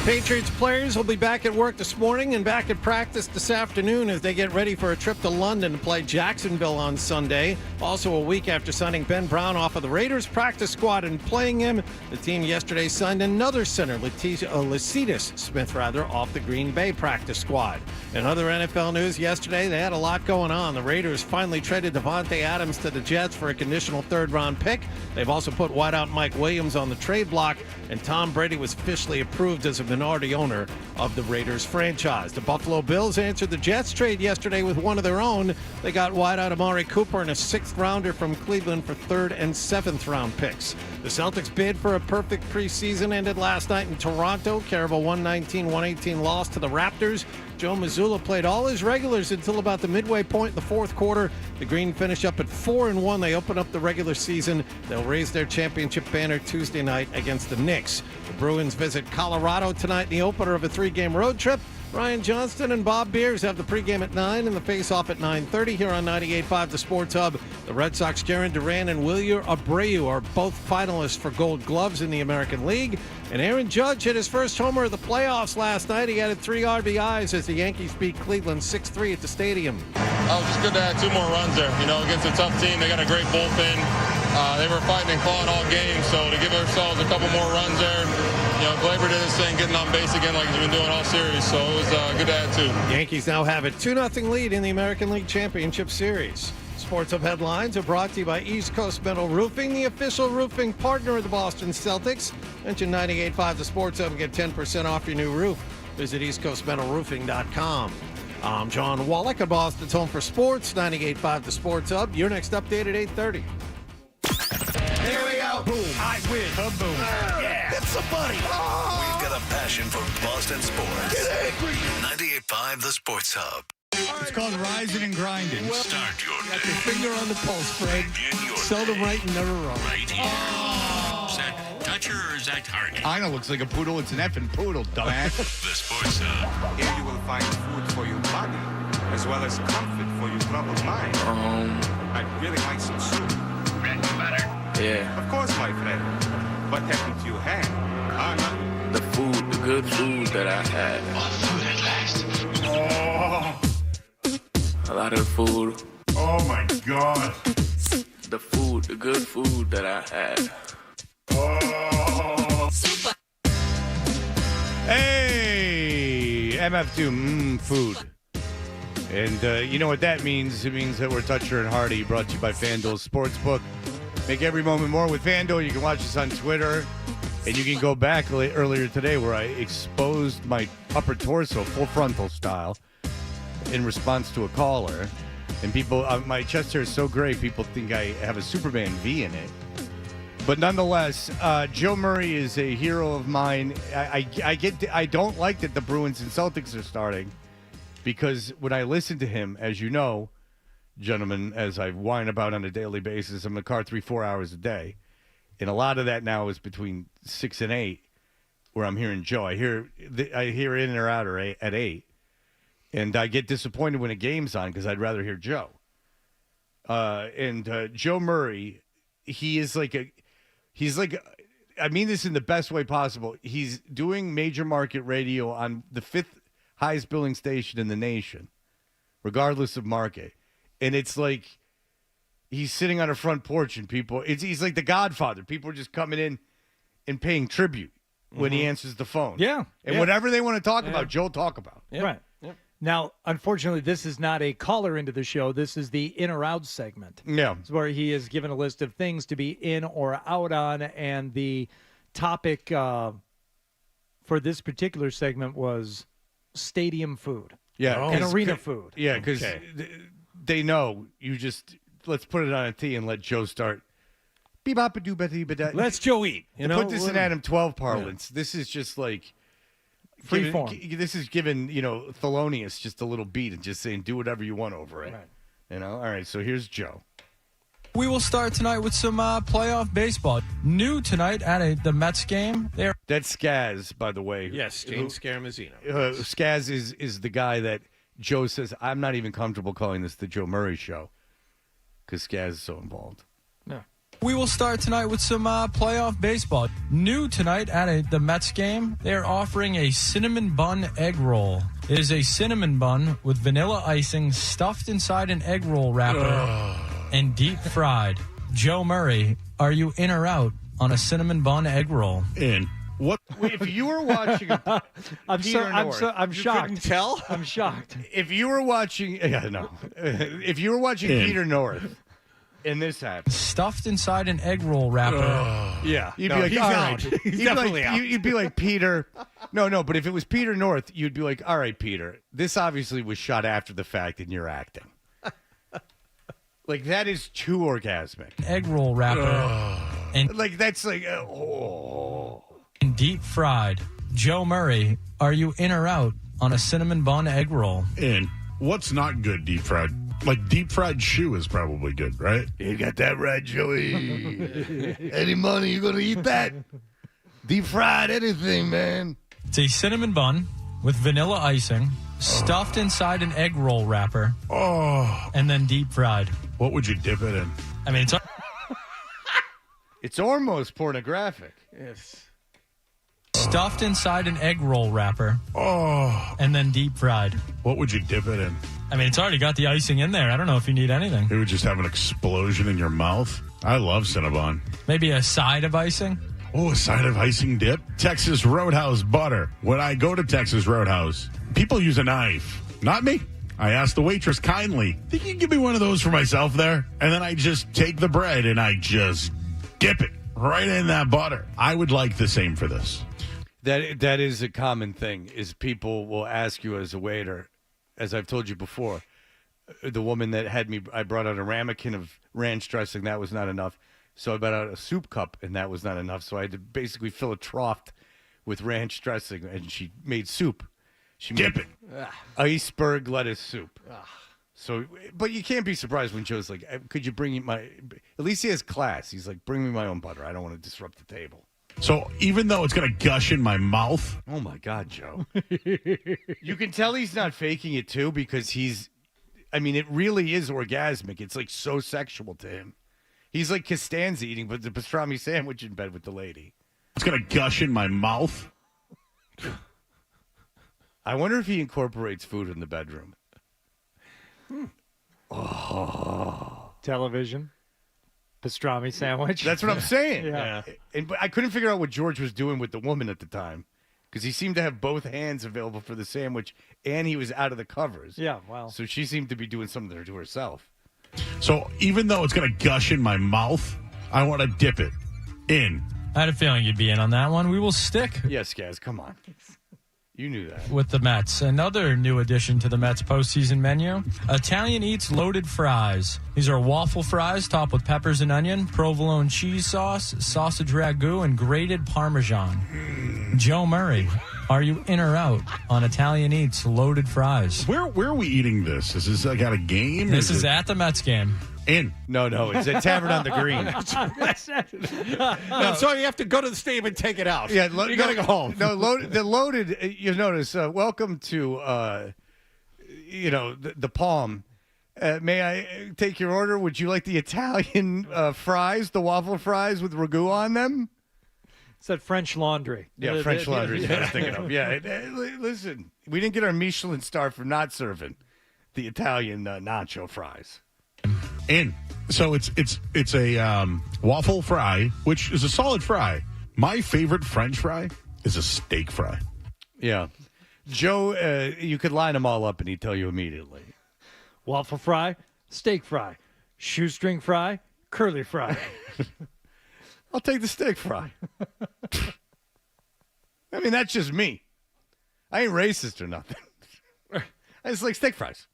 Patriots players will be back at work this morning and back at practice this afternoon as they get ready for a trip to London to play Jacksonville on Sunday. Also a week after signing Ben Brown off of the Raiders practice squad and playing him, the team yesterday signed another center, Lecitus Smith, off the Green Bay practice squad. In other NFL news yesterday, they had a lot going on. The Raiders finally traded Devontae Adams to the Jets for a conditional third-round pick. They've also put wideout Mike Williams on the trade block, and Tom Brady was officially approved as a minority owner of the Raiders franchise. The Buffalo Bills answered the Jets trade yesterday with one of their own. They got wideout Amari Cooper and a sixth-rounder from Cleveland for third and seventh-round picks. The Celtics bid for a perfect preseason ended last night in Toronto. Care of a 119-118 loss to the Raptors. Joe Mazzulla played all his regulars until about the midway point in the fourth quarter. The Green finish up at 4-1. They open up the regular season. They'll raise their championship banner Tuesday night against the Knicks. The Bruins visit Colorado tonight in the opener of a three-game road trip. Ryan Johnston and Bob Beers have the pregame at 9 and the face-off at 9:30 here on 98.5 The Sports Hub. The Red Sox, Jaron Duran and Wilyer Abreu are both finalists for Gold Gloves in the American League. And Aaron Judge hit his first homer of the playoffs last night. He added 3 RBIs as the Yankees beat Cleveland 6-3 at the stadium. Oh, just good to add 2 more runs there. Against a tough team, they got a great bullpen. They were fighting and clawing all game, so to give ourselves a couple more runs there, Glaber did his thing, getting on base again like he's been doing all series, so it was good to add 2. Yankees now have a 2-0 lead in the American League Championship Series. Sports Hub headlines are brought to you by East Coast Metal Roofing, the official roofing partner of the Boston Celtics. Mention 98.5 The Sports Hub and get 10% off your new roof. Visit eastcoastmetalroofing.com. I'm John Wallach at Boston's Home for Sports, 98.5 The Sports Hub. Your next update at 8:30. Here we go. Boom. I win. Boom. Yeah. It's a buddy. Oh. We've got a passion for Boston sports. Get angry. 98.5 The Sports Hub. It's called rising and grinding. Start your Got day. your finger on the pulse, Fred. Seldom right and never wrong. Right here. Is that toucher or is that target? I know, looks like a poodle. It's an effing poodle, dumbass. The Sports Hub. Here you will find food for your body, as well as comfort for your troubled mind. I'd really like some soup. Bread and butter. Yeah. Of course, my friend. What happened to your hand? The food, the good food that I had. Food at last. Oh. A lot of food. Oh my God. The food, the good food that I had. Oh. Hey, MF2, food. And you know what that means? It means that we're Toucher and Hardy, brought to you by FanDuel Sportsbook. Make every moment more with FanDuel. You can watch us on Twitter, and you can go back earlier today where I exposed my upper torso, full frontal style, in response to a caller. And people, my chest hair is so great, people think I have a Superman V in it. But nonetheless, Joe Murray is a hero of mine. I don't like that the Bruins and Celtics are starting, because when I listen to him, as you know, gentlemen, as I whine about on a daily basis, I'm in the car 3-4 hours a day. And a lot of that now is between 6 and 8, where I'm hearing Joe. I hear in or out or at 8. And I get disappointed when a game's on because I'd rather hear Joe. And Joe Murray, he's like, I mean this in the best way possible. He's doing major market radio on the 5th highest billing station in the nation, regardless of market. And it's like he's sitting on a front porch and he's like the Godfather. People are just coming in and paying tribute when he answers the phone. Yeah. And whatever they want to talk about, Joe talk about. Yeah. Right. Yep. Now, unfortunately, this is not a caller into the show. This is the in or out segment. Yeah. It's where he is given a list of things to be in or out on, and the topic for this particular segment was stadium food. Yeah. And arena food. Yeah, because they know you just, let's put it on a tee and let Joe start. Let's Joe eat. Put this in Adam 12 parlance. Yeah. This is just like free form. This is giving, Thelonious just a little beat and just saying do whatever you want over it. Right. All right, so here's Joe. We will start tonight with some playoff baseball. New tonight at the Mets game. That's Skaz, by the way. Yes, James Scaramazino. Skaz is the guy that Joe says, I'm not even comfortable calling this the Joe Murray Show because Skaz is so involved. We will start tonight with some playoff baseball. New tonight at the Mets game, they're offering a cinnamon bun egg roll. It is a cinnamon bun with vanilla icing stuffed inside an egg roll wrapper and deep fried. Joe Murray, are you in or out on a cinnamon bun egg roll? In. What? If you were watching I'm shocked. Couldn't tell? I'm shocked. If you were watching, if you were watching Peter North, and this happened, Stuffed inside an egg roll wrapper. Yeah. you'd be like, he's all out. right. He's You'd be definitely like, out. You'd be like, Peter. No, but if it was Peter North, you'd be like, all right, Peter, this obviously was shot after the fact and you're acting. Like, that is too orgasmic. Egg roll wrapper. And like, that's like, and deep fried. Joe Murray, are you in or out on a cinnamon bun egg roll? In. What's not good deep fried? Like deep fried shoe is probably good, right? You got that right, Joey. Any money, you going to eat that? Deep fried anything, man. It's a cinnamon bun with vanilla icing, stuffed inside an egg roll wrapper, and then deep fried. What would you dip it in? I mean, It's almost pornographic. Yes. Stuffed inside an egg roll wrapper, and then deep fried. What would you dip it in? I mean, it's already got the icing in there. I don't know if you need anything. It would just have an explosion in your mouth. I love Cinnabon. Maybe a side of icing? Oh, a side of icing dip? Texas Roadhouse butter. When I go to Texas Roadhouse, people use a knife. Not me. I asked the waitress kindly, think you can give me one of those for myself there? And then I just take the bread and I just dip it right in that butter. I would like the same for this. That is a common thing, is people will ask you as a waiter, as I've told you before, the woman that had me, I brought out a ramekin of ranch dressing, that was not enough. So I brought out a soup cup, and that was not enough. So I had to basically fill a trough with ranch dressing, and she made soup. She Dip made iceberg lettuce soup. So, but you can't be surprised when Joe's like, could you bring me my, at least he has class. He's like, bring me my own butter. I don't want to disrupt the table. So even though it's going to gush in my mouth. Oh, my God, Joe. You can tell he's not faking it, too, because it really is orgasmic. It's like so sexual to him. He's like Costanza eating the pastrami sandwich in bed with the lady. It's going to gush in my mouth. I wonder if he incorporates food in the bedroom. Television. Pastrami sandwich. That's what I'm saying. Yeah. But I couldn't figure out what George was doing with the woman at the time, because he seemed to have both hands available for the sandwich, and he was out of the covers. Yeah, wow. So she seemed to be doing something to herself. So even though it's going to gush in my mouth, I want to dip it in. I had a feeling you'd be in on that one. We will stick Yes, guys, come on. You knew that. with the Mets. Another new addition to the Mets postseason menu, Italian Eats loaded fries. These are waffle fries topped with peppers and onion, provolone cheese sauce, sausage ragu, and grated Parmesan. Joe Murray, are you in or out on Italian Eats loaded fries? Where are we eating this? Is this like at a game? This is at the Mets game. In. No, it's at Tavern on the Green. No, so you have to go to the stadium and take it out. Yeah, you got to go home. No, the loaded. You notice. Welcome to, the Palm. May I take your order? Would you like the Italian fries, the waffle fries with ragu on them? It's that French Laundry. Yeah, French Laundry is what I was thinking of. Yeah, listen, we didn't get our Michelin star for not serving the Italian nacho fries. In. So it's a waffle fry, which is a solid fry. My favorite French fry is a steak fry. Yeah. Joe, you could line them all up and he'd tell you immediately. Waffle fry, steak fry, shoestring fry, curly fry. I'll take the steak fry. I mean, that's just me. I ain't racist or nothing. I just like steak fries.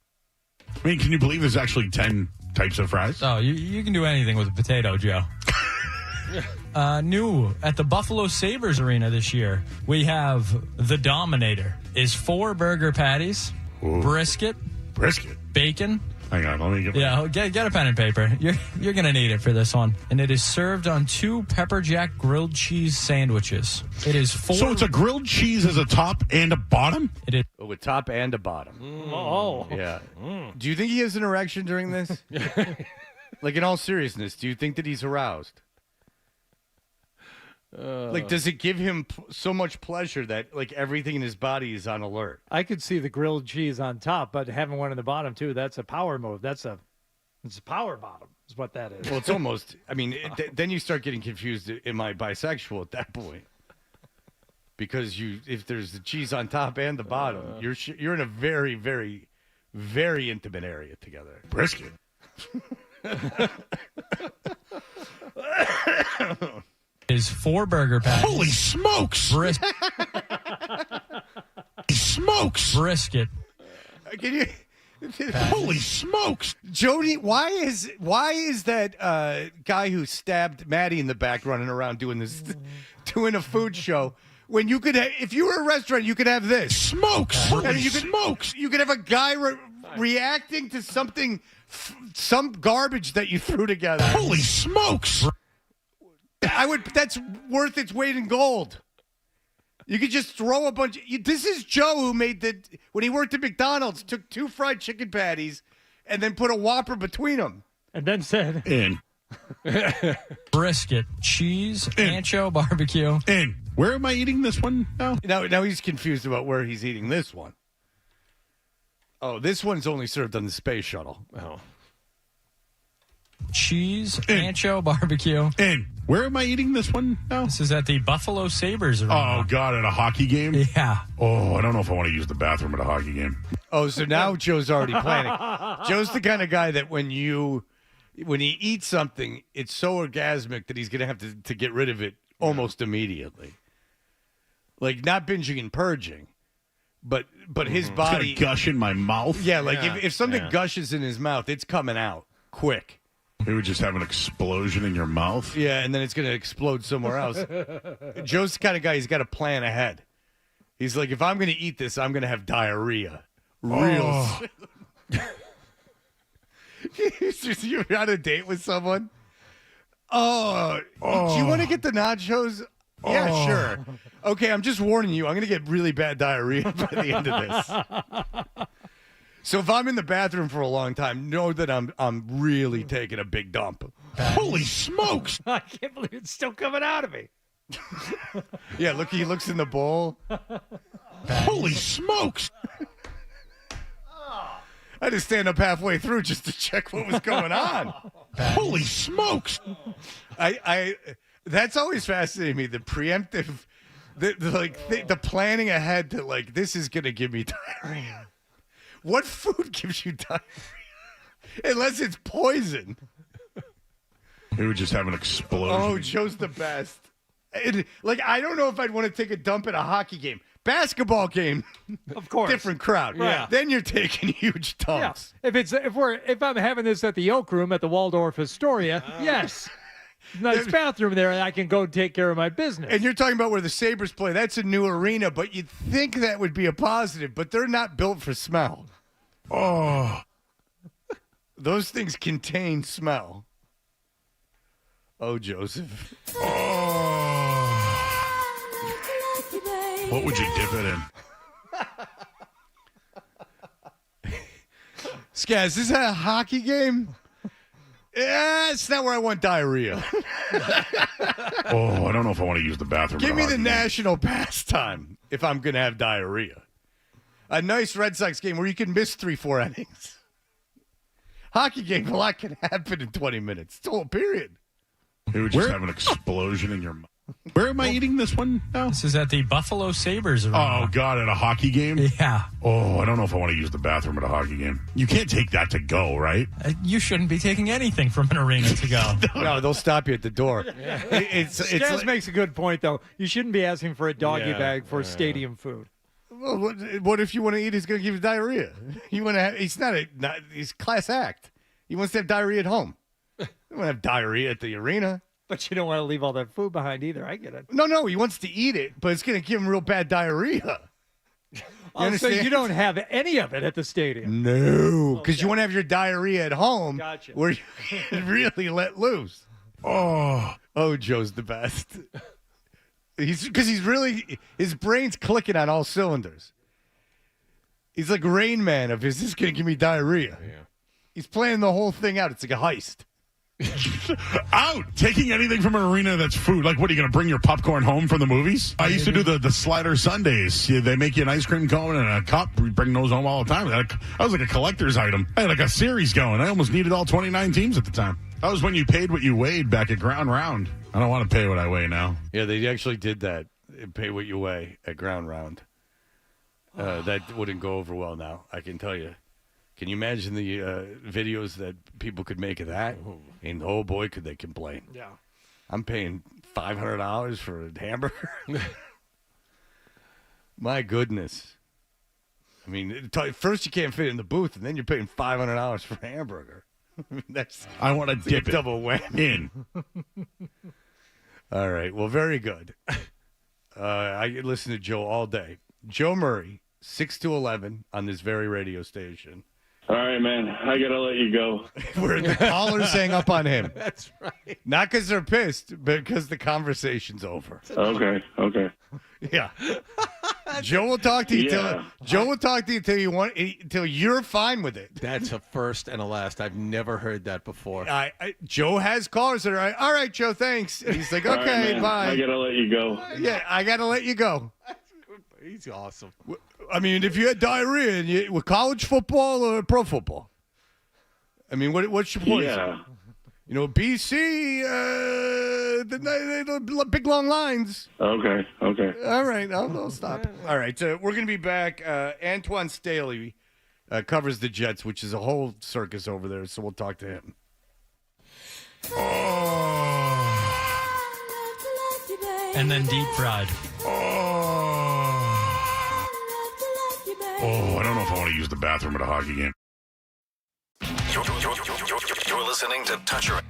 I mean, can you believe there's actually 10 types of fries? Oh, you can do anything with a potato, Joe. New at the Buffalo Sabres Arena this year, we have the Dominator. Is 4 burger patties, brisket, bacon. Hang on, let me get. Yeah, get a pen and paper. You're gonna need it for this one. And it is served on 2 pepper jack grilled cheese sandwiches. It is 4. So it's a grilled cheese as a top and a bottom? It is. Oh, a top and a bottom. Oh. Yeah. Do you think he has an erection during this? Like, in all seriousness, do you think that he's aroused? Like, does it give him so much pleasure that, like, everything in his body is on alert? I could see the grilled cheese on top, but having one in the bottom, too, that's a power move. It's a power bottom is what that is. Well, it's almost, I mean, then you start getting confused. Am I bisexual at that point? Because if there's the cheese on top and the bottom, you're in a very, very, very intimate area together. Brisket. Is 4 burger patties. Holy smokes! Smokes! Brisket. Can you? Holy smokes! Jody, why is that guy who stabbed Maddie in the back running around doing a food show? When you could, if you were a restaurant, you could have this smokes. And you could have a guy reacting to something, some garbage that you threw together. Holy smokes! That's worth its weight in gold. You could just throw a bunch. This is Joe who made when he worked at McDonald's, took 2 fried chicken patties and then put a Whopper between them. And then said, in. Brisket, cheese, ancho, barbecue. In. Where am I eating this one now? Now he's confused about where he's eating this one. Oh, this one's only served on the space shuttle. Oh. Cheese, ancho, barbecue. In. Where am I eating this one now? This is at the Buffalo Sabres arena. Oh, God, at a hockey game? Yeah. Oh, I don't know if I want to use the bathroom at a hockey game. Oh, so now Joe's already planning. Joe's the kind of guy that when he eats something, it's so orgasmic that he's going to have to get rid of it almost immediately. Like, not binging and purging, but his body... It's going to gush in my mouth? Yeah, like if something gushes in his mouth, it's coming out quick. It would just have an explosion in your mouth? Yeah, and then it's going to explode somewhere else. Joe's the kind of guy, he's got to plan ahead. He's like, if I'm going to eat this, I'm going to have diarrhea. Real You're on a date with someone? Do you want to get the nachos? Yeah, sure. Okay, I'm just warning you. I'm going to get really bad diarrhea by the end of this. So if I'm in the bathroom for a long time, know that I'm really taking a big dump. Holy smokes! I can't believe it's still coming out of me. Yeah, look, he looks in the bowl. Holy smokes! I had to stand up halfway through just to check what was going on. Holy smokes! That's always fascinating me. The preemptive, the planning ahead to like, this is gonna give me diarrhea. What food gives you diarrhea? Unless it's poison. It would just have an explosion. Oh, Joe's the best. I don't know if I'd want to take a dump at a hockey game. Basketball game, of course, different crowd. Yeah. Then you're taking huge dumps. Yeah. If I'm having this at the Oak Room at the Waldorf Astoria, yes. Nice bathroom there, and I can go take care of my business. And you're talking about where the Sabres play. That's a new arena, but you'd think that would be a positive, but they're not built for smell. Oh. Those things contain smell. Oh, Joseph. Oh. What would you dip it in? Skaz, is this a hockey game? Yeah, it's not where I want diarrhea. Oh, I don't know if I want to use the bathroom. Give me the game. national pastime if I'm going to have diarrhea. A nice Red Sox game where you can miss 3-4 innings. Hockey game, a lot can happen in 20 minutes. It's a whole period. It would just have an explosion in your mouth. Where am I eating this one now? This is at the Buffalo Sabres arena. Oh, God, at a hockey game? Yeah. Oh, I don't know if I want to use the bathroom at a hockey game. You can't take that to go, right? You shouldn't be taking anything from an arena to go. No, they'll stop you at the door. Skaz makes a good point, though. You shouldn't be asking for a doggy bag for stadium food. Well, what if you want to eat? He's going to give you diarrhea. You want to have? He's class act. He wants to have diarrhea at home. You want to have diarrhea at the arena. But you don't want to leave all that food behind either. I get it. No, he wants to eat it, but it's going to give him real bad diarrhea. So you don't have any of it at the stadium. No, because you want to have your diarrhea at home, Gotcha. where you can really let loose. Oh, Joe's the best. His brain's clicking on all cylinders. He's like Rain Man of, is this going to give me diarrhea? Yeah. He's playing the whole thing out. It's like a heist. Out! Taking anything from an arena that's food. Like, what, are you going to bring your popcorn home from the movies? I used to do the slider Sundays. Yeah, they make you an ice cream cone and a cup. We bring those home all the time. That was like a collector's item. I had like a series going. I almost needed all 29 teams at the time. That was when you paid what you weighed back at Ground Round. I don't want to pay what I weigh now. Yeah, they actually did that. Pay what you weigh at Ground Round. That wouldn't go over well now, I can tell you. Can you imagine the videos that people could make of that? And oh boy, could they complain. Yeah. I'm paying $500 for a hamburger. My goodness. I mean, first you can't fit in the booth, and then you're paying $500 for a hamburger. I mean, I want to dip a double whammy. in. All right. Well, very good. I listen to Joe all day. Joe Murray, 6 to 11 on this very radio station. All right, man. I got to let you go. Where the callers hang up on him. That's right. Not because they're pissed, but because the conversation's over. Okay. Yeah. Joe will talk to you Yeah. till you're fine with it. That's a first and a last. I've never heard that before. Joe has callers that are like, all right, Joe, thanks. And he's like, All right, okay, man. bye. I got to let you go. Yeah, I got to let you go. He's awesome. I mean, if you had diarrhea and with college football or pro football, I mean, what's your point? Yeah. You know, BC, the big long lines. Okay. All right, I'll stop. All right, so we're going to be back. Antoine Staley covers the Jets, which is a whole circus over there, so we'll talk to him. And then deep fried. Oh, I don't know if I want to use the bathroom at a hockey game. You're listening to Touch Your...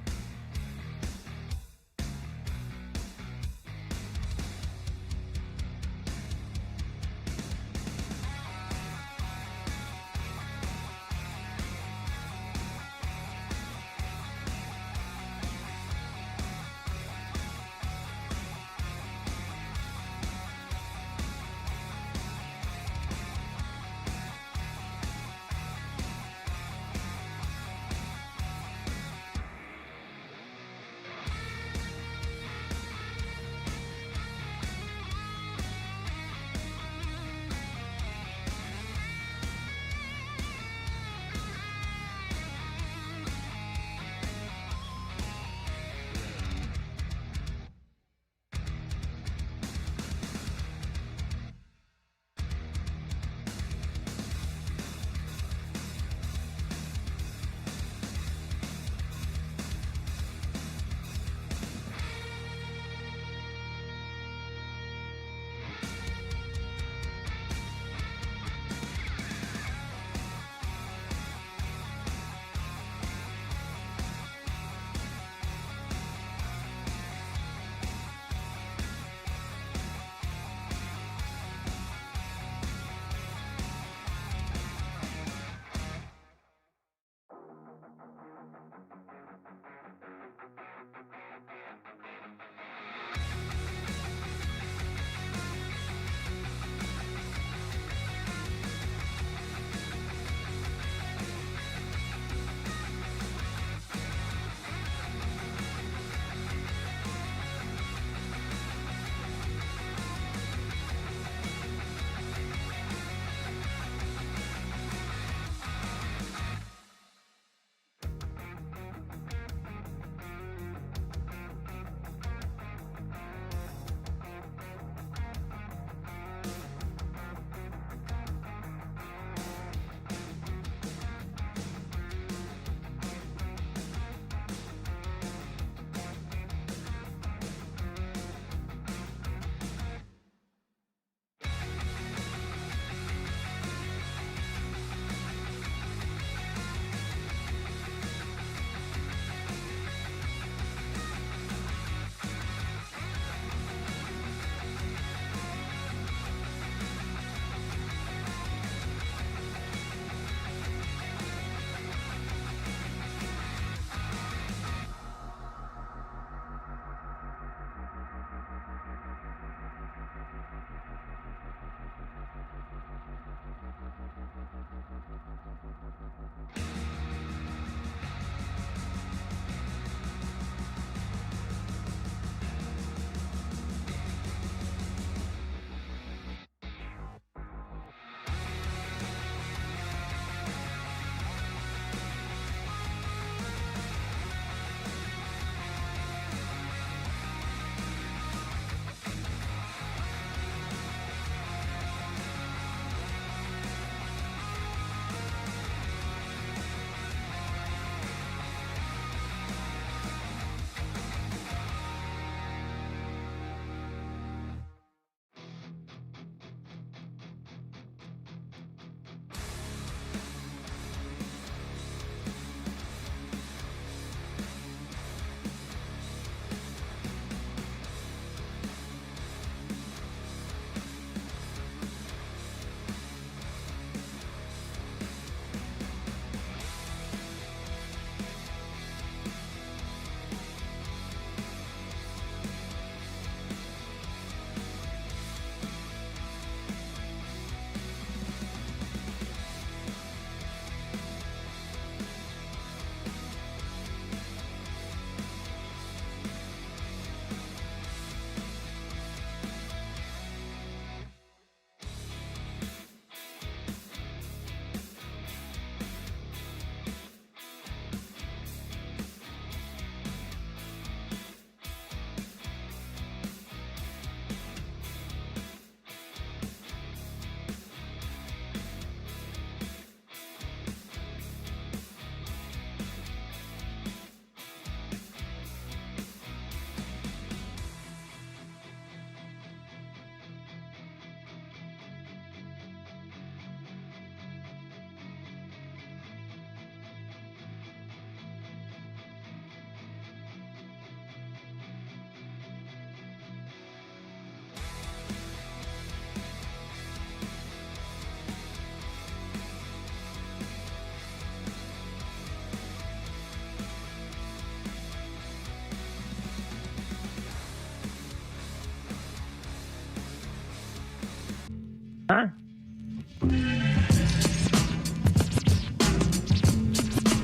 Huh?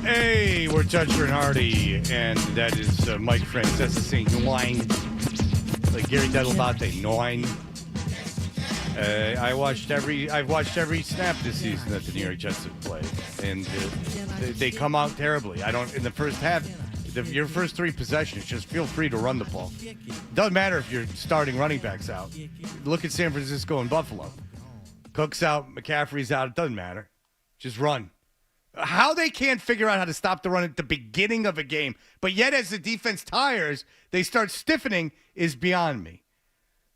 Hey, we're Toucher and Hardy, and that is Mike Francesa saying nine, like Gary Delabate, nine. I've watched every snap this season that the New York Jets have played, and they come out terribly. In the first half, your first 3 possessions, just feel free to run the ball. Doesn't matter if you're starting running backs out. Look at San Francisco and Buffalo. Cook's out, McCaffrey's out. It doesn't matter. Just run. How they can't figure out how to stop the run at the beginning of a game, but yet as the defense tires, they start stiffening is beyond me.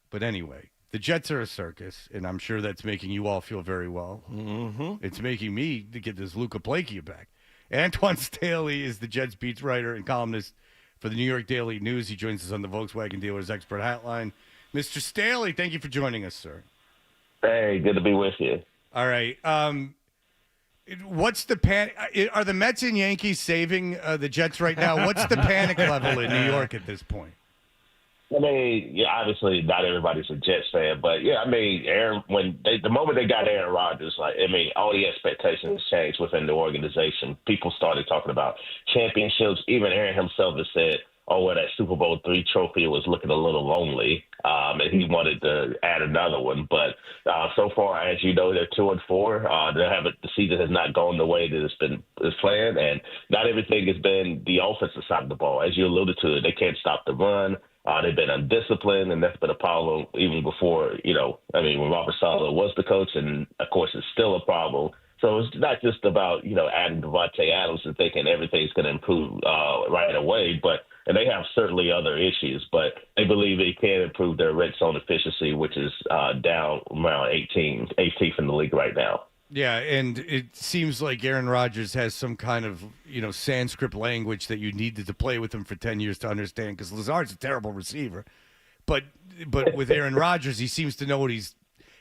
But anyway, the Jets are a circus, and I'm sure that's making you all feel very well. Mm-hmm. It's making me to get this Luca Plakia back. Antoine Staley is the Jets beats writer and columnist for the New York Daily News. He joins us on the Volkswagen Dealers Expert Hotline. Mr. Staley, thank you for joining us, sir. Hey, good to be with you. All right. What's the panic? Are the Mets and Yankees saving the Jets right now? What's the panic level in New York at this point? I mean, yeah, obviously not everybody's a Jets fan, but yeah, I mean, the moment they got Aaron Rodgers, all the expectations changed within the organization. People started talking about championships. Even Aaron himself has said, "Oh, well, that Super Bowl III trophy was looking a little lonely," and he wanted to add another one. But so far, as you know, they're 2-4. The season has not gone the way that it's planned, and not everything has been the offensive side of the ball. As you alluded to, they can't stop the run. They've been undisciplined, and that's been a problem even before, when Robert Saleh was the coach, and, of course, it's still a problem. So it's not just about, adding Devontae Adams and thinking everything's going to improve right away, and they have certainly other issues, but they believe they can improve their red zone efficiency, which is down around 18th in the league right now. Yeah, and it seems like Aaron Rodgers has some kind of, Sanskrit language that you needed to play with him for 10 years to understand, because Lazard's a terrible receiver. But with Aaron Rodgers, he seems to know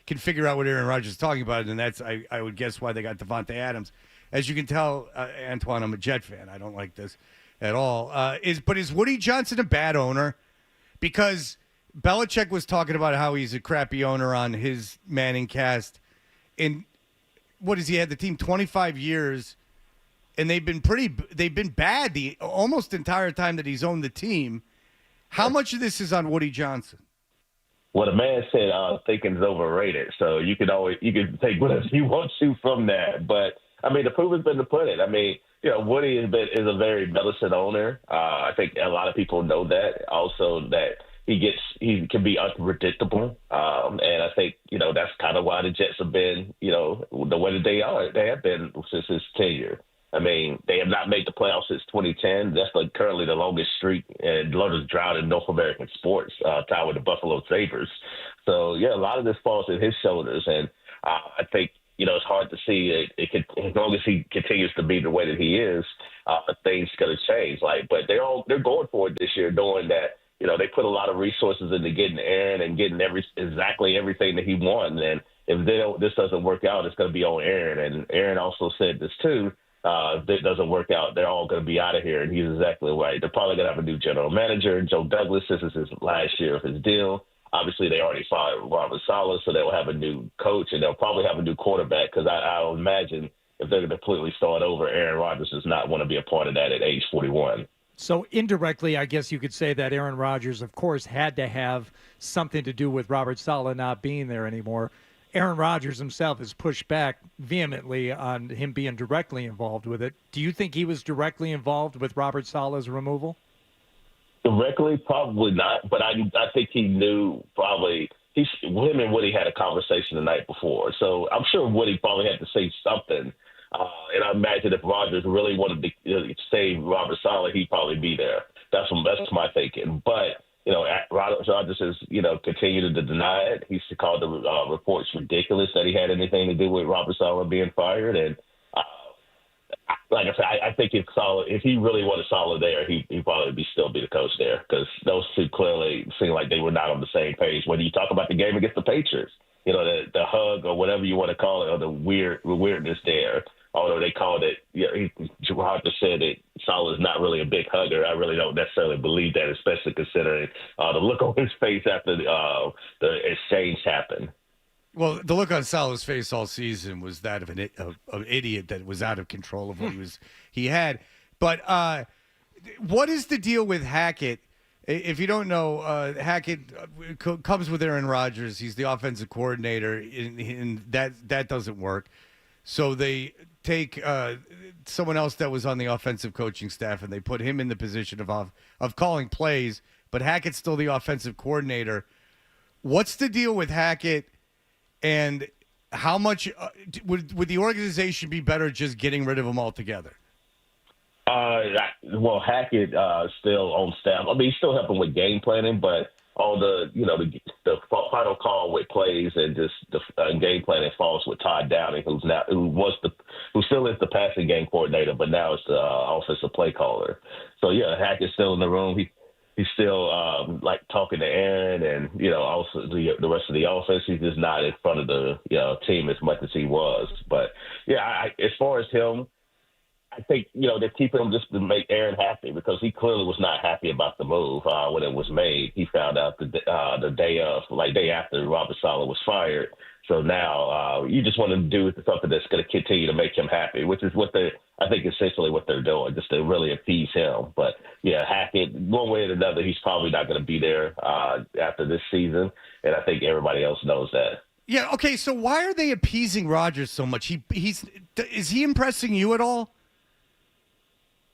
can figure out what Aaron Rodgers is talking about, and that's, I would guess, why they got Devontae Adams. As you can tell, Antoine, I'm a Jet fan. I don't like this at all. Is Woody Johnson a bad owner? Because Belichick was talking about how he's a crappy owner on his Manning cast, and what has he had the team 25 years, and they've been bad the almost entire time that he's owned the team. How much of this is on Woody Johnson? Well, the man said thinking is overrated, so you can take whatever you want to from that. But I mean, the proof has been to put it. I mean, Woody is a very meddlesome owner. I think a lot of people know that. Also, that he can be unpredictable, and I think that's kind of why the Jets have been the way that they are. They have been since his tenure. I mean, they have not made the playoffs since 2010. That's currently the longest streak and longest drought in North American sports, tied with the Buffalo Sabres. So yeah, a lot of this falls on his shoulders, and I think it's hard to see as long as he continues to be the way that he is, things going to change. But they're going for it this year, knowing that. They put a lot of resources into getting Aaron and getting exactly everything that he wanted. And if this doesn't work out, it's going to be on Aaron. And Aaron also said this too. If it doesn't work out, they're all going to be out of here. And he's exactly right. They're probably going to have a new general manager, Joe Douglas. This is his last year of his deal. Obviously, they already fired Robert Saleh, so they'll have a new coach, and they'll probably have a new quarterback, because I'll imagine if they're going to completely start over, Aaron Rodgers does not want to be a part of that at age 41. So indirectly, I guess you could say that Aaron Rodgers, of course, had to have something to do with Robert Saleh not being there anymore. Aaron Rodgers himself has pushed back vehemently on him being directly involved with it. Do you think he was directly involved with Robert Saleh's removal? Directly, probably not. But I think he knew probably. Him and Woody had a conversation the night before. So I'm sure Woody probably had to say something. And I imagine if Rodgers really wanted to save Robert Saleh, he'd probably be there. That's my thinking. But, Rodgers has, continued to deny it. He's called the reports ridiculous that he had anything to do with Robert Saleh being fired. And like I said, I think if he really wanted Saleh there, he'd probably still be the coach there, because those two clearly seem like they were not on the same page. Whether you talk about the game against the Patriots, the hug or whatever you want to call it, or the weirdness there. Although they called it, Rodgers said that Saleh is not really a big hugger. I really don't necessarily believe that, especially considering the look on his face after the exchange happened. Well, the look on Salah's face all season was that of an idiot that was out of control of what he had. But what is the deal with Hackett? If you don't know, Hackett comes with Aaron Rodgers. He's the offensive coordinator, and that doesn't work. So they take someone else that was on the offensive coaching staff, and they put him in the position of calling plays. But Hackett's still the offensive coordinator. What's the deal with Hackett, and how much would the organization be better just getting rid of him altogether? Well, Hackett still on staff. I mean, he's still helping with game planning, but all the final call with plays and just the game planning falls with Todd Downing, who still is the passing game coordinator, but now it's the offensive play caller. So yeah, Hackett's still in the room. He's still like talking to Aaron and also the rest of the offense. He's just not in front of the team as much as he was. But yeah, as far as him, I think they're keeping him just to make Aaron happy because he clearly was not happy about the move when it was made. He found out the day after Robert Saleh was fired. So now you just want to do something that's going to continue to make him happy, which is I think essentially what they're doing, just to really appease him. But yeah, Hackett, one way or another, he's probably not going to be there after this season, and I think everybody else knows that. Yeah. Okay. So why are they appeasing Rodgers so much? Is he impressing you at all?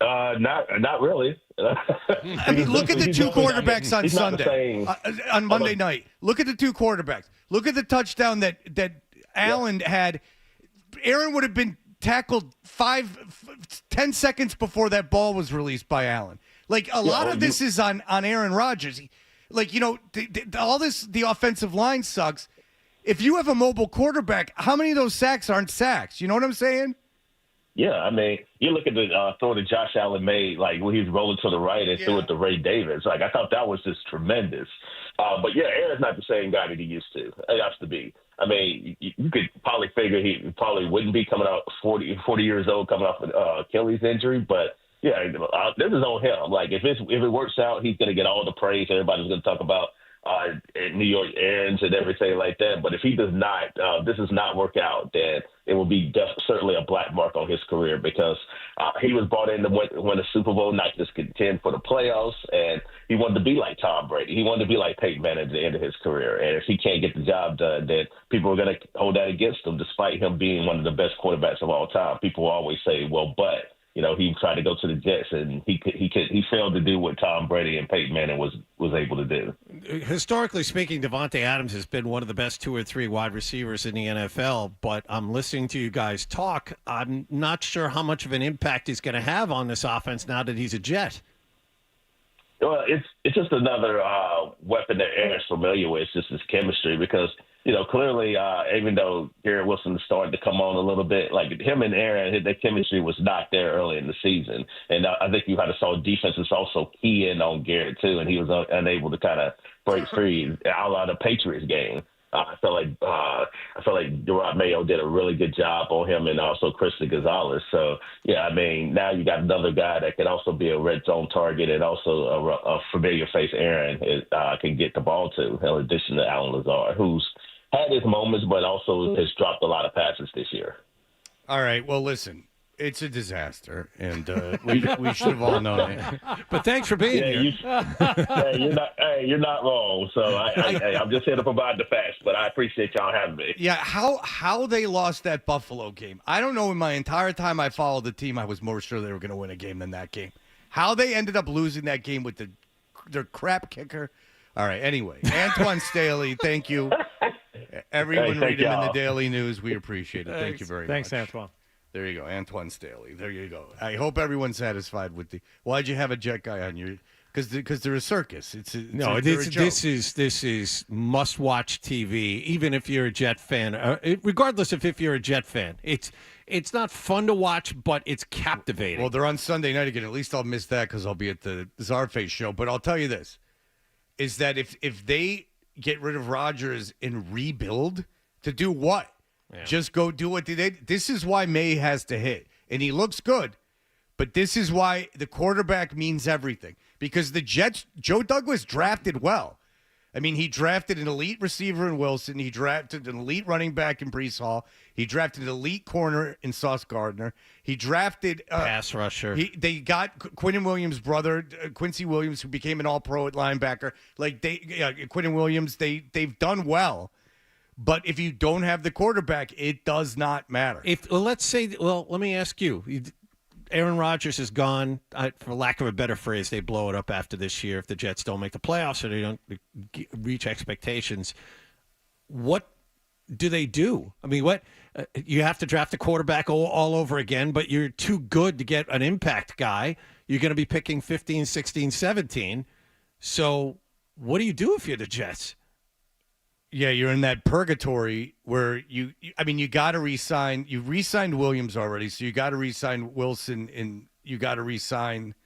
Not really. I mean, look at the two quarterbacks on Sunday, on Monday night. Look at the two quarterbacks. Look at the touchdown that Allen had. Aaron would have been tackled 10 seconds before that ball was released by Allen. Like a lot of this is on Aaron Rodgers. All this, the offensive line sucks. If you have a mobile quarterback, how many of those sacks aren't sacks? You know what I'm saying? Yeah, I mean, you look at the throw that Josh Allen made, like when he was rolling to the right and threw it to Ray Davis. Like, I thought that was just tremendous. But, yeah, Aaron's not the same guy that he used to. He has to be. I mean, you could probably figure he probably wouldn't be coming out 40 years old coming off an Achilles injury. But, yeah, this is on him. Like, if it works out, he's going to get all the praise. Everybody's going to talk about New York Aaron's and everything like that. But if he does not, this does not work out, then it will be certainly a black mark on his career because he was brought in to win a Super Bowl, not just contend for the playoffs, and he wanted to be like Tom Brady. He wanted to be like Peyton Manning at the end of his career. And if he can't get the job done, then people are going to hold that against him, despite him being one of the best quarterbacks of all time. People will always say, well, but he tried to go to the Jets, and he failed to do what Tom Brady and Peyton Manning was able to do. Historically speaking, Davante Adams has been one of the best 2 or 3 wide receivers in the NFL, but I'm listening to you guys talk. I'm not sure how much of an impact he's going to have on this offense now that he's a Jet. Well, it's just another weapon that Aaron's familiar with. It's just his chemistry because – clearly, even though Garrett Wilson is starting to come on a little bit, like him and Aaron, their chemistry was not there early in the season. And I think you had to saw defense is also key in on Garrett, too, and he was unable to kind of break free out of the Patriots game. I felt like Gerard Mayo did a really good job on him and also Christian Gonzalez. So, yeah, I mean, now you got another guy that can also be a red zone target and also a familiar face Aaron can get the ball to, in addition to Alan Lazard, who's had his moments, but also has dropped a lot of passes this year. All right. Well, listen, it's a disaster, and we should have all known it. But thanks for being here. You're not wrong. So I'm just here to provide the facts, but I appreciate y'all having me. Yeah, how they lost that Buffalo game. I don't know. In my entire time I followed the team, I was more sure they were going to win a game than that game. How they ended up losing that game with their crap kicker. All right. Anyway, Antoine Staley, thank you. Everyone read him in the Daily News. We appreciate it. Thank you very much. Thanks, Antoine. There you go, Antoine Staley. There you go. I hope everyone's satisfied with the. Why'd you have a Jet guy on your? Because they're a circus. This is must-watch TV. Even if you're a Jet fan, regardless of if you're a Jet fan, it's not fun to watch, but it's captivating. Well, they're on Sunday night again. At least I'll miss that because I'll be at the Czarface show. But I'll tell you this: is that if they get rid of Rodgers and rebuild, to do what? Yeah. Just go do what they did. This is why Maye has to hit. And he looks good. But this is why the quarterback means everything. Because the Jets, Joe Douglas drafted well. I mean, he drafted an elite receiver in Wilson. He drafted an elite running back in Brees Hall. He drafted an elite corner in Sauce Gardner. He drafted pass rusher. They got Quinnen Williams' brother, Quincy Williams, who became an All-Pro at linebacker. Like Quinnen Williams, they've done well. But if you don't have the quarterback, it does not matter. Let me ask you. Aaron Rodgers is gone. For lack of a better phrase, they blow it up after this year if the Jets don't make the playoffs or they don't reach expectations. What do they do? I mean, you have to draft a quarterback all over again, but you're too good to get an impact guy. You're going to be picking 15, 16, 17. So what do you do if you're the Jets? Yeah, you're in that purgatory where you got to re-sign. You re-signed Williams already, so you got to re-sign Wilson, and you got to re-sign.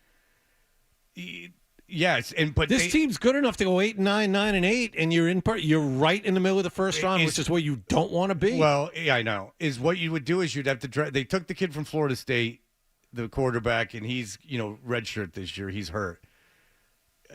Yes, but this team's good enough to go 8-9, 9-8, and you're right in the middle of the first round, which is where you don't want to be. Well, yeah, I know. Is what you would do is you'd have to draft. They took the kid from Florida State, the quarterback, and he's redshirt this year. He's hurt.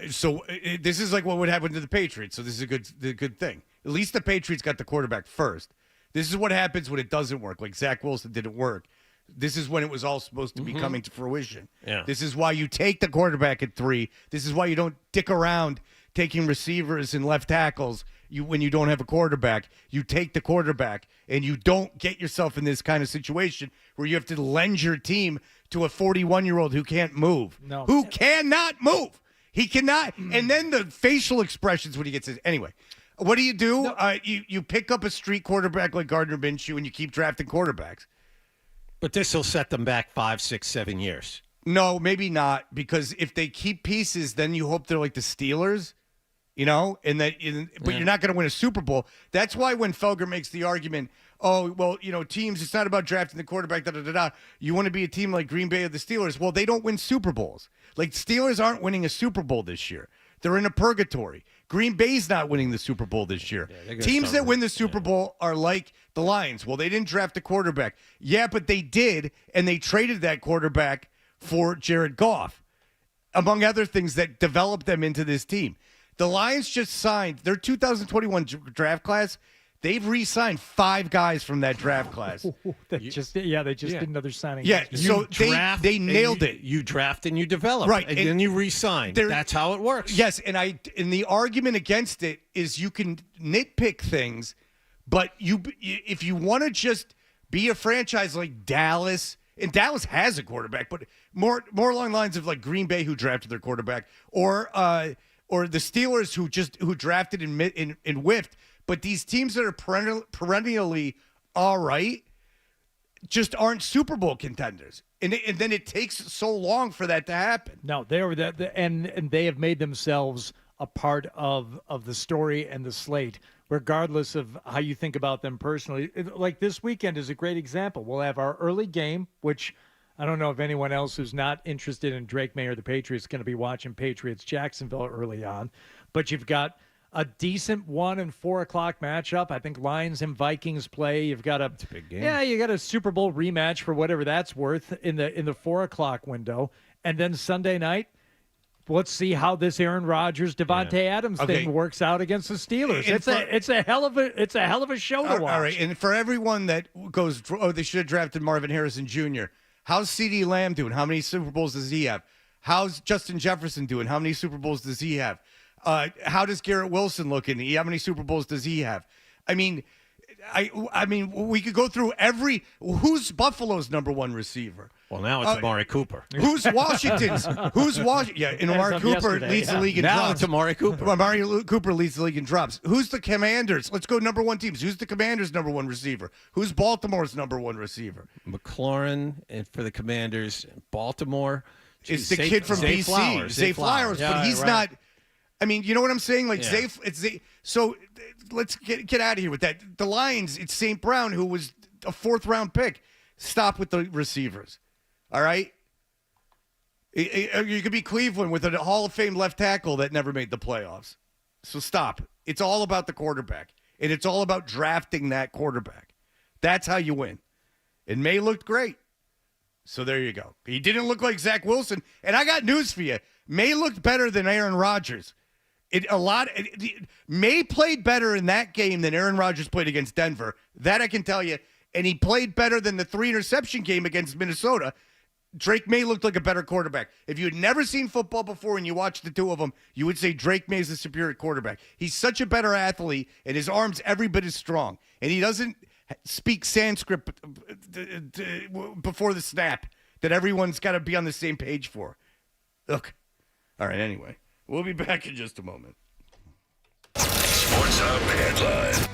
So this is like what would happen to the Patriots. So this is a good thing. At least the Patriots got the quarterback first. This is what happens when it doesn't work. Like Zach Wilson didn't work. This is when it was all supposed to be coming to fruition. Yeah. This is why you take the quarterback at 3. This is why you don't dick around taking receivers and left tackles when you don't have a quarterback. You take the quarterback, and you don't get yourself in this kind of situation where you have to lend your team to a 41-year-old who can't move. No. Who cannot move. He cannot. And then the facial expressions when he gets his. Anyway, what do? No. You pick up a street quarterback like Gardner Minshew, and you keep drafting quarterbacks. But this will set them back 5, 6, 7 years. No, maybe not, because if they keep pieces, then you hope they're like the Steelers, but you're not going to win a Super Bowl. That's why when Felger makes the argument, teams, it's not about drafting the quarterback, you want to be a team like Green Bay or the Steelers. Well, they don't win Super Bowls. Like, Steelers aren't winning a Super Bowl this year. They're in a purgatory. Green Bay's not winning the Super Bowl this year. Teams that win the Super Bowl are like the Lions. Well, they didn't draft a quarterback. Yeah, but they did, and they traded that quarterback for Jared Goff, among other things that developed them into this team. The Lions just signed their 2021 draft class. They've re-signed 5 guys from that draft class. They just did another signing. Yeah, so they nailed it. You draft and you develop, right, and then you re-sign. That's how it works. Yes, and the argument against it is you can nitpick things, but if you want to just be a franchise like Dallas, and Dallas has a quarterback, but more along the lines of like Green Bay, who drafted their quarterback, or the Steelers who drafted and whiffed. But these teams that are perennially all right just aren't Super Bowl contenders. And then it takes so long for that to happen. No, they are and they have made themselves a part of the story and the slate, regardless of how you think about them personally. Like this weekend is a great example. We'll have our early game, which I don't know if anyone else who's not interested in Drake Maye or the Patriots is going to be watching Patriots Jacksonville early on. But you've got a decent 1 and 4 o'clock matchup. I think Lions and Vikings play. You've got it's a big game. Yeah, you got a Super Bowl rematch for whatever that's worth in the 4 o'clock window. And then Sunday night, let's see how this Aaron Rodgers, Devontae Adams thing works out against the Steelers. It's a hell of a show to watch. All right, and for everyone that goes, they should have drafted Marvin Harrison Jr. How's CeeDee Lamb doing? How many Super Bowls does he have? How's Justin Jefferson doing? How many Super Bowls does he have? How does Garrett Wilson look? How many Super Bowls does he have? I mean, we could go through who's Buffalo's number 1 receiver? Well, now it's Amari Cooper. Who's Washington's? Yeah, and Amari Cooper leads the league in drops. Now it's Amari Cooper. Amari Cooper leads the league in drops. Who's the Commanders? Let's go number 1 teams. Who's the Commanders' number 1 receiver? Who's Baltimore's number 1 receiver? McLaurin and for the Commanders. Baltimore. It's the kid from BC. Zay Flowers, but he's not. I mean, you know what I'm saying? Like so let's get out of here with that. The Lions, it's St. Brown, who was a 4th-round pick. Stop with the receivers. All right? You could be Cleveland with a Hall of Fame left tackle that never made the playoffs. So stop. It's all about the quarterback, and it's all about drafting that quarterback. That's how you win. And Maye looked great. So there you go. He didn't look like Zach Wilson. And I got news for you. Maye looked better than Aaron Rodgers. Maye played better in that game than Aaron Rodgers played against Denver. That I can tell you. And he played better than the 3-interception game against Minnesota. Drake Maye looked like a better quarterback. If you had never seen football before and you watched the two of them, you would say Drake Maye is the superior quarterback. He's such a better athlete, and his arm's every bit as strong. And he doesn't speak Sanskrit before the snap that everyone's got to be on the same page for. Look. All right, anyway. We'll be back in just a moment. Sports Hub headline.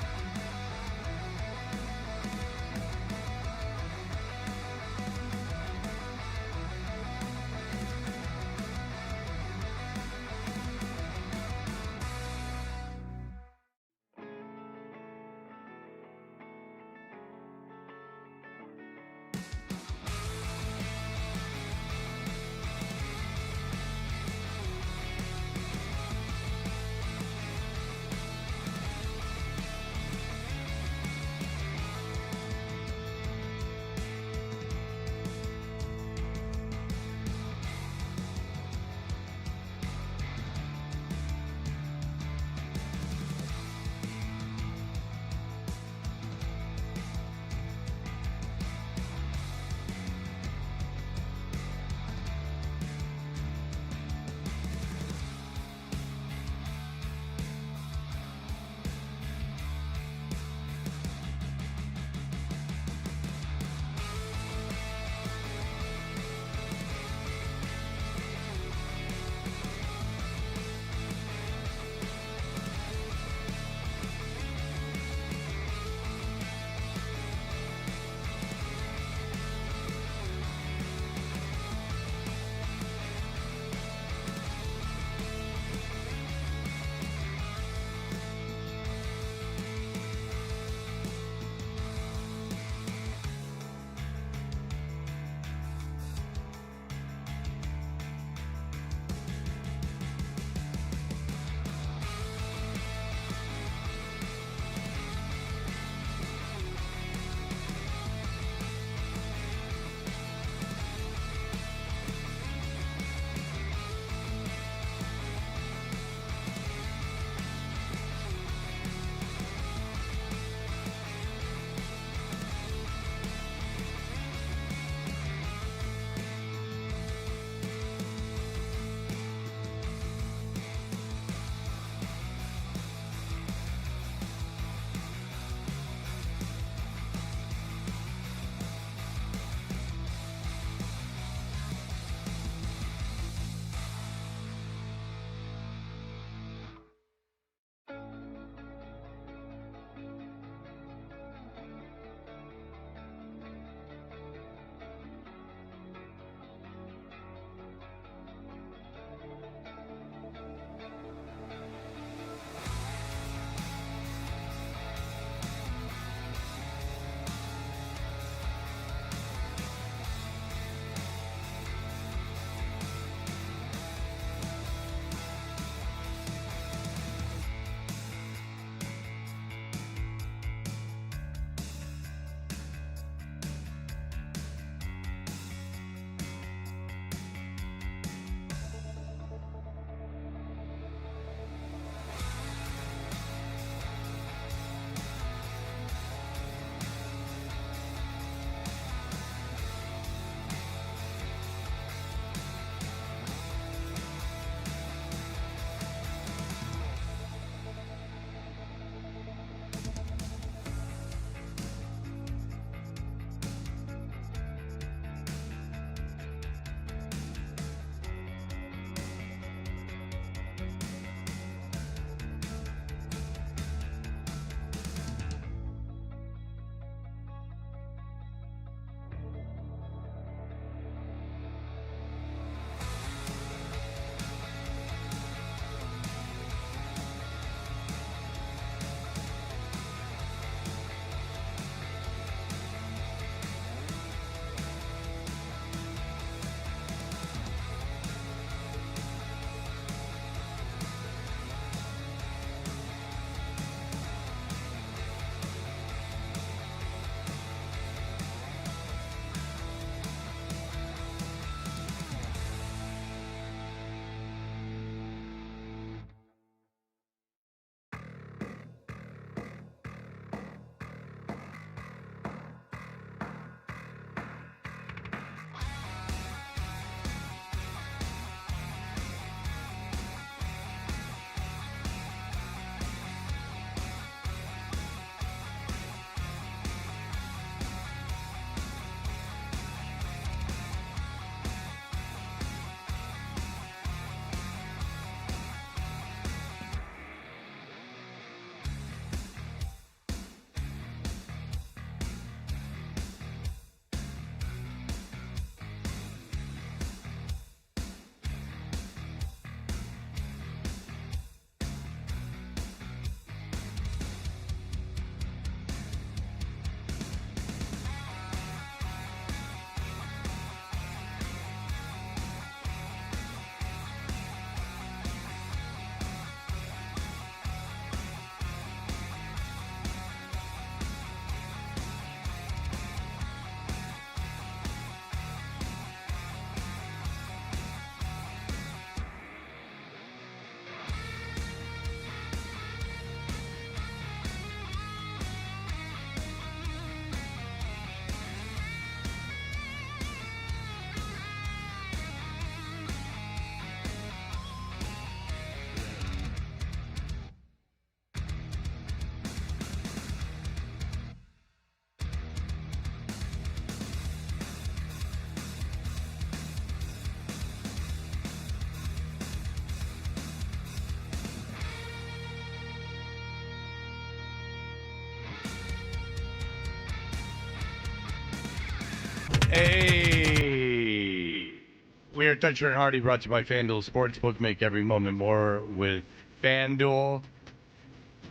Fred Toucher and Hardy brought to you by FanDuel Sportsbook. Make every moment more with FanDuel.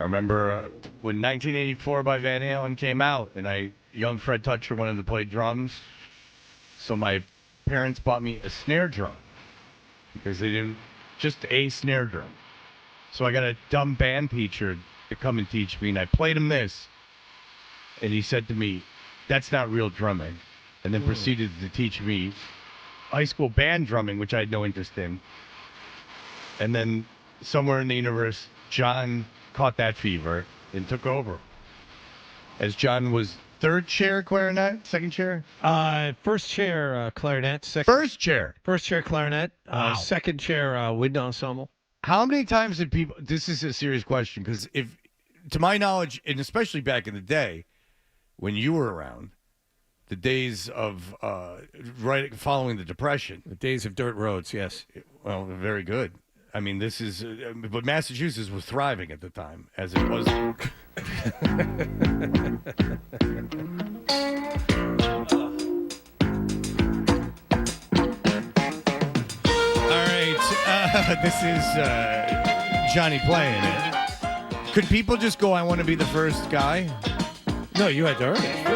I remember when 1984 by Van Halen came out, and young Fred Toucher wanted to play drums. So my parents bought me a snare drum because they didn't, just a snare drum. So I got a dumb band teacher to come and teach me, and I played him this. And he said to me, "That's not real drumming." And then proceeded to teach me high school band drumming, which I had no interest in. And then somewhere in the universe, John caught that fever and took over. As John was third chair clarinet, second chair? First chair clarinet. First chair clarinet. Wow. Second chair wind ensemble. How many times did people, this is a serious question, because if, to my knowledge, and especially back in the day, when you were around, the days of right following the Depression. The days of dirt roads, yes. Well, very good. I mean, this is, but Massachusetts was thriving at the time, as it was. All right, this is Johnny playing it. Could people just go, "I want to be the first guy"? No, you had to earn it.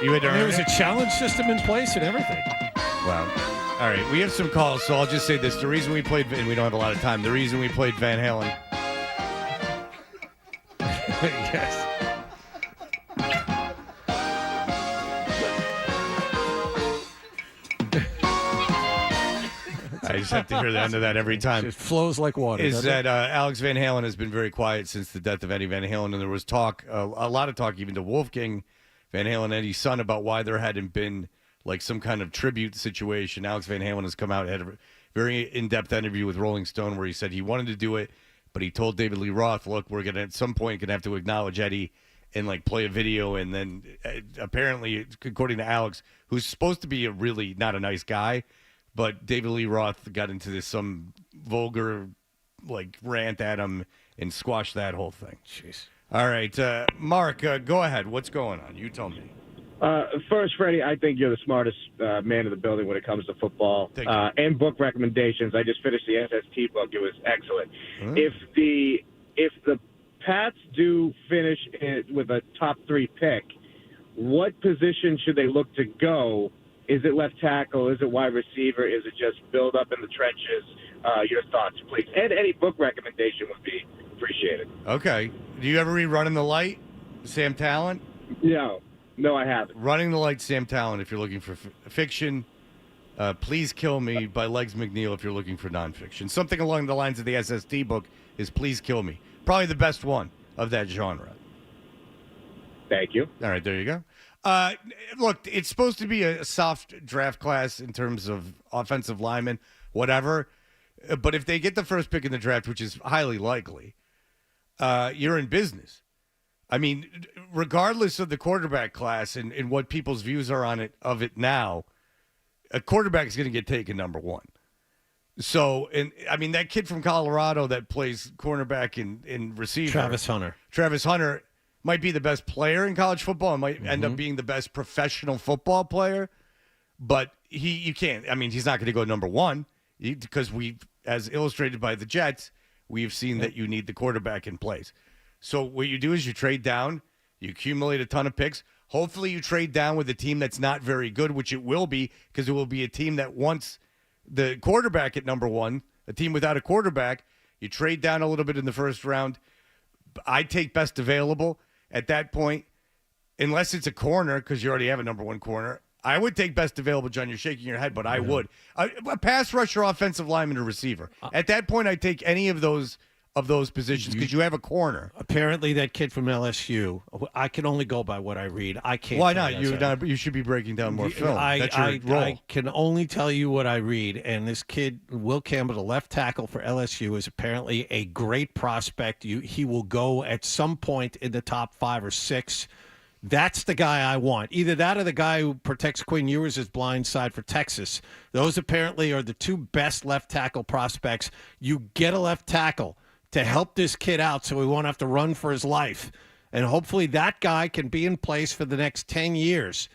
You had to earn There was it? a challenge system in place and everything. Wow. All right, we have some calls, so I'll just say this. The reason we played, and we don't have a lot of time, the reason we played Van Halen. Yes. I just have to hear the end of that every time. It flows like water. Is doesn't that it? Alex Van Halen has been very quiet since the death of Eddie Van Halen, and there was talk, a lot of talk even to Wolfgang Van Halen, Eddie's son, about why there hadn't been like some kind of tribute situation. Alex Van Halen has come out and had a very in-depth interview with Rolling Stone where he said he wanted to do it, but he told David Lee Roth, "Look, we're gonna at some point gonna have to acknowledge Eddie and like play a video." And then apparently, according to Alex, who's supposed to be a really not a nice guy, but David Lee Roth got into this some vulgar like rant at him and squashed that whole thing. Jeez. All right, Mark, go ahead. What's going on? You tell me. First, Freddie, I think you're the smartest man in the building when it comes to football and book recommendations. I just finished the SST book; it was excellent. If the Pats do finish it with a top 3 pick, what position should they look to go? Is it left tackle? Is it wide receiver? Is it just build up in the trenches? Your thoughts, please. And any book recommendation would be appreciated. Okay. Do you ever read Running the Light, Sam Talent? No, I haven't. Running the Light, Sam Talent, if you're looking for fiction. Please Kill Me by Legs McNeil if you're looking for nonfiction. Something along the lines of the SST book is Please Kill Me. Probably the best one of that genre. Thank you. All right, there you go. Look, it's supposed to be a soft draft class in terms of offensive linemen, whatever. But if they get the first pick in the draft, which is highly likely, you're in business. I mean, regardless of the quarterback class and what people's views are on it of it now, a quarterback is going to get taken number 1. So, and I mean, that kid from Colorado that plays cornerback and receiver, Travis Hunter might be the best player in college football and might end up being the best professional football player. But you can't. I mean, he's not going to go number 1 because as illustrated by the Jets, we've seen that you need the quarterback in place. So what you do is you trade down, you accumulate a ton of picks. Hopefully you trade down with a team that's not very good, which it will be, because it will be a team that wants the quarterback at number 1, a team without a quarterback. You trade down a little bit in the first round. I'd take best available at that point, unless it's a corner, because you already have a number 1 corner. I would take best available, John. You're shaking your head, but I would. A pass rusher, offensive lineman, or receiver. At that point, I'd take any of those positions because you have a corner. Apparently, that kid from LSU, I can only go by what I read. I can't. Why not? You should be breaking down more film. That's your role. I can only tell you what I read. And this kid, Will Campbell, the left tackle for LSU, is apparently a great prospect. He will go at some point in the top 5 or 6. That's the guy I want. Either that or the guy who protects Quinn Ewers' blind side for Texas. Those apparently are the 2 best left tackle prospects. You get a left tackle to help this kid out so he won't have to run for his life. And hopefully that guy can be in place for the next 10 years.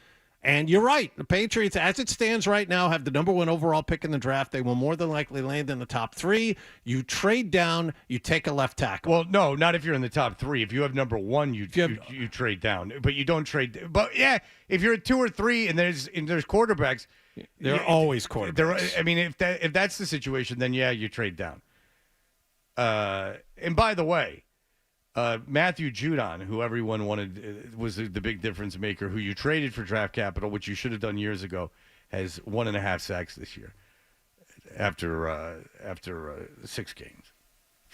And you're right. The Patriots, as it stands right now, have the number 1 overall pick in the draft. They will more than likely land in the top 3. You trade down, you take a left tackle. Well, no, not if you're in the top 3. If you have number 1, you trade down. But you don't trade. But, yeah, if you're at 2 or 3 and there's quarterbacks. There are always quarterbacks. I mean, if that's the situation, then, yeah, you trade down. And by the way, Matthew Judon, who everyone wanted, was the big difference maker, who you traded for draft capital, which you should have done years ago, has 1.5 sacks this year after 6 games.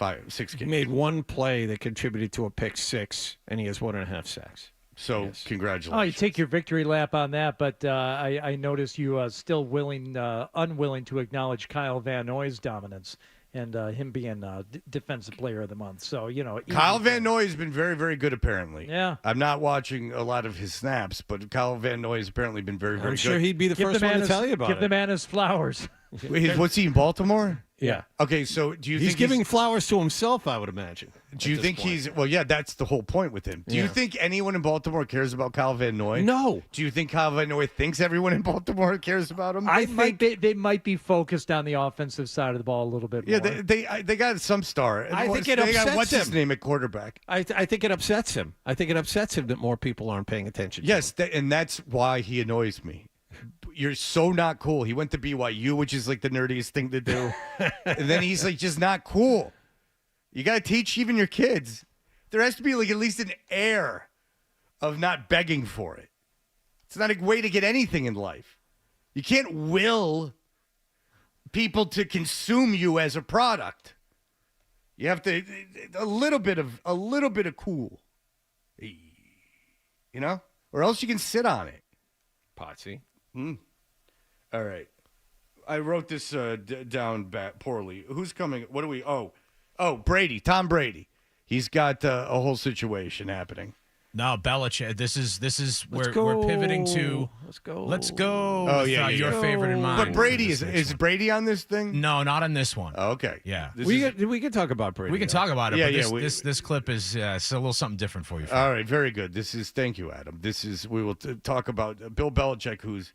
6 games. He made one play that contributed to a pick 6, and he has 1.5 sacks. So, Congratulations. Oh, you take your victory lap on that, but I noticed you still unwilling to acknowledge Kyle Van Noy's dominance. And him being Defensive Player of the Month. So, Kyle Van Noy has been very, very good, apparently. Yeah. I'm not watching a lot of his snaps, but Kyle Van Noy has apparently been very, very good. I'm sure he'd be the first one to tell you about it. Give the man his flowers. What's he in Baltimore? Yeah. Okay, so do you he's think giving flowers to himself, I would imagine. Do you think well, yeah, that's the whole point with him. Do you think anyone in Baltimore cares about Kyle Van Noy? No. Do you think Kyle Van Noy thinks everyone in Baltimore cares about him? I think they might be focused on the offensive side of the ball a little bit more. Yeah, they got some star. I think it they upsets got, what's him. his name at quarterback? I think it upsets him. I think it upsets him that more people aren't paying attention. Yes, and that's why he annoys me. You're so not cool. He went to BYU, which is like the nerdiest thing to do. And then he's like just not cool. You got to teach even your kids. There has to be like at least an air of not begging for it. It's not a way to get anything in life. You can't will people to consume you as a product. You have to a little bit of cool. Or else you can sit on it. Potsy. All right. I wrote this down poorly. Who's coming? What do we? Oh, Brady. Tom Brady. He's got a whole situation happening. No, Belichick. This is where we're pivoting to. Let's go. Oh, with, yeah, your favorite in mind. But Brady is Brady on this thing? No, not on this one. Oh, okay. Yeah. We can talk about Brady. We can talk about it. Yeah, but this clip is it's a little something different for you. All right, very good. Thank you, Adam. We will talk about Bill Belichick, who's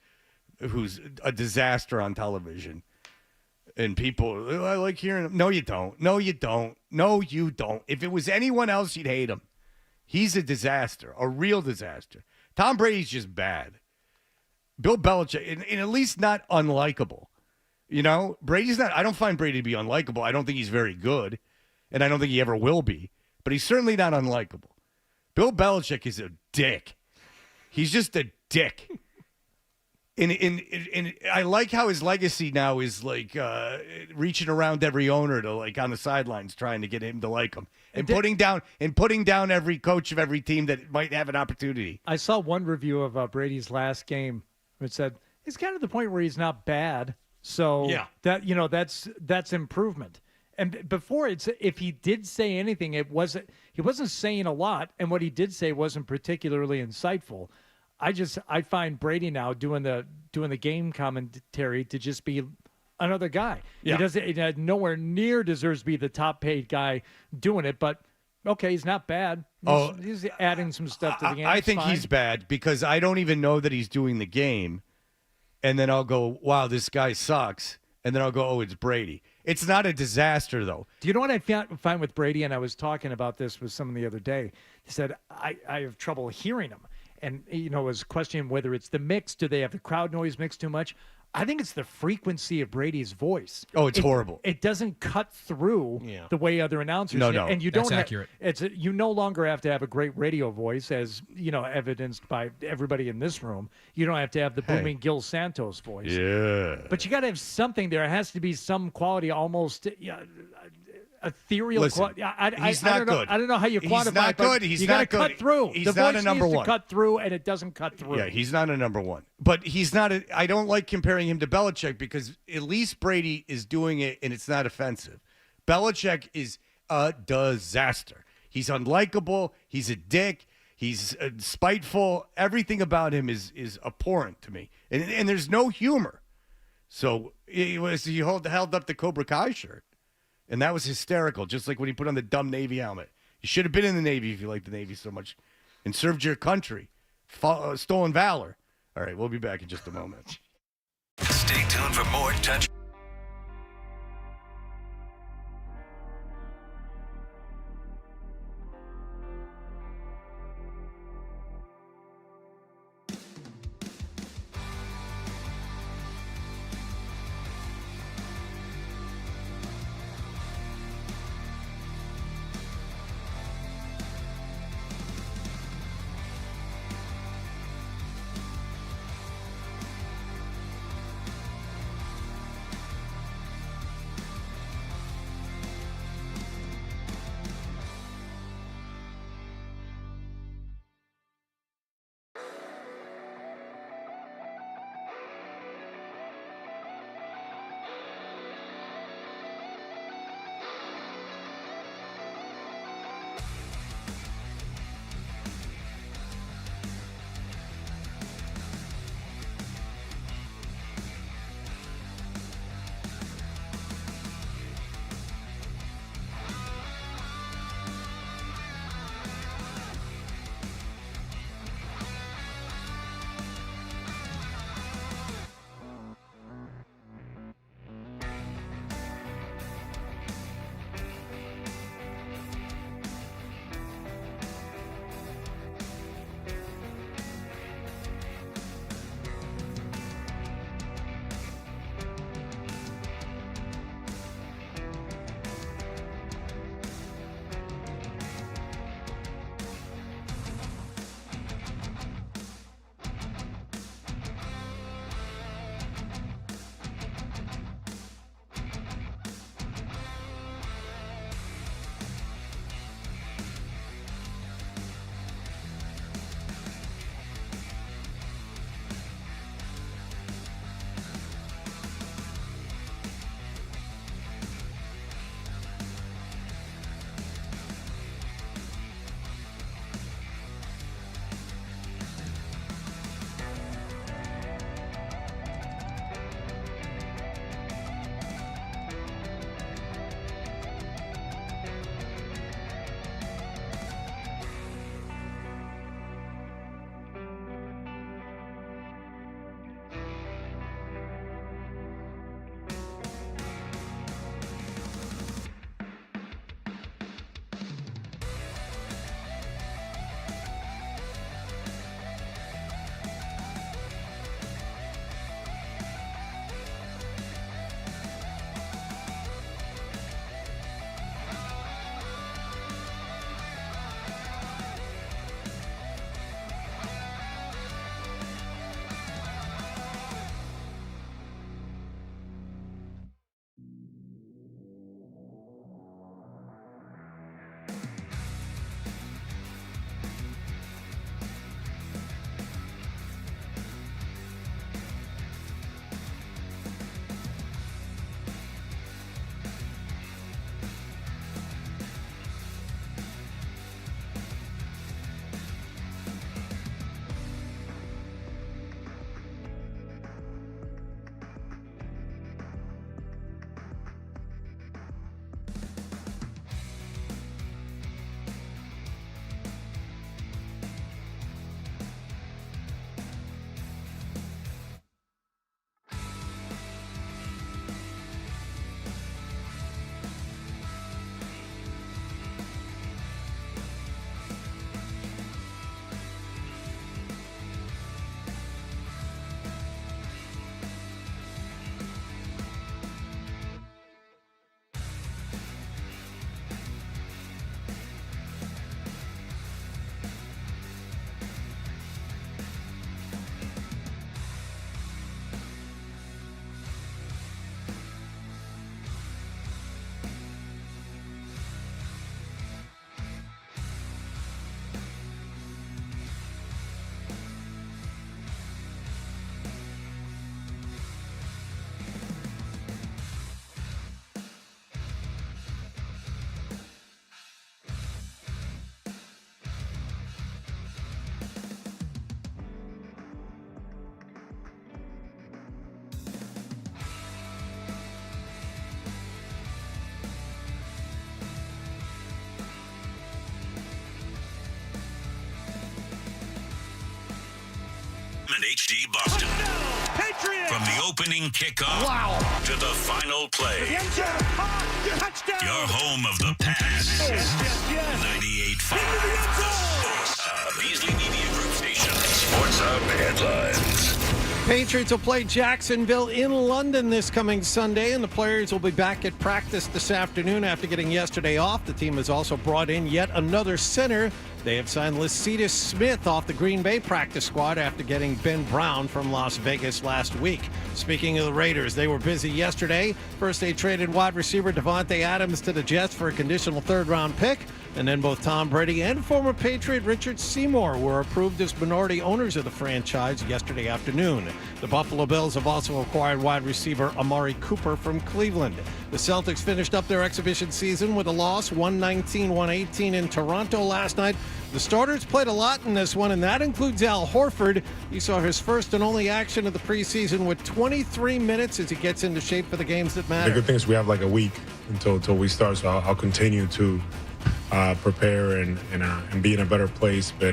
a disaster on television. And people, I like hearing him. No, you don't. No, you don't. No, you don't. If it was anyone else, you'd hate him. He's a disaster, a real disaster. Tom Brady's just bad. Bill Belichick, and at least not unlikable. Brady's not. I don't find Brady to be unlikable. I don't think he's very good, and I don't think he ever will be. But he's certainly not unlikable. Bill Belichick is a dick. He's just a dick. And I like how his legacy now is like reaching around every owner to like on the sidelines trying to get him to like him and putting down every coach of every team that might have an opportunity. I saw one review of Brady's last game which said he's kind of the point where he's not bad. So that's improvement. And before if he did say anything, he wasn't saying a lot, and what he did say wasn't particularly insightful. I find Brady now doing the game commentary to just be another guy. Yeah. He nowhere near deserves to be the top paid guy doing it, but okay, he's not bad. He's adding some stuff to the game. I think he's bad because I don't even know that he's doing the game. And then I'll go, wow, this guy sucks. And then I'll go, oh, it's Brady. It's not a disaster, though. Do you know what I find with Brady? And I was talking about this with someone the other day. He said, I have trouble hearing him. And, was questioning whether it's the mix. Do they have the crowd noise mixed too much? I think it's the frequency of Brady's voice. Oh, it's horrible. It doesn't cut through the way other announcers. No. And you That's don't accurate. You no longer have to have a great radio voice, as evidenced by everybody in this room. You don't have to have the booming Gil Santos voice. Yeah. But you got to have something. There has to be some quality, almost ethereal. Listen, he's not good. I don't know how you quantify. He's not good. He's you not got to cut through. He's the not voice a number needs one. to cut through, and it doesn't cut through. Yeah, he's not a number one. But he's not. I don't like comparing him to Belichick because at least Brady is doing it, and it's not offensive. Belichick is a disaster. He's unlikable. He's a dick. He's spiteful. Everything about him is abhorrent to me, and there's no humor. So he held up the Cobra Kai shirt. And that was hysterical, just like when he put on the dumb Navy helmet. You should have been in the Navy if you like the Navy so much and served your country. Stolen valor. All right, we'll be back in just a moment. Stay tuned for more touch. HD Boston. From the opening kickoff to the final play. Your home of the pass. 98.5 The Sports Hub. Beasley Media Group Station. Sports Hub headlines. Patriots will play Jacksonville in London this coming Sunday, and the players will be back at practice this afternoon after getting yesterday off. The team has also brought in yet another center. They have signed Lycidas Smith off the Green Bay practice squad after getting Ben Brown from Las Vegas last week. Speaking of the Raiders, they were busy yesterday. First, they traded wide receiver Devontae Adams to the Jets for a conditional third-round pick. And then both Tom Brady and former Patriot Richard Seymour were approved as minority owners of the franchise yesterday afternoon. The Buffalo Bills have also acquired wide receiver Amari Cooper from Cleveland. The Celtics finished up their exhibition season with a loss, 119-118 in Toronto last night. The starters played a lot in this one, and that includes Al Horford. He saw his first and only action of the preseason with 23 minutes as he gets into shape for the games that matter. The good thing is we have like a week until we start, so I'll continue to prepare and be in a better place. But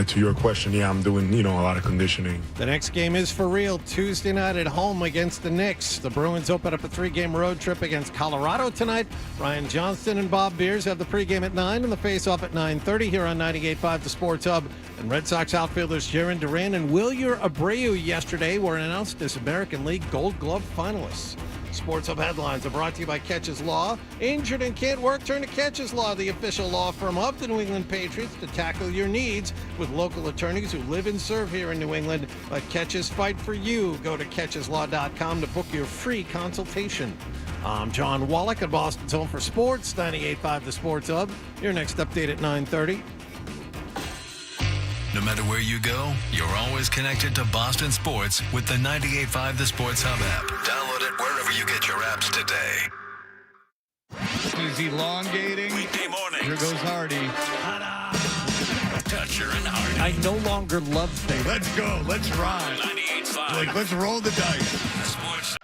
to your question, yeah, I'm doing a lot of conditioning. The next game is for real Tuesday night at home against the Knicks. The Bruins open up a 3-game road trip against Colorado tonight. Ryan Johnston and Bob Beers have the pregame at 9 and the face-off at 9:30 here on 98.5 The Sports Hub. And Red Sox outfielders Jaron Duran and Wilyer Abreu yesterday were announced as American League Gold Glove finalists. Sports Hub headlines are brought to you by Catches Law. Injured and can't work? Turn to Catches Law, the official law firm of the New England Patriots, to tackle your needs with local attorneys who live and serve here in New England. Let Catches fight for you. Go to catcheslaw.com to book your free consultation. I'm John Wallach at Boston's Home for Sports, 98.5 The Sports Hub. Your next update at 9:30. No matter where you go, you're always connected to Boston sports with the 98.5 The Sports Hub app. Download it wherever you get your apps today. Is elongating. Weekday morning. Here goes Hardy. Toucher and Hardy. I no longer love things. Let's go. Let's ride. 98.5. Let's roll the dice. Sports.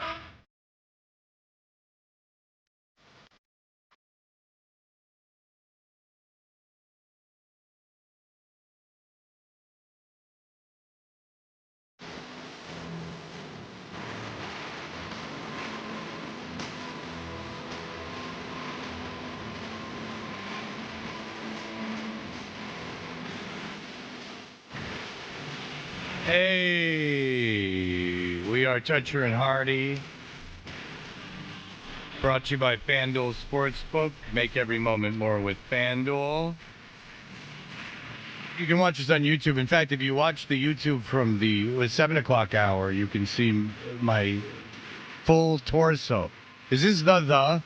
Hey, we are Toucher and Hardy. Brought to you by FanDuel Sportsbook. Make every moment more with FanDuel. You can watch us on YouTube. In fact, if you watch the YouTube from the 7 o'clock hour, you can see my full torso. Is this the?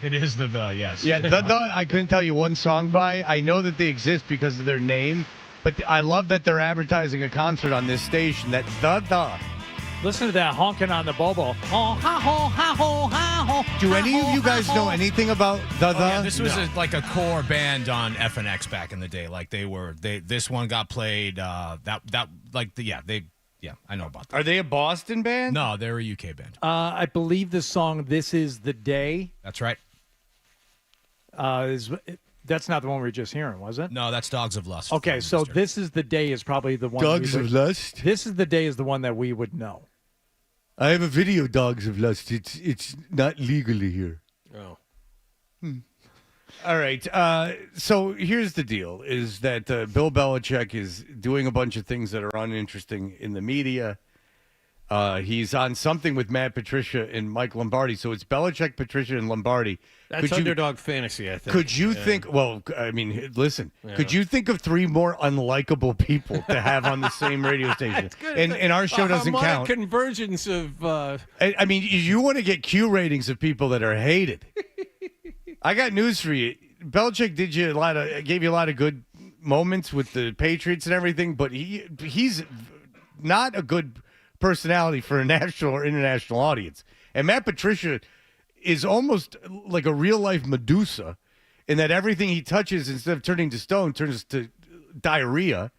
It is the yes. Yeah, the I couldn't tell you one song by. I know that they exist because of their name. But I love that they're advertising a concert on this station. That's the. Listen to that honking on the bobo. Do any of you guys know anything about the? Yeah, this was like a core band on FNX back in the day. Like this one got played. I know about that. Are they a Boston band? No, they're a UK band. I believe the song "This Is the Day." That's right. That's not the one we were just hearing, was it? No, that's Dogs of Lust. Okay, so This Is the Day is probably the one. Dogs of Lust? This Is the Day is the one that we would know. I have a video, Dogs of Lust. It's not legally here. Oh. All right. So here's the deal, is that Bill Belichick is doing a bunch of things that are uninteresting in the media. He's on something with Matt Patricia and Mike Lombardi. So it's Belichick, Patricia, and Lombardi. That's underdog fantasy, I think. Could you think, well, I mean, listen, could you think of 3 more unlikable people to have on the same radio station? And our show doesn't count. Convergence of... I mean, you want to get Q ratings of people that are hated. I got news for you. Belichick gave you a lot of good moments with the Patriots and everything, but he's not a good personality for a national or international audience. And Matt Patricia is almost like a real-life Medusa in that everything he touches, instead of turning to stone, turns to diarrhea.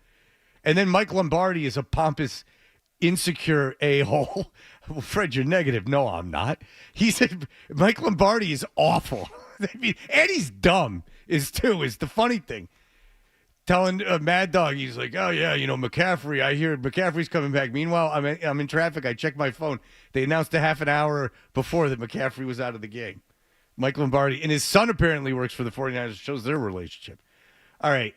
And then Mike Lombardi is a pompous, insecure a-hole. Well, Fred, you're negative. No, I'm not. He said Mike Lombardi is awful. I mean, and he's dumb, is the funny thing. telling Mad Dog, he's like, oh, yeah, McCaffrey, I hear McCaffrey's coming back. Meanwhile, I'm in traffic. I check my phone. They announced a half an hour before that McCaffrey was out of the game. Mike Lombardi. And his son apparently works for the 49ers. Shows their relationship. All right.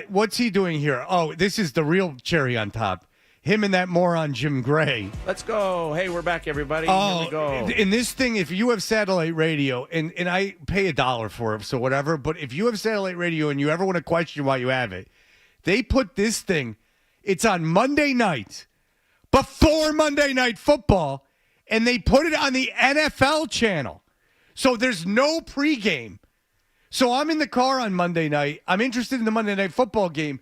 What's he doing here? Oh, this is the real cherry on top. Him and that moron Jim Gray. Let's go. Hey, we're back, everybody. Oh, Here we go. in this thing, if you have satellite radio, and I pay $1 for it, so whatever, but if you have satellite radio and you ever want to question why you have it, they put this thing, it's on Monday night, before Monday Night Football, and they put it on the NFL channel. So there's no pregame. So I'm in the car on Monday night. I'm interested in the Monday Night Football game.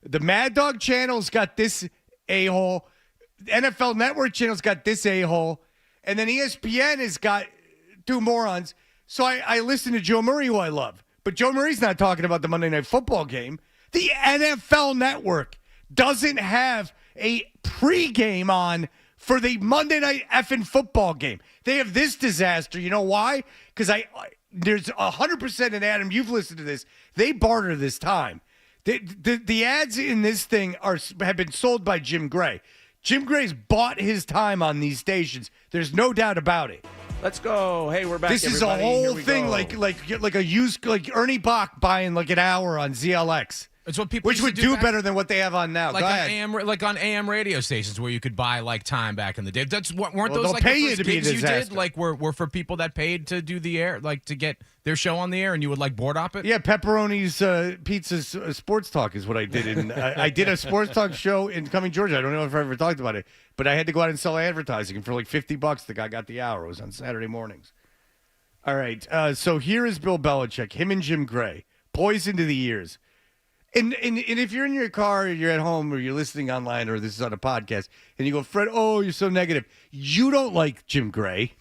The Mad Dog channel's got this a-hole. NFL Network channel's got this a-hole. And then ESPN has got two morons. So I listen to Joe Murray, who I love. But Joe Murray's not talking about the Monday Night Football game. The NFL Network doesn't have a pregame on for the Monday Night effing football game. They have this disaster. You know why? Because there's 100%, and Adam, you've listened to this. They barter this time. The ads in this thing have been sold by Jim Gray. Jim Gray's bought his time on these stations. There's no doubt about it. Let's go. Hey, we're back. This is everybody. a Here whole we thing, go. like a used, like Ernie Bach buying like an hour on ZLX. It's what people which used would to do back- better than what they have on now. Like Go on ahead. AM radio stations where you could buy like time back in the day. Weren't Well, those they'll like pay the you first to be a gigs you did? disaster. Like were for people that paid to do the air, like to get their show on the air, and you would like board op it. Yeah, Pepperoni's Pizza's Sports Talk is what I did. I did a sports talk show in Cumming, Georgia. I don't know if I ever talked about it, but I had to go out and sell advertising. And for like $50, the guy got the hour. It was on Saturday mornings. All right, so here is Bill Belichick, him and Jim Gray, poison to the ears. And if you're in your car or you're at home or you're listening online or this is on a podcast and you go, Fred, oh, you're so negative. You don't like Jim Gray.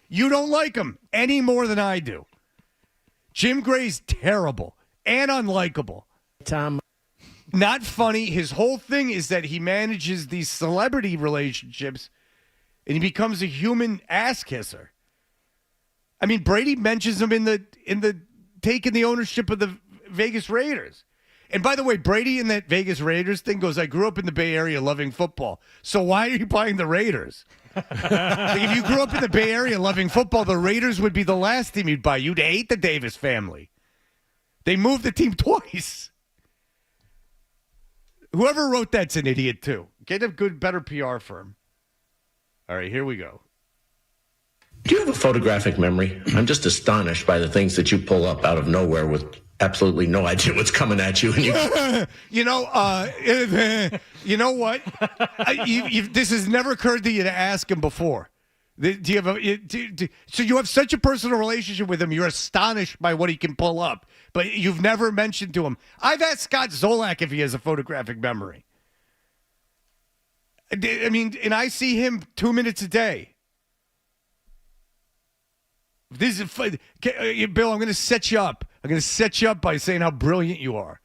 You don't like him any more than I do. Jim Gray's terrible and unlikable. Tom. Not funny. His whole thing is that he manages these celebrity relationships and he becomes a human ass kisser. I mean, Brady mentions him in the taking the ownership of the Vegas Raiders. And by the way, Brady in that Vegas Raiders thing goes, I grew up in the Bay Area loving football. So why are you buying the Raiders? Like if you grew up in the Bay Area loving football, the Raiders would be the last team you'd buy. You'd hate the Davis family. They moved the team twice. Whoever wrote that's an idiot, too. Get a good, better PR firm. All right, here we go. Do you have a photographic memory? I'm just astonished by the things that you pull up out of nowhere with absolutely no idea what's coming at you. And you know what? This has never occurred to you to ask him before. Do you have so you have such a personal relationship with him, you're astonished by what he can pull up, but you've never mentioned to him. I've asked Scott Zolak if he has a photographic memory. I mean, and I see him 2 minutes a day. This is Bill, I'm going to set you up. I'm going to set you up by saying how brilliant you are.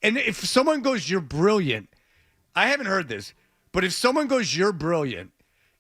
And if someone goes, you're brilliant, I haven't heard this, but if someone goes, you're brilliant,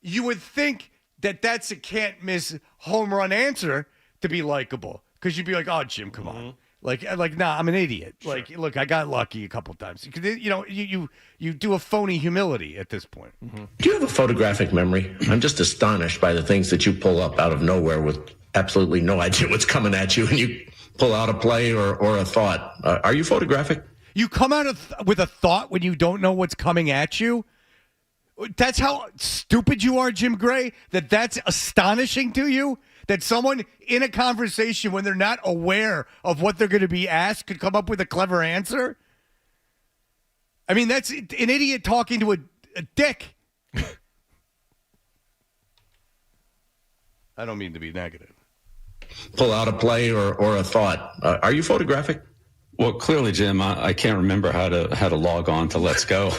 you would think that that's a can't miss home run answer to be likable. Because you'd be like, oh, Jim, come on. Like, nah, I'm an idiot. Sure. Like, look, I got lucky a couple times. You know, you do a phony humility at this point. do you have a photographic memory? I'm just astonished by the things that you pull up out of nowhere with absolutely no idea what's coming at you, and you pull out a play or a thought. Are you photographic? You come out with a thought when you don't know what's coming at you? That's how stupid you are, Jim Gray? That's astonishing to you? That someone in a conversation when they're not aware of what they're going to be asked could come up with a clever answer? I mean, that's an idiot talking to a dick. I don't mean to be negative. Pull out a play or a thought. Are you photographic? Well, clearly, Jim, I can't remember how to log on to Let's Go.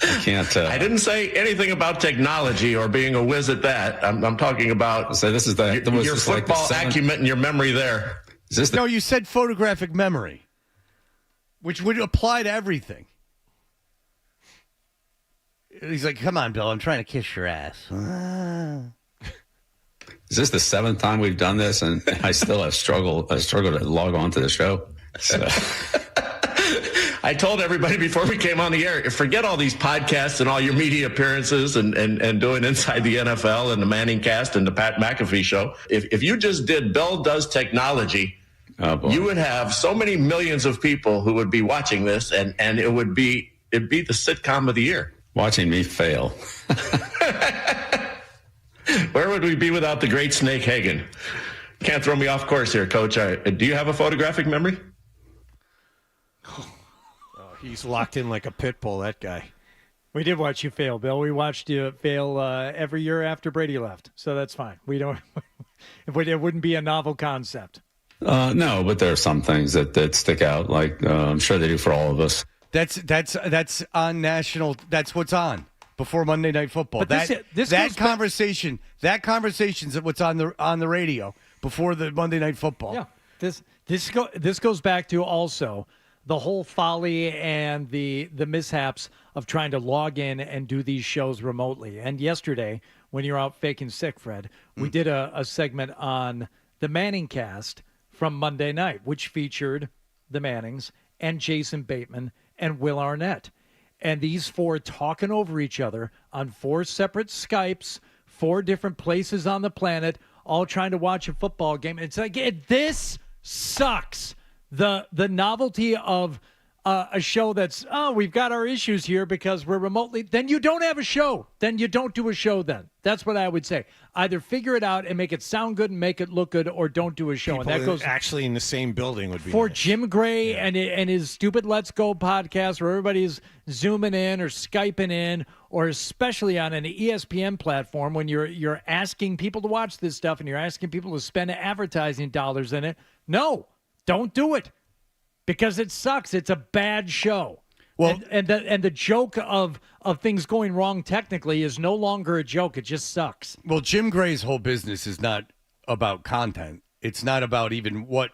I can't. I didn't say anything about technology or being a whiz at that. I'm talking about so this is your football acumen and your memory there. No, you said photographic memory, which would apply to everything. He's like, come on, Bill, I'm trying to kiss your ass. Is this the 7th time we've done this, and I still have struggled to log on to the show? So. I told everybody before we came on the air, forget all these podcasts and all your media appearances and doing Inside the NFL and the Manning Cast and the Pat McAfee Show. If you just did Bill Does Technology, you would have so many millions of people who would be watching this, and it'd be the sitcom of the year. Watching me fail. Where would we be without the great Snake Hagen? Can't throw me off course here, Coach. Do you have a photographic memory? He's locked in like a pit bull, that guy. We did watch you fail, Bill. We watched you fail every year after Brady left, so that's fine. We don't. It wouldn't be a novel concept. No, but there are some things that stick out. Like I'm sure they do for all of us. That's on national. That's what's on before Monday Night Football. But that conversation's what's on the radio before the Monday Night Football. Yeah, this goes back to also the whole folly and the mishaps of trying to log in and do these shows remotely. And yesterday, when you were out faking sick, Fred, we did a segment on the Manning Cast from Monday night, which featured the Mannings and Jason Bateman and Will Arnett. And these four talking over each other on 4 separate Skypes, 4 different places on the planet, all trying to watch a football game. It's like, this sucks. The novelty of a show that's, we've got our issues here because we're remotely, then you don't have a show. Then you don't do a show then. That's what I would say. Either figure it out and make it sound good and make it look good, or don't do a show. People and that goes actually in the same building would be for nice. Jim Gray and his stupid Let's Go podcast where everybody's zooming in or Skyping in, or especially on an ESPN platform when you're asking people to watch this stuff and you're asking people to spend advertising dollars in it. No. Don't do it because it sucks. It's a bad show. Well, and the joke of things going wrong technically is no longer a joke. It just sucks. Well, Jim Gray's whole business is not about content. It's not about even what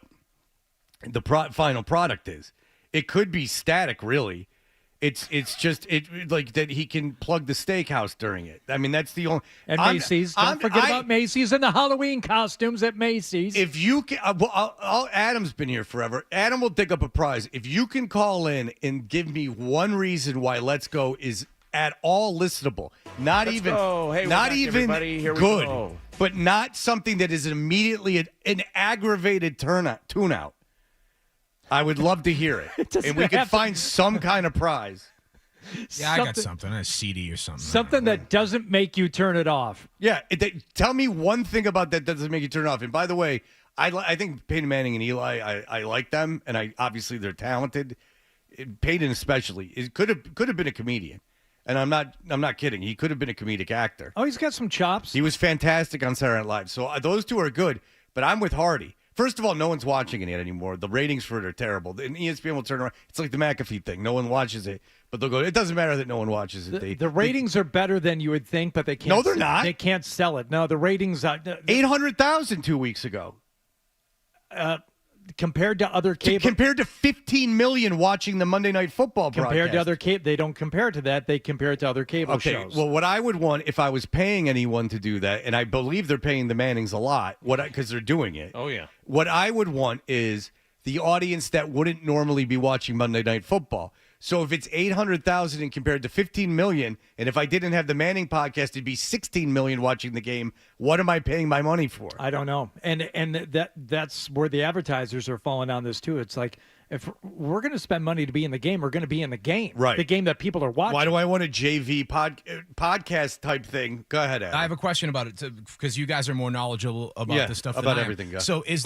the final product is. It could be static, really. It's just like that he can plug the steakhouse during it. I mean, that's the only. And Macy's. Don't forget about Macy's and the Halloween costumes at Macy's. If you can, Adam's been here forever. Adam will dig up a prize. If you can call in and give me one reason why Let's Go is at all listenable, not Let's even, go. Hey, not back, even everybody. Here we good, go. but not something that is immediately an aggravated tune-out. I would love to hear it. And we can find some kind of prize. Yeah, I got something, a CD or something. Something that doesn't make you turn it off. Yeah, tell me one thing about that doesn't make you turn it off. And by the way, I think Peyton Manning and Eli, I like them, and obviously they're talented. Peyton especially, could have been a comedian, and I'm not kidding. He could have been a comedic actor. Oh, he's got some chops. He was fantastic on Saturday Night Live. So those two are good. But I'm with Hardy. First of all, no one's watching it anymore. The ratings for it are terrible. And ESPN will turn around. It's like the McAfee thing. No one watches it, but they'll go, it doesn't matter that no one watches it. The ratings are better than you would think, but they can't. No, they're not. They can't sell it. No, the ratings are 800,000 2 weeks ago. Compared to other cable, compared to 15 million watching the Monday Night Football broadcast. Compared to other cable, they don't compare to that. They compare it to other cable shows. Well, what I would want if I was paying anyone to do that, and I believe they're paying the Mannings a lot, because they're doing it. Oh yeah. What I would want is the audience that wouldn't normally be watching Monday Night Football. So if it's 800,000 and compared to 15 million, and if I didn't have the Manning podcast, it'd be 16 million watching the game. What am I paying my money for? I don't know. And that's where the advertisers are falling on this too. It's like, if we're going to spend money to be in the game, we're going to be in the game. Right. The game that people are watching. Why do I want a JV podcast type thing? Go ahead, Adam. I have a question about it because you guys are more knowledgeable about this stuff than about I am. everything. Go. So is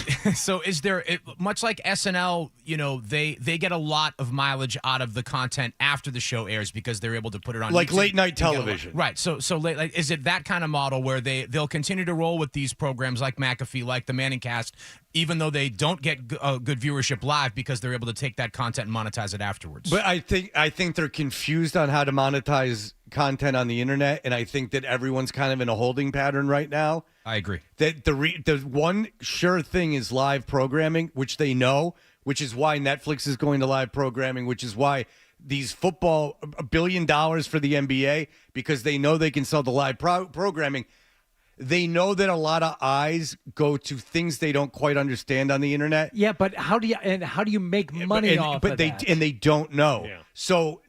there much like SNL? You know, they get a lot of mileage out of the content after the show airs because they're able to put it on like YouTube late night and television. Right. So is it that kind of model where they'll continue to roll with these programs like McAfee, like the Manning Cast, even though they don't get good viewership live because they're able to take that content and monetize it afterwards? But I think they're confused on how to monetize content on the internet, and I think that everyone's kind of in a holding pattern right now. I agree. That the one sure thing is live programming, which they know, which is why Netflix is going to live programming, which is why these football $1 billion for the NBA, because they know they can sell the live programming. they know that a lot of eyes go to things they don't quite understand on the internet. Yeah, but how do you make money off of that? And they don't know. Yeah. So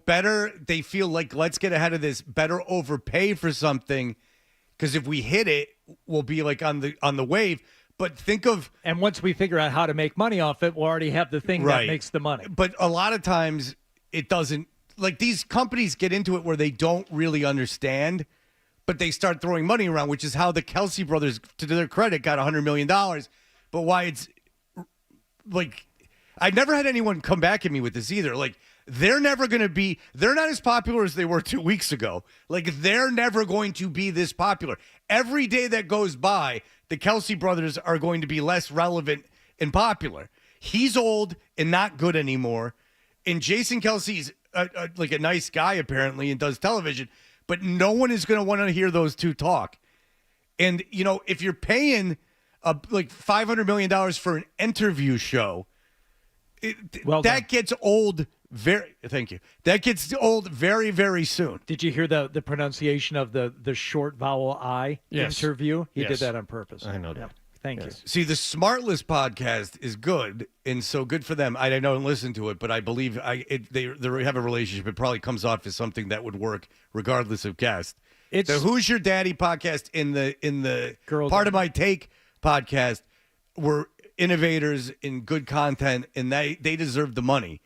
better, they feel like, let's get ahead of this, better overpay for something, because if we hit it, we'll be like on the wave. But think of, and once we figure out how to make money off it, we'll already have the thing that makes the money. But a lot of times it doesn't. Like, these companies get into it where they don't really understand, but they start throwing money around, which is how the Kelsey brothers, to their credit, got $100 million. But why it's like, I've never had anyone come back at me with this either. Like, they're not as popular as they were 2 weeks ago. Like, they're never going to be this popular. Every day that goes by, the Kelsey brothers are going to be less relevant and popular. He's old and not good anymore. And Jason Kelsey's like a nice guy, apparently, and does television. But no one is going to want to hear those two talk. And, you know, if you're paying like $500 million for an interview show, that gets old thank you. That gets old very, very soon. Did you hear the pronunciation of the short vowel I interview? He did that on purpose. I know that. Thank you. See, the Smartless podcast is good, and so good for them. I don't listen to it, but I believe they have a relationship. It probably comes off as something that would work regardless of guest. It's the Who's Your Daddy podcast in the Part of My Take podcast were innovators in good content, and they deserve the money.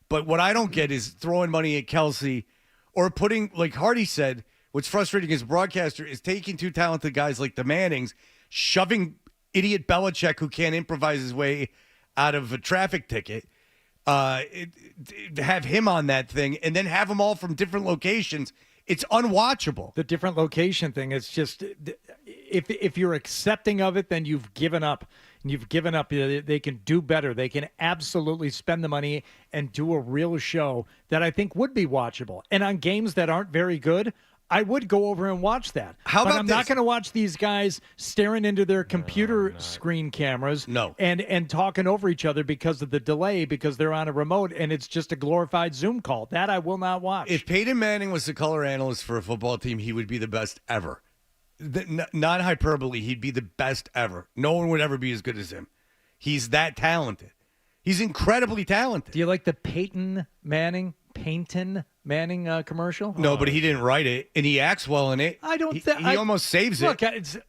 But what I don't get is throwing money at Kelsey or putting, like Hardy said, what's frustrating as a broadcaster is taking two talented guys like the Mannings, shoving idiot Belichick, who can't improvise his way out of a traffic ticket, have him on that thing, and then have them all from different locations. It's unwatchable. The different location thing, it's just, if you're accepting of it, then you've given up. And you've given up. They can do better. They can absolutely spend the money and do a real show that I think would be watchable. And on games that aren't very good, I would go over and watch that. But I'm not going to watch these guys staring into their computer screen cameras and talking over each other because of the delay, because they're on a remote and it's just a glorified Zoom call. That I will not watch. If Peyton Manning was the color analyst for a football team, he would be the best ever. Not hyperbole, he'd be the best ever. No one would ever be as good as him. He's that talented. He's incredibly talented. Do you like the Peyton Manning commercial? No, but he didn't write it, and he acts well in it. I don't He think almost saves it. Look,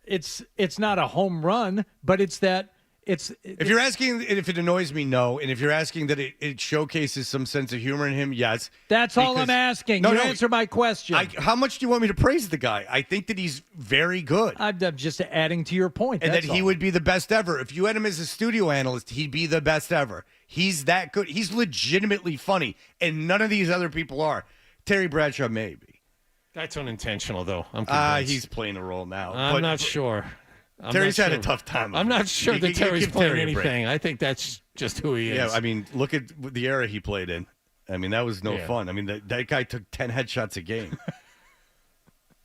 it's not a home run, but it's that if you're asking if it annoys me, no. And if you're asking that it showcases some sense of humor in him, yes. That's all I'm asking. You answer my question. How much do you want me to praise the guy? I think that he's very good. I'm just adding to your point. And that he would be the best ever. If you had him as a studio analyst, he'd be the best ever. He's that good. He's legitimately funny, and none of these other people are. Terry Bradshaw, maybe. That's unintentional, though. I'm convinced. He's playing a role now. I'm not sure. Terry's had a tough time. I'm not sure that Terry's playing anything. I think that's just who he is. Yeah, I mean, look at the era he played in. I mean, that was no fun. I mean, that guy took 10 headshots a game.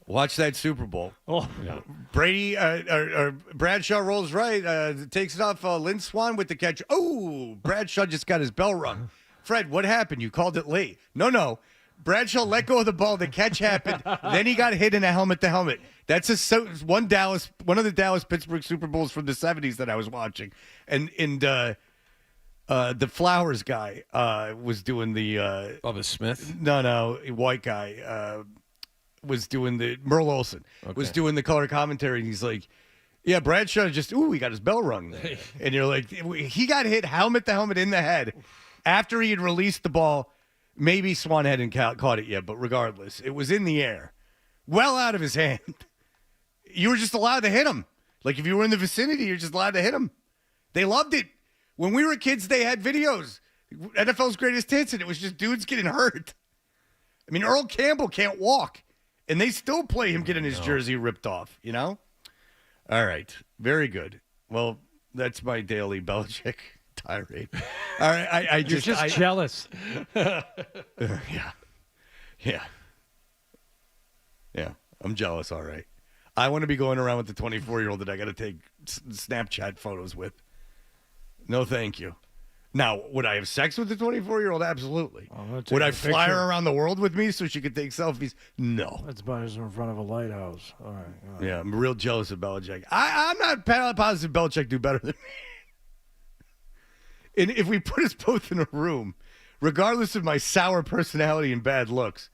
Watch that Super Bowl. Oh, yeah. Brady or Bradshaw rolls right, takes it off Lynn Swann with the catch. Oh, Bradshaw just got his bell rung. Fred, what happened? You called it late. No. Bradshaw let go of the ball. The catch happened. Then he got hit in a helmet-to-helmet. That's one of the Dallas-Pittsburgh Super Bowls from the 70s that I was watching. And the Flowers guy was doing the Bubba Smith? No, white guy was doing the Merle Olsen was doing the color commentary, and he's like, yeah, Bradshaw he got his bell rung there. And you're like, he got hit helmet-to-helmet in the head after he had released the ball. Maybe Swan hadn't caught it yet, but regardless, it was in the air, well out of his hand. You were just allowed to hit him. Like, if you were in the vicinity, you're just allowed to hit him. They loved it. When we were kids, they had videos. NFL's Greatest Hits, and it was just dudes getting hurt. I mean, Earl Campbell can't walk, and they still play him getting his jersey ripped off, you know? All right. Very good. Well, that's my daily Belichick tirade. All right, you're just jealous. Yeah. I'm jealous. All right. I want to be going around with the 24-year-old that I got to take Snapchat photos with. No, thank you. Now, would I have sex with the 24-year-old? Absolutely. take Would I a fly her picture. around the world with me so she could take selfies? No. That's about in front of a lighthouse. All right. Yeah, I'm real jealous of Belichick. I'm not positive Belichick do better than me. And if we put us both in a room, regardless of my sour personality and bad looks,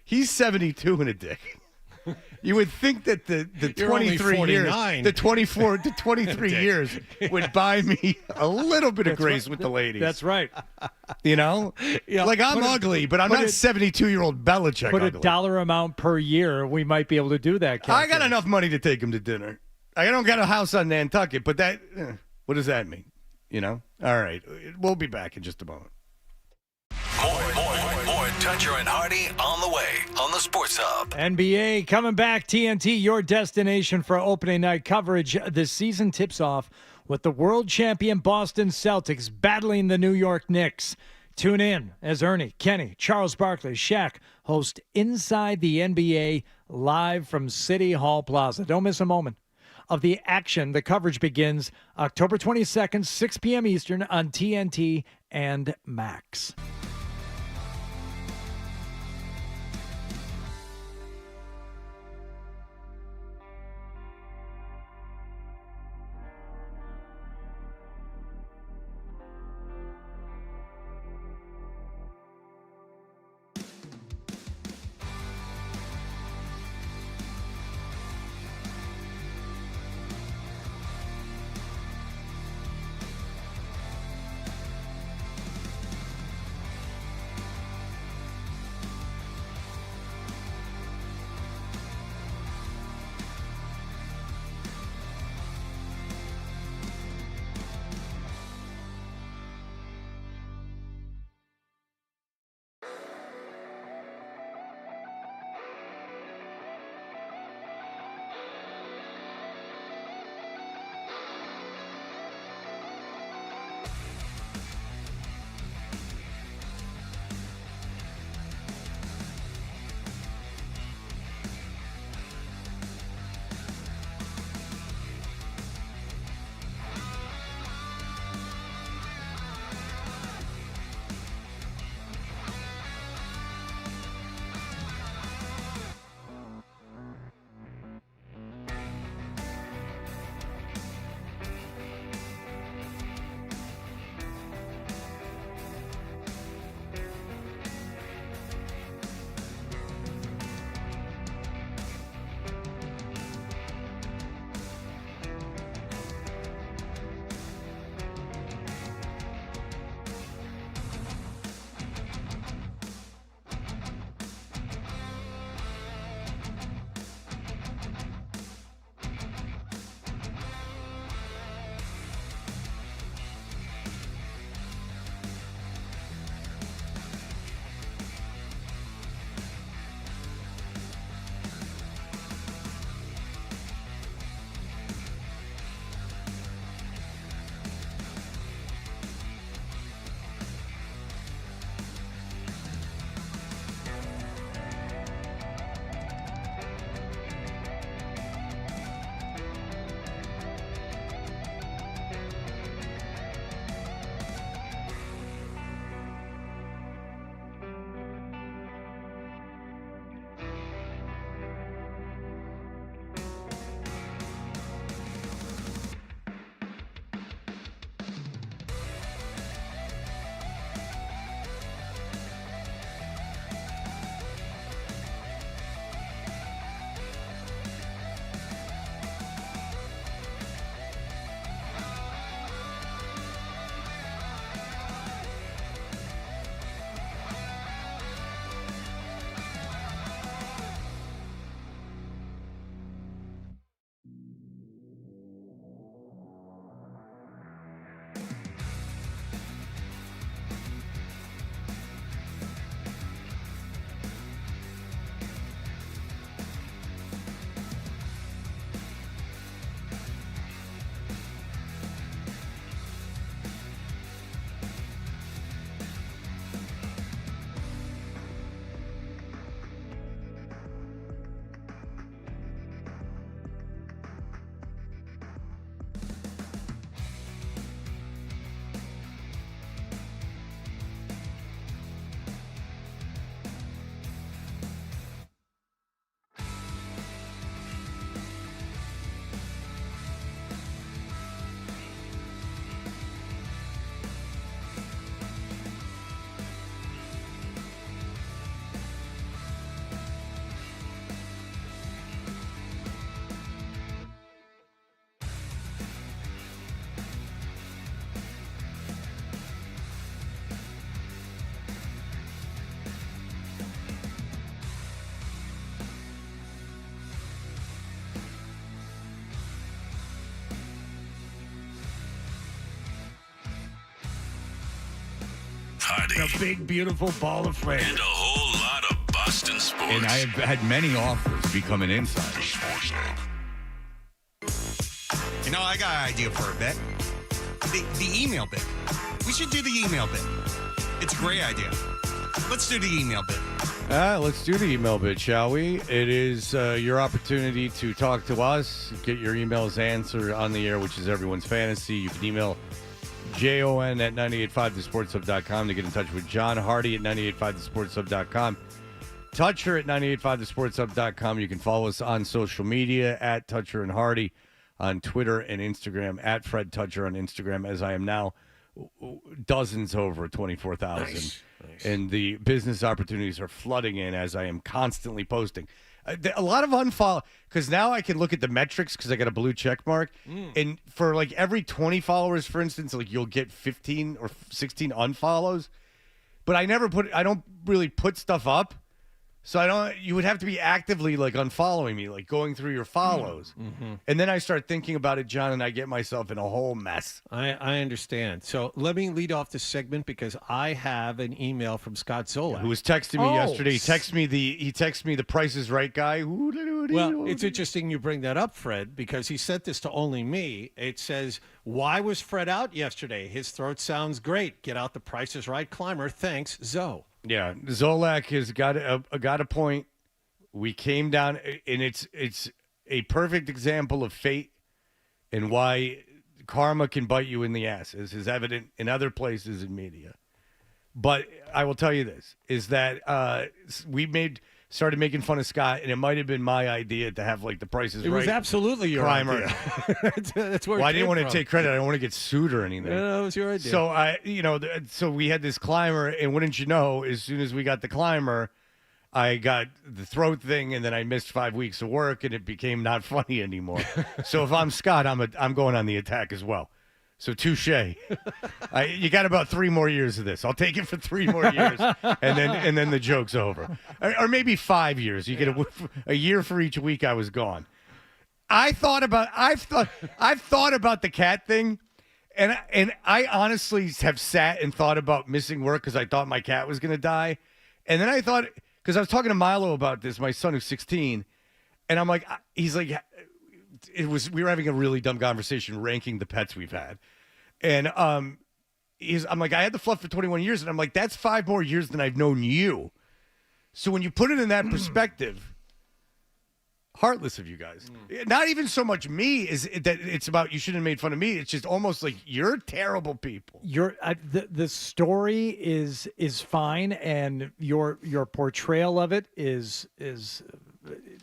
he's 72 and a dick. You would think that the You're only 23 years, 49. the 24 to 23 years would buy me a little bit of grace with the ladies. That's right. You know? Yeah, like, I'm put a- ugly, but I'm put not a- 72-year-old Belichick Put ugly. a dollar amount per year, we might be able to do that. I got enough money to take him to dinner. I don't got a house on Nantucket, but that, what does that mean? You know? All right. We'll be back in just a moment. More Toucher and Hardy on the way on the Sports Hub. NBA coming back. TNT, your destination for opening night coverage. The season tips off with the world champion Boston Celtics battling the New York Knicks. Tune in as Ernie, Kenny, Charles Barkley, Shaq host Inside the NBA live from City Hall Plaza. Don't miss a moment of the action. The coverage begins October 22nd, 6 p.m. Eastern on TNT and Max. unlikability. A big, beautiful ball of flame. And a whole lot of Boston sports. And I have had many offers to become an insider. You know, I got an idea for a bit. The email bit. We should do the email bit. It's a great idea. Let's do the email bit. Let's do the email bit, shall we? It is your opportunity to talk to us, get your emails answered on the air, which is everyone's fantasy. You can email JON at 985thesportshub.com to get in touch with John Hardy at 985thesportshub.com. Toucher at 985thesportshub.com. You can follow us on social media at Toucher and Hardy on Twitter and Instagram, at Fred Toucher on Instagram, as I am now dozens over 24,000. Nice. And the business opportunities are flooding in as I am constantly posting. A lot of unfollow, because now I can look at the metrics because I got a blue check mark. And for like every 20 followers, for instance, like you'll get 15 or 16 unfollows. But I don't really put stuff up. So you would have to be actively like unfollowing me, like going through your follows. Mm-hmm. And then I start thinking about it, John, and I get myself in a whole mess. I understand. So let me lead off this segment because I have an email from Scott Zola, who was texting me yesterday. He texted me the Price is Right guy. Well, it's interesting you bring that up, Fred, because he sent this to only me. It says, "Why was Fred out yesterday? His throat sounds great. Get out the Price is Right climber. Thanks, Zoe." Yeah, Zolak has got a point. We came down, and it's a perfect example of fate and why karma can bite you in the ass, as is evident in other places in media. But I will tell you this, is that started making fun of Scott, and it might have been my idea to have like the Price is Right. It was absolutely your climber. idea. That's where I didn't want from. to take credit. I don't want to get sued or anything. No, it was your idea. So so we had this climber, and wouldn't you know, as soon as we got the climber, I got the throat thing, and then I missed 5 weeks of work, and it became not funny anymore. So if I'm Scott, I'm going on the attack as well. So touche. You got about 3 more years of this. I'll take it for 3 more years, and then the joke's over, or maybe 5 years. You get a year for each week I was gone. I've thought about the cat thing, and I honestly have sat and thought about missing work because I thought my cat was going to die, and then I thought, because I was talking to Milo about this, my son who's 16, and I'm like, he's like. We were having a really dumb conversation ranking the pets we've had. And I'm like, I had the Fluff for 21 years. And I'm like, that's 5 more years than I've known you. So when you put it in that perspective, heartless of you guys. Not even so much me is that it's about you shouldn't have made fun of me. It's just almost like you're terrible people. The story is fine, and your portrayal of it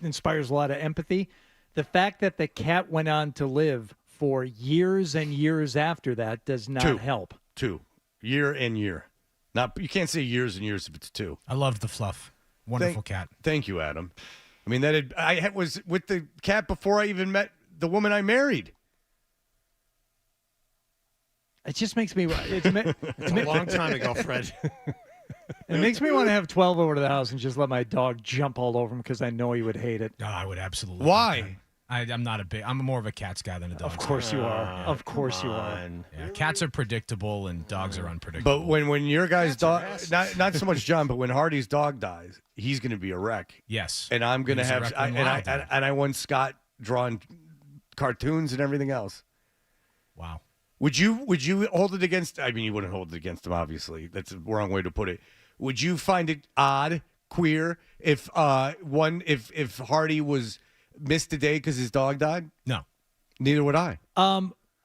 inspires a lot of empathy. The fact that the cat went on to live for years and years after that does not help. 2 year and year. You can't say years and years if it's 2. I love the Fluff. Wonderful cat. Thank you, Adam. I mean, I was with the cat before I even met the woman I married. It just makes me. It's a long time ago, Fred. It makes me want to have 12 over to the house and just let my dog jump all over him because I know he would hate it. No, I would absolutely. Why? I'm more of a cats guy than a dog. Of course you are. Of course you are. Yeah, cats are predictable and dogs are unpredictable. But when your guy's dog, not so much John, but when Hardy's dog dies, he's going to be a wreck. Yes. And I'm going to have, I want Scott drawing cartoons and everything else. Wow. Would you hold it against? I mean, you wouldn't hold it against him, obviously. That's a wrong way to put it. Would you find it odd, queer, if Hardy was missed a day because his dog died? No. Neither would I.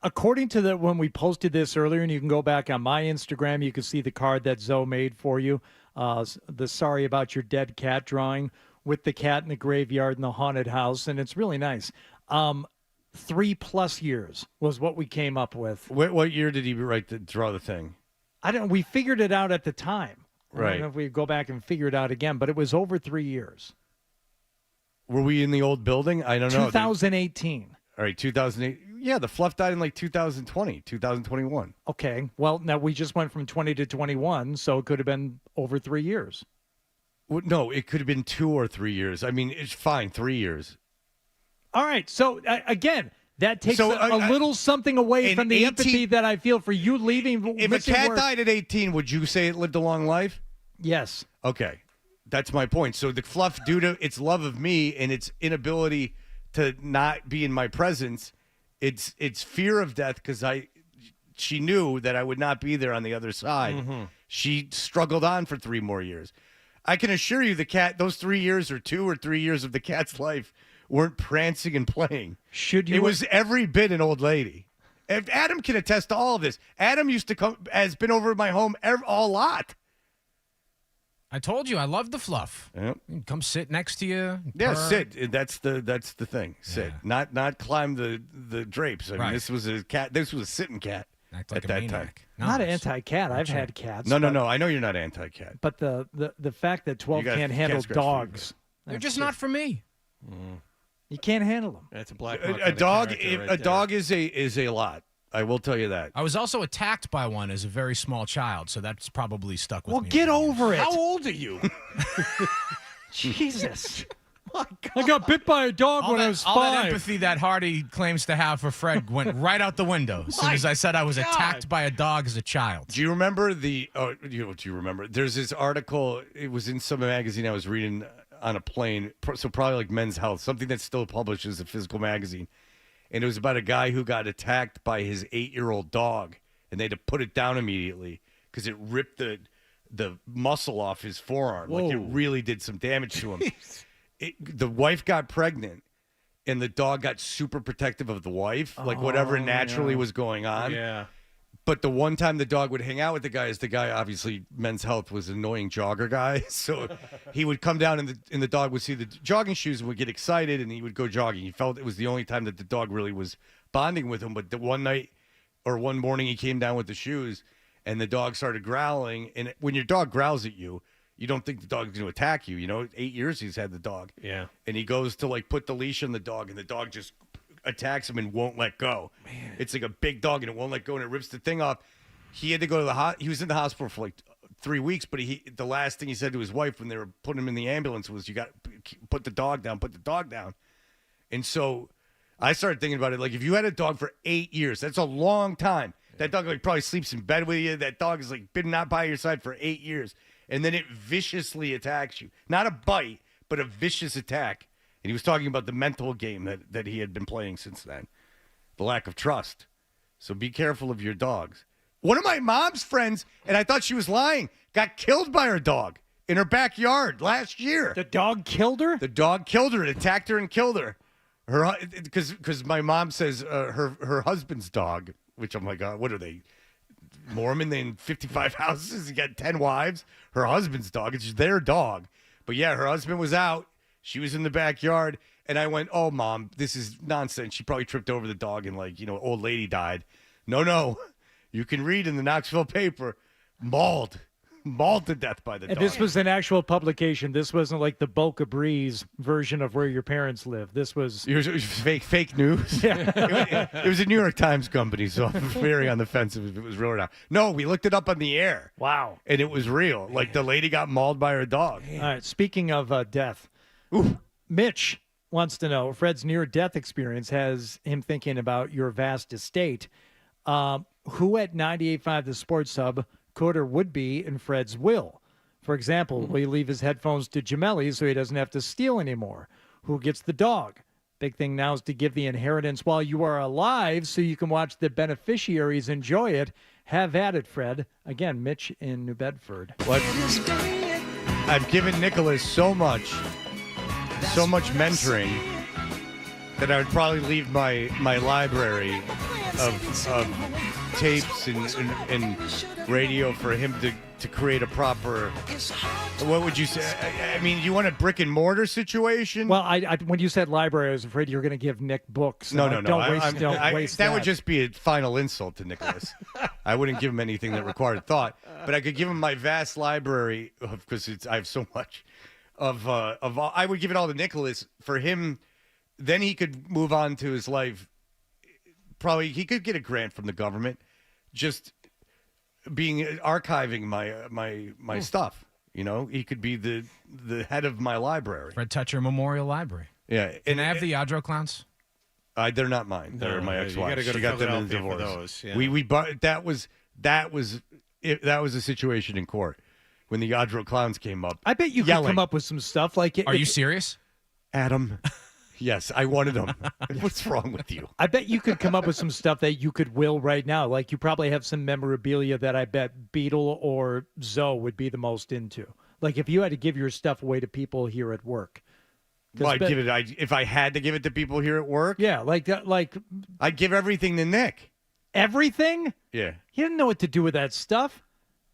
According to when we posted this earlier, and you can go back on my Instagram, you can see the card that Zoe made for you. The sorry about your dead cat drawing with the cat in the graveyard in the haunted house, and it's really nice. 3+ years was what we came up with. What year did he draw the thing? I don't. We figured it out at the time. Right. I don't know if we go back and figure it out again, but it was over 3 years. Were we in the old building? I don't know. 2018. All right, 2008. Yeah, the Fluff died in like 2020, 2021. Okay. Well, now we just went from 20 to 21, so it could have been over 3 years. Well, no, it could have been 2 or 3 years. I mean, it's fine, 3 years. All right. So, again, That takes So, a little something away in from the 18 empathy that I feel for you leaving. If a cat died at 18, would you say it lived a long life? Yes. Okay. That's my point. So the fluff, due to its love of me and its inability to not be in my presence, it's fear of death because she knew that I would not be there on the other side. Mm-hmm. She struggled on for 3 more years. I can assure you the cat, those 3 years or 2 or 3 years of the cat's life weren't prancing and playing. It was every bit an old lady. If Adam can attest to all of this. Adam has been over at my home a lot. I told you I love the fluff. Yep. Come sit next to you. Yeah, purr. sit. That's the thing. Sit. Not climb the drapes. I mean, Right. this was a cat. This was a sitting cat Act like at a that maniac. time. No, Not it's- anti-cat. I've sure. had cats. No. I know you're not anti-cat. But the fact that 12 You got can't cat handle scratch for you. dogs. They're just not for me. You can't handle them. That's a black A dog. A dog is a lot. I will tell you that. I was also attacked by one as a very small child, so that's probably stuck with Well, me. get over it. How old are you? Jesus. I got bit by a dog All when I that, was all that 5. empathy that Hardy claims to have for Fred went right out the window as soon as I said I was attacked by a dog as a child. Do you remember do you remember? There's this article. It was in some magazine I was reading on a plane. So probably like Men's Health, something that still publishes a physical magazine. And it was about a guy who got attacked by his 8-year-old dog, and they had to put it down immediately because it ripped the muscle off his forearm. Like it really did some damage to him. The wife got pregnant, and the dog got super protective of the wife, like whatever naturally was going on. Yeah. But the one time the dog would hang out with the guy obviously Men's Health was an annoying jogger guy, so he would come down and the dog would see the jogging shoes and would get excited and he would go jogging. He felt it was the only time that the dog really was bonding with him. But the one night or one morning he came down with the shoes and the dog started growling. And when your dog growls at you, you don't think the dog's going to attack you. You know, 8 years he's had the dog. Yeah. And he goes to like put the leash on the dog and the dog just attacks him and won't let go. Man. It's like a big dog and it won't let go and it rips the thing off. He had to go to he was in the hospital for like 3 weeks, but the last thing he said to his wife when they were putting him in the ambulance was, you got to put the dog down. And so I started thinking about it. Like if you had a dog for 8 years, that's a long time. Yeah. That dog like probably sleeps in bed with you. That dog has like been not by your side for 8 years. And then it viciously attacks you. Not a bite, but a vicious attack. And he was talking about the mental game that he had been playing since then. The lack of trust. So be careful of your dogs. One of my mom's friends, and I thought she was lying, got killed by her dog in her backyard last year. The dog killed her? The dog killed her. It attacked her and killed her. Because my mom says her husband's dog, which I'm like, what are they? Mormon in 55 houses? You got 10 wives. Her husband's dog. It's their dog. But yeah, her husband was out. She was in the backyard, and I went, "Oh, Mom, this is nonsense." She probably tripped over the dog, and old lady died. No, you can read in the Knoxville paper, mauled to death by the dog. And this was an actual publication. This wasn't like the Boca Breeze version of where your parents live. This was it was fake news. Yeah. It was a New York Times company, so I'm very on the fence if it was real or not. No, we looked it up on the air. Wow, and it was real. Like the lady got mauled by her dog. All right. Speaking of death. Mitch wants to know, Fred's near-death experience has him thinking about your vast estate. Who at 98.5 The Sports Hub could or would be in Fred's will? For example, will he leave his headphones to Gemelli so he doesn't have to steal anymore? Who gets the dog? Big thing now is to give the inheritance while you are alive so you can watch the beneficiaries enjoy it. Have at it, Fred. Again, Mitch in New Bedford. What? I've given Nicholas so much mentoring that I would probably leave my library of tapes and radio for him to create a proper. What would you say? I mean, you want a brick and mortar situation? Well, I when you said library, I was afraid you were going to give Nick books. No. Don't waste that would just be a final insult to Nicholas. I wouldn't give him anything that required thought, but I could give him my vast library because I have so much of I would give it all to Nicholas for him. Then he could move on to his life. Probably he could get a grant from the government, just archiving my stuff. You know, he could be the head of my library. Fred Toucher Memorial Library. Yeah, Can I have the Yadro clowns? They're not mine. They're my ex-wife. You got to She got them in the for divorce. those. Yeah. We bought that was a situation in court when the Yadro clowns came up. I bet you could come up with some stuff like. Are you serious, Adam? Yes, I wanted them. What's wrong with you? I bet you could come up with some stuff that you could will right now. Like you probably have some memorabilia that I bet Beetle or Zoe would be the most into. Like if you had to give your stuff away to people here at work. Well, if I had to give it to people here at work. Yeah, like I'd give everything to Nick. Everything? Yeah. He didn't know what to do with that stuff.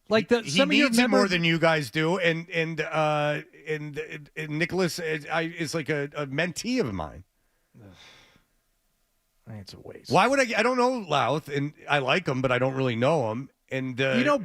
Like He needs it more than you guys do, and Nicholas is like a mentee of mine. It's a waste. Why would I don't know Louth, and I like him, but I don't really know him. And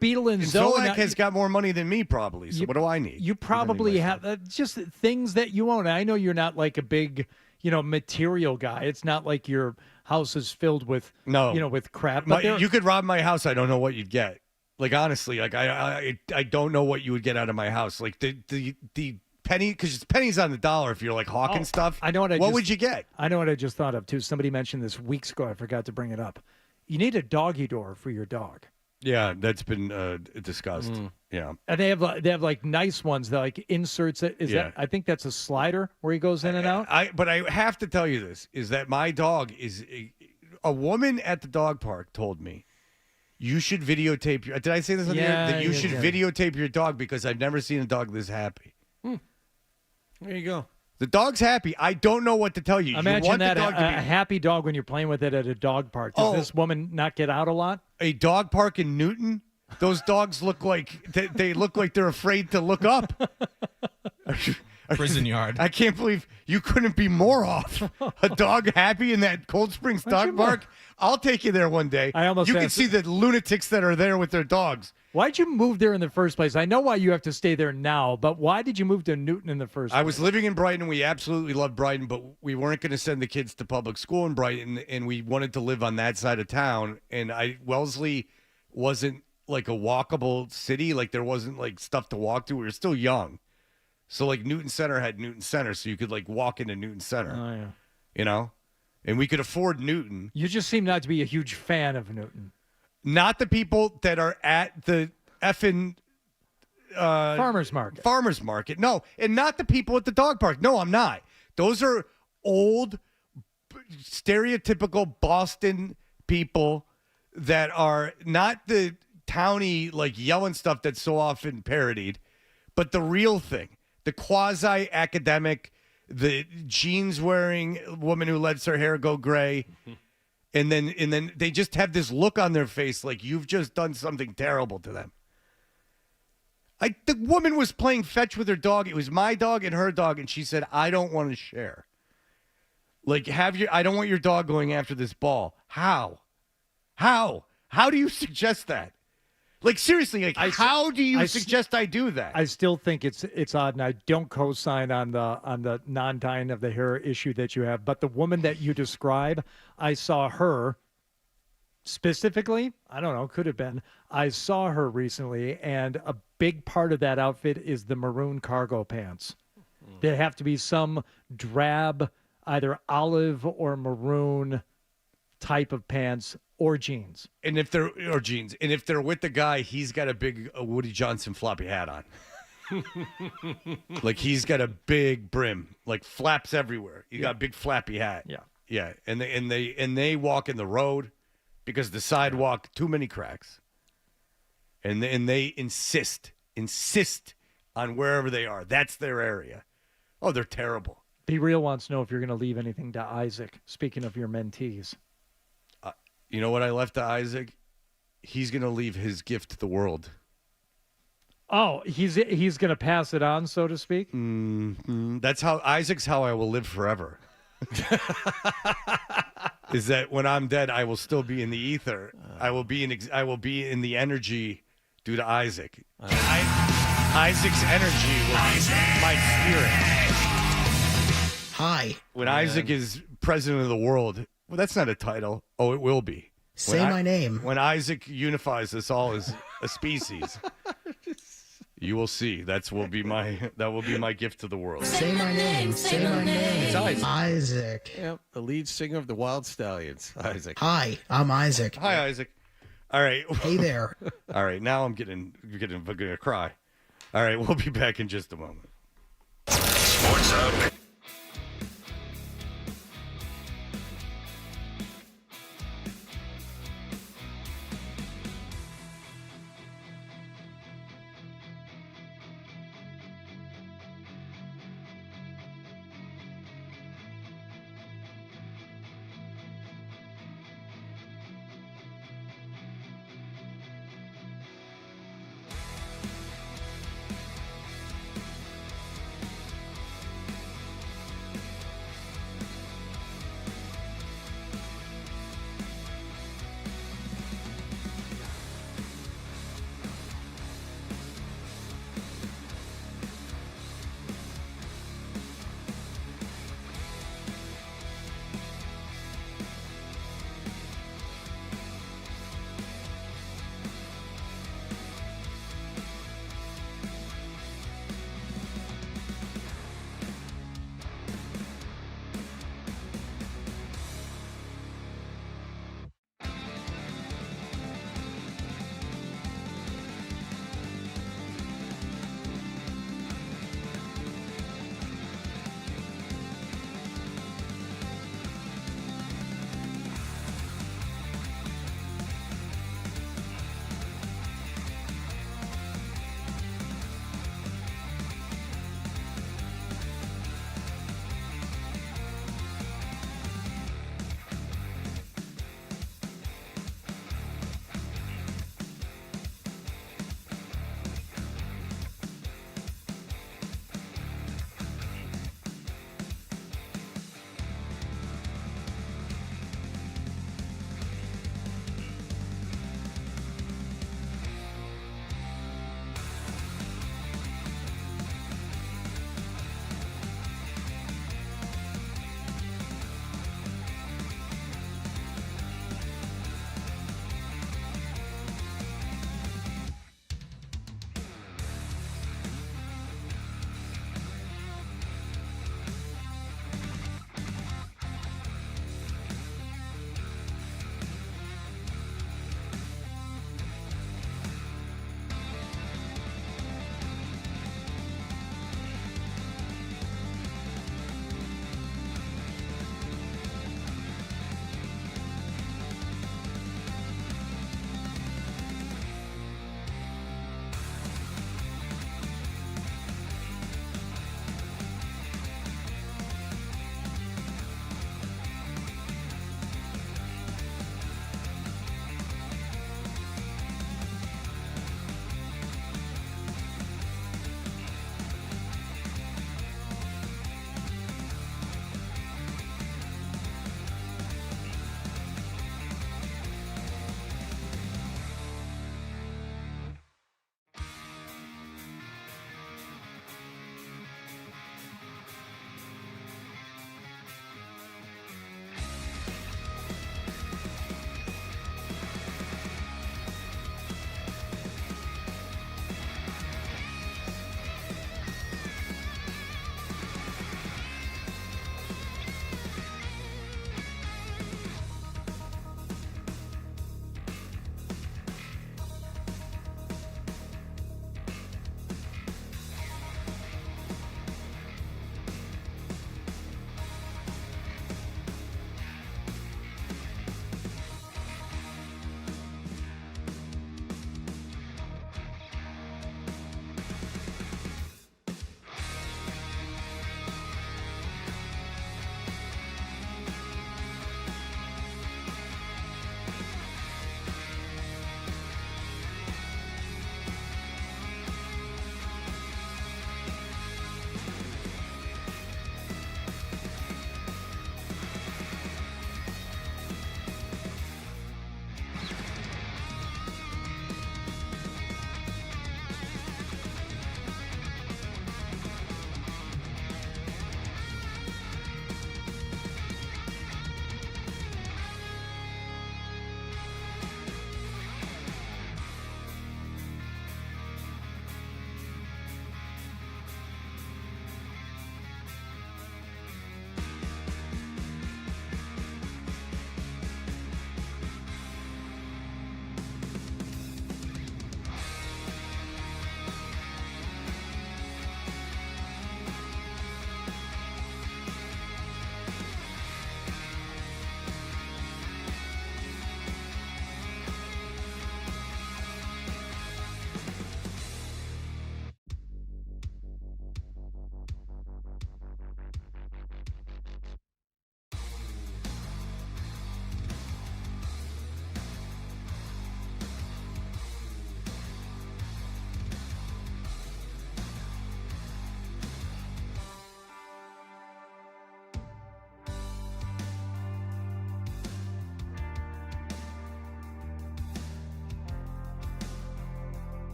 Beetle and Zoe Zolak has got more money than me, probably. So what do I need? You probably have just things that you own. I know you're not like a big, material guy. It's not like your house is filled with, with crap. But you could rob my house. I don't know what you'd get. Like honestly, like I don't know what you would get out of my house. Like the penny, because it's pennies on the dollar. If you're like hawking stuff, I know what would you get? I know what I just thought of too. Somebody mentioned this weeks ago. I forgot to bring it up. You need a doggy door for your dog. Yeah, that's been discussed. Yeah, and they have like nice ones that like inserts. That I think that's a slider where he goes in and out. But I have to tell you this is that my dog is a woman at the dog park told me you should videotape your. Did I say this on the air? That you should videotape your dog because I've never seen a dog this happy. There you go. The dog's happy. I don't know what to tell you. Imagine you want that the dog to be a happy dog when you're playing with it at a dog park. Does this woman not get out a lot? A dog park in Newton. Those dogs look like they look like they're afraid to look up. Prison yard. I can't believe you couldn't be more off. A dog happy in that Cold Springs dog park. I'll take you there one day. You can see the lunatics that are there with their dogs. Why'd you move there in the first place? I know why you have to stay there now, but why did you move to Newton in the first place? I was living in Brighton. We absolutely loved Brighton, but we weren't going to send the kids to public school in Brighton, and we wanted to live on that side of town. And Wellesley wasn't like a walkable city. Like there wasn't like stuff to walk to. We were still young. So like Newton Center had Newton Center, so you could like walk into Newton Center. Oh, yeah. You know? And we could afford Newton. You just seem not to be a huge fan of Newton. Not the people that are at the effing farmers market. Farmers market. No, and not the people at the dog park. No, I'm not. Those are old, stereotypical Boston people that are not the towny, like yelling stuff that's so often parodied, but the real thing. The quasi-academic, the jeans-wearing woman who lets her hair go gray. And then they just have this look on their face like you've just done something terrible to them. The woman was playing fetch with her dog. It was my dog and her dog, and she said, I don't want to share. Like, I don't want your dog going after this ball. How? How do you suggest that? Like, seriously, like, how do you suggest I do that? I still think it's odd, and I don't co-sign on the non-dyeing of the hair issue that you have. But the woman that you describe, I saw her specifically. I don't know, could have been. I saw her recently, and a big part of that outfit is the maroon cargo pants. They have to be some drab, either olive or maroon type of pants. Or jeans. And if they're with the guy, he's got a big Woody Johnson floppy hat on. Like he's got a big brim, like flaps everywhere. You got a big flappy hat. Yeah. Yeah. And they walk in the road because the sidewalk, too many cracks. And they insist on wherever they are. That's their area. Oh, they're terrible. Be Real wants to know if you're going to leave anything to Isaac. Speaking of your mentees. You know what I left to Isaac? He's going to leave his gift to the world. Oh, he's going to pass it on, so to speak? That's how Isaac's how I will live forever. Is that when I'm dead, I will still be in the ether. I will be in the energy due to Isaac. Isaac's energy will be my spirit. Hi. When Isaac is president of the world, well, that's not a title. Oh, it will be. Say my name. When Isaac unifies us all as a species. You will see. That will be my gift to the world. Say my name. Say my name. It's Isaac. Isaac. Yep, the lead singer of the Wild Stallions, Isaac. Hi, I'm Isaac. Hi, Isaac. All right. Hey there. All right. Now I'm getting gonna cry. All right. We'll be back in just a moment. Sports Hub.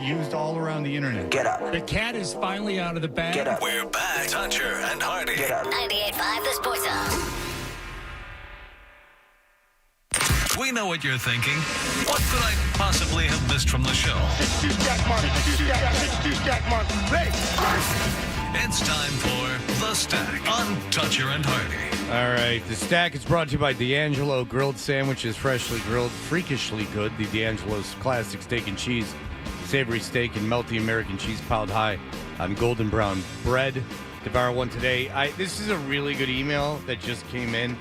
used all around the internet. Get up. The cat is finally out of the bag. Get up. We're back. Toucher and Hardy. Get up. 98.5 The Sports Zone. We know what you're thinking. What could I possibly have missed from the show? It's time for The Stack on Toucher and Hardy. All right, The Stack is brought to you by D'Angelo Grilled Sandwiches, freshly grilled, freakishly good. The D'Angelo's classic steak and cheese, savory steak and melty American cheese piled high on golden brown bread. Devour one today. This is a really good email that just came in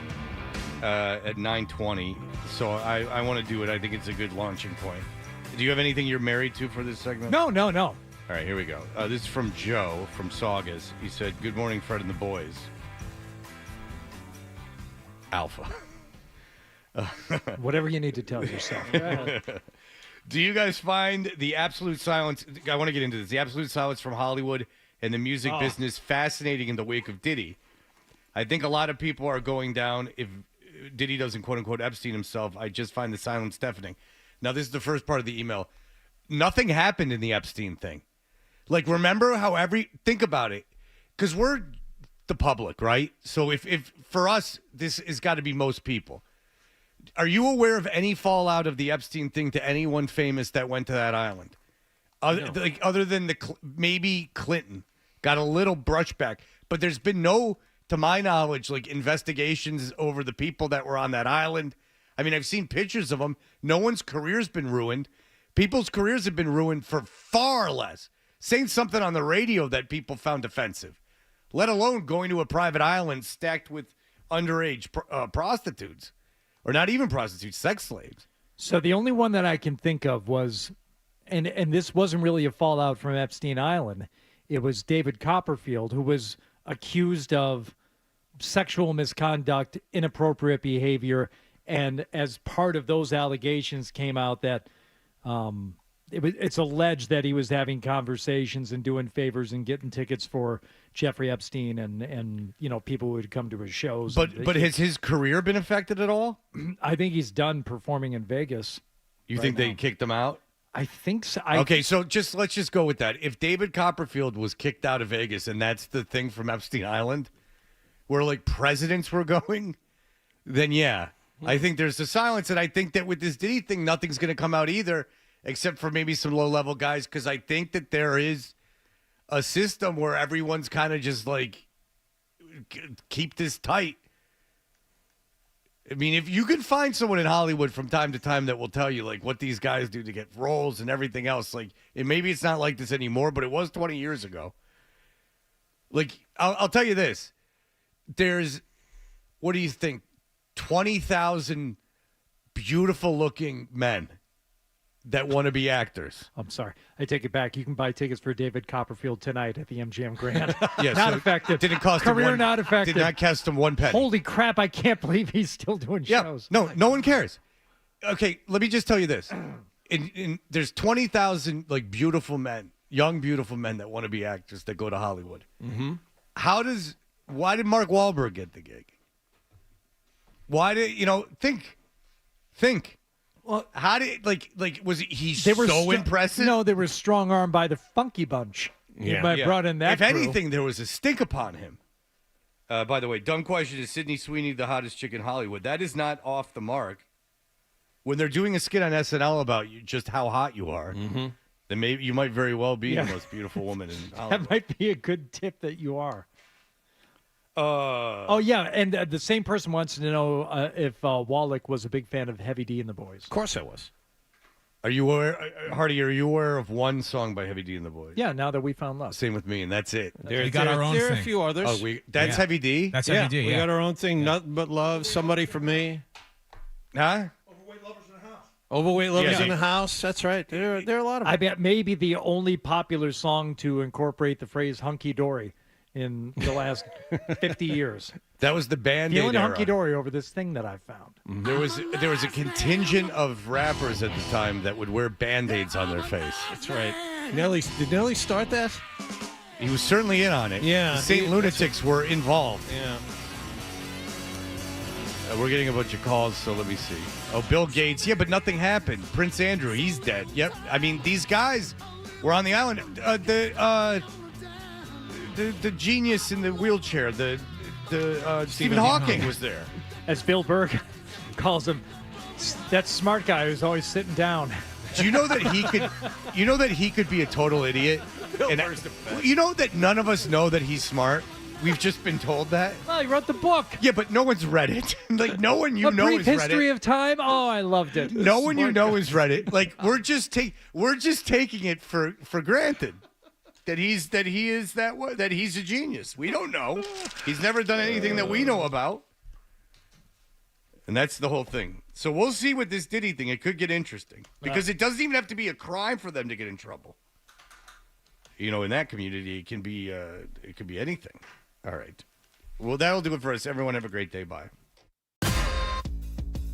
at 9:20, so I want to do it. I think it's a good launching point. Do you have anything you're married to for this segment? No. All right, here we go. This is from Joe from Saugus. He said, "Good morning, Fred and the boys." Alpha. Whatever you need to tell yourself. Do you guys find the absolute silence? I want to get into this. The absolute silence from Hollywood and the music business fascinating in the wake of Diddy. I think a lot of people are going down if Diddy doesn't quote unquote Epstein himself. I just find the silence deafening. Now, this is the first part of the email. Nothing happened in the Epstein thing. Like, remember how think about it, because we're the public, right? So if for us, this has got to be most people. Are you aware of any fallout of the Epstein thing to anyone famous that went to that island? Other than maybe Clinton got a little brushback, but there's been no, to my knowledge, like investigations over the people that were on that island. I mean, I've seen pictures of them. No one's career's been ruined. People's careers have been ruined for far less. Saying something on the radio that people found offensive, let alone going to a private island stacked with underage prostitutes, or not even prostitutes, sex slaves. So the only one that I can think of was, and this wasn't really a fallout from Epstein Island. It was David Copperfield, who was accused of sexual misconduct, inappropriate behavior, and as part of those allegations came out that it's alleged that he was having conversations and doing favors and getting tickets for Jeffrey Epstein and people who would come to his shows. But has his career been affected at all? I think he's done performing in Vegas. You think they kicked him out? I think so. Okay, so let's just go with that. If David Copperfield was kicked out of Vegas and that's the thing from Epstein Island, where like presidents were going, then yeah. I think there's a silence, and I think that with this Diddy thing, nothing's going to come out either, except for maybe some low-level guys, because I think that there is a system where everyone's kind of just like, keep this tight. I mean, if you can find someone in Hollywood from time to time that will tell you like what these guys do to get roles and everything else, like, and maybe it's not like this anymore, but it was 20 years ago. Like, I'll tell you this. There's, what do you think? 20,000 beautiful-looking men that want to be actors. I'm sorry. I take it back. You can buy tickets for David Copperfield tonight at the MGM Grand. Yeah, not so affected. Didn't cost Career him not affected. Did not cost him one penny. Holy crap, I can't believe he's still doing shows. No one cares. Okay, let me just tell you this. There's 20,000 like beautiful men, young beautiful men that want to be actors that go to Hollywood. Mm-hmm. Why did Mark Wahlberg get the gig? Why did think? Well, how did was he so impressive? No, they were strong-armed by the Funky Bunch. Yeah, brought in that. If crew. anything, there was a stink upon him. By the way, dumb question: is Sydney Sweeney the hottest chick in Hollywood? That is not off the mark. When they're doing a skit on SNL about you, just how hot you are, then maybe you might very well be the most beautiful woman in Hollywood. That might be a good tip that you are. Oh yeah, and the same person wants to know if Wallach was a big fan of Heavy D and the Boys. Of course I was. Are you aware, Hardy? Are you aware of one song by Heavy D and the Boys? Yeah, now that we found love. Same with me, and that's it. We got our own There thing. are a few others. Oh, that's Heavy D. That's Heavy D. We Yeah. got our own thing. Nothing but love. Somebody for me. Huh? Overweight lovers Yeah. in the house. That's right. There are a lot of them. I bet maybe the only popular song to incorporate the phrase "hunky dory" in the last 50 years. That was the Band-Aid Feeling era. hunky dory over this thing that I found. There was a contingent of rappers at the time that would wear Band-Aids on their face. That's right. Did Nelly start that? He was certainly in on it. Yeah. The St. Lunatics were involved. Yeah. We're getting a bunch of calls, so let me see. Oh, Bill Gates. Yeah, but nothing happened. Prince Andrew, he's dead. Yep. I mean, these guys, We're on the island. The genius in the wheelchair, Stephen Hawking was there. As Bill Burr calls him, that smart guy who's always sitting down. Do you know that he could? You know that he could be a total idiot. You know that none of us know that he's smart. We've just been told that. Well, he wrote the book. Yeah, but no one's read it. Like no one A Brief has read History it. of Time. Oh, I loved it. No one has read it. Like we're just taking it for granted that he's a genius. We don't know. He's never done anything that we know about. And that's the whole thing. So we'll see with this Diddy thing. It could get interesting because it doesn't even have to be a crime for them to get in trouble. You know, in that community, it could be anything. All right. Well, that'll do it for us. Everyone have a great day. Bye.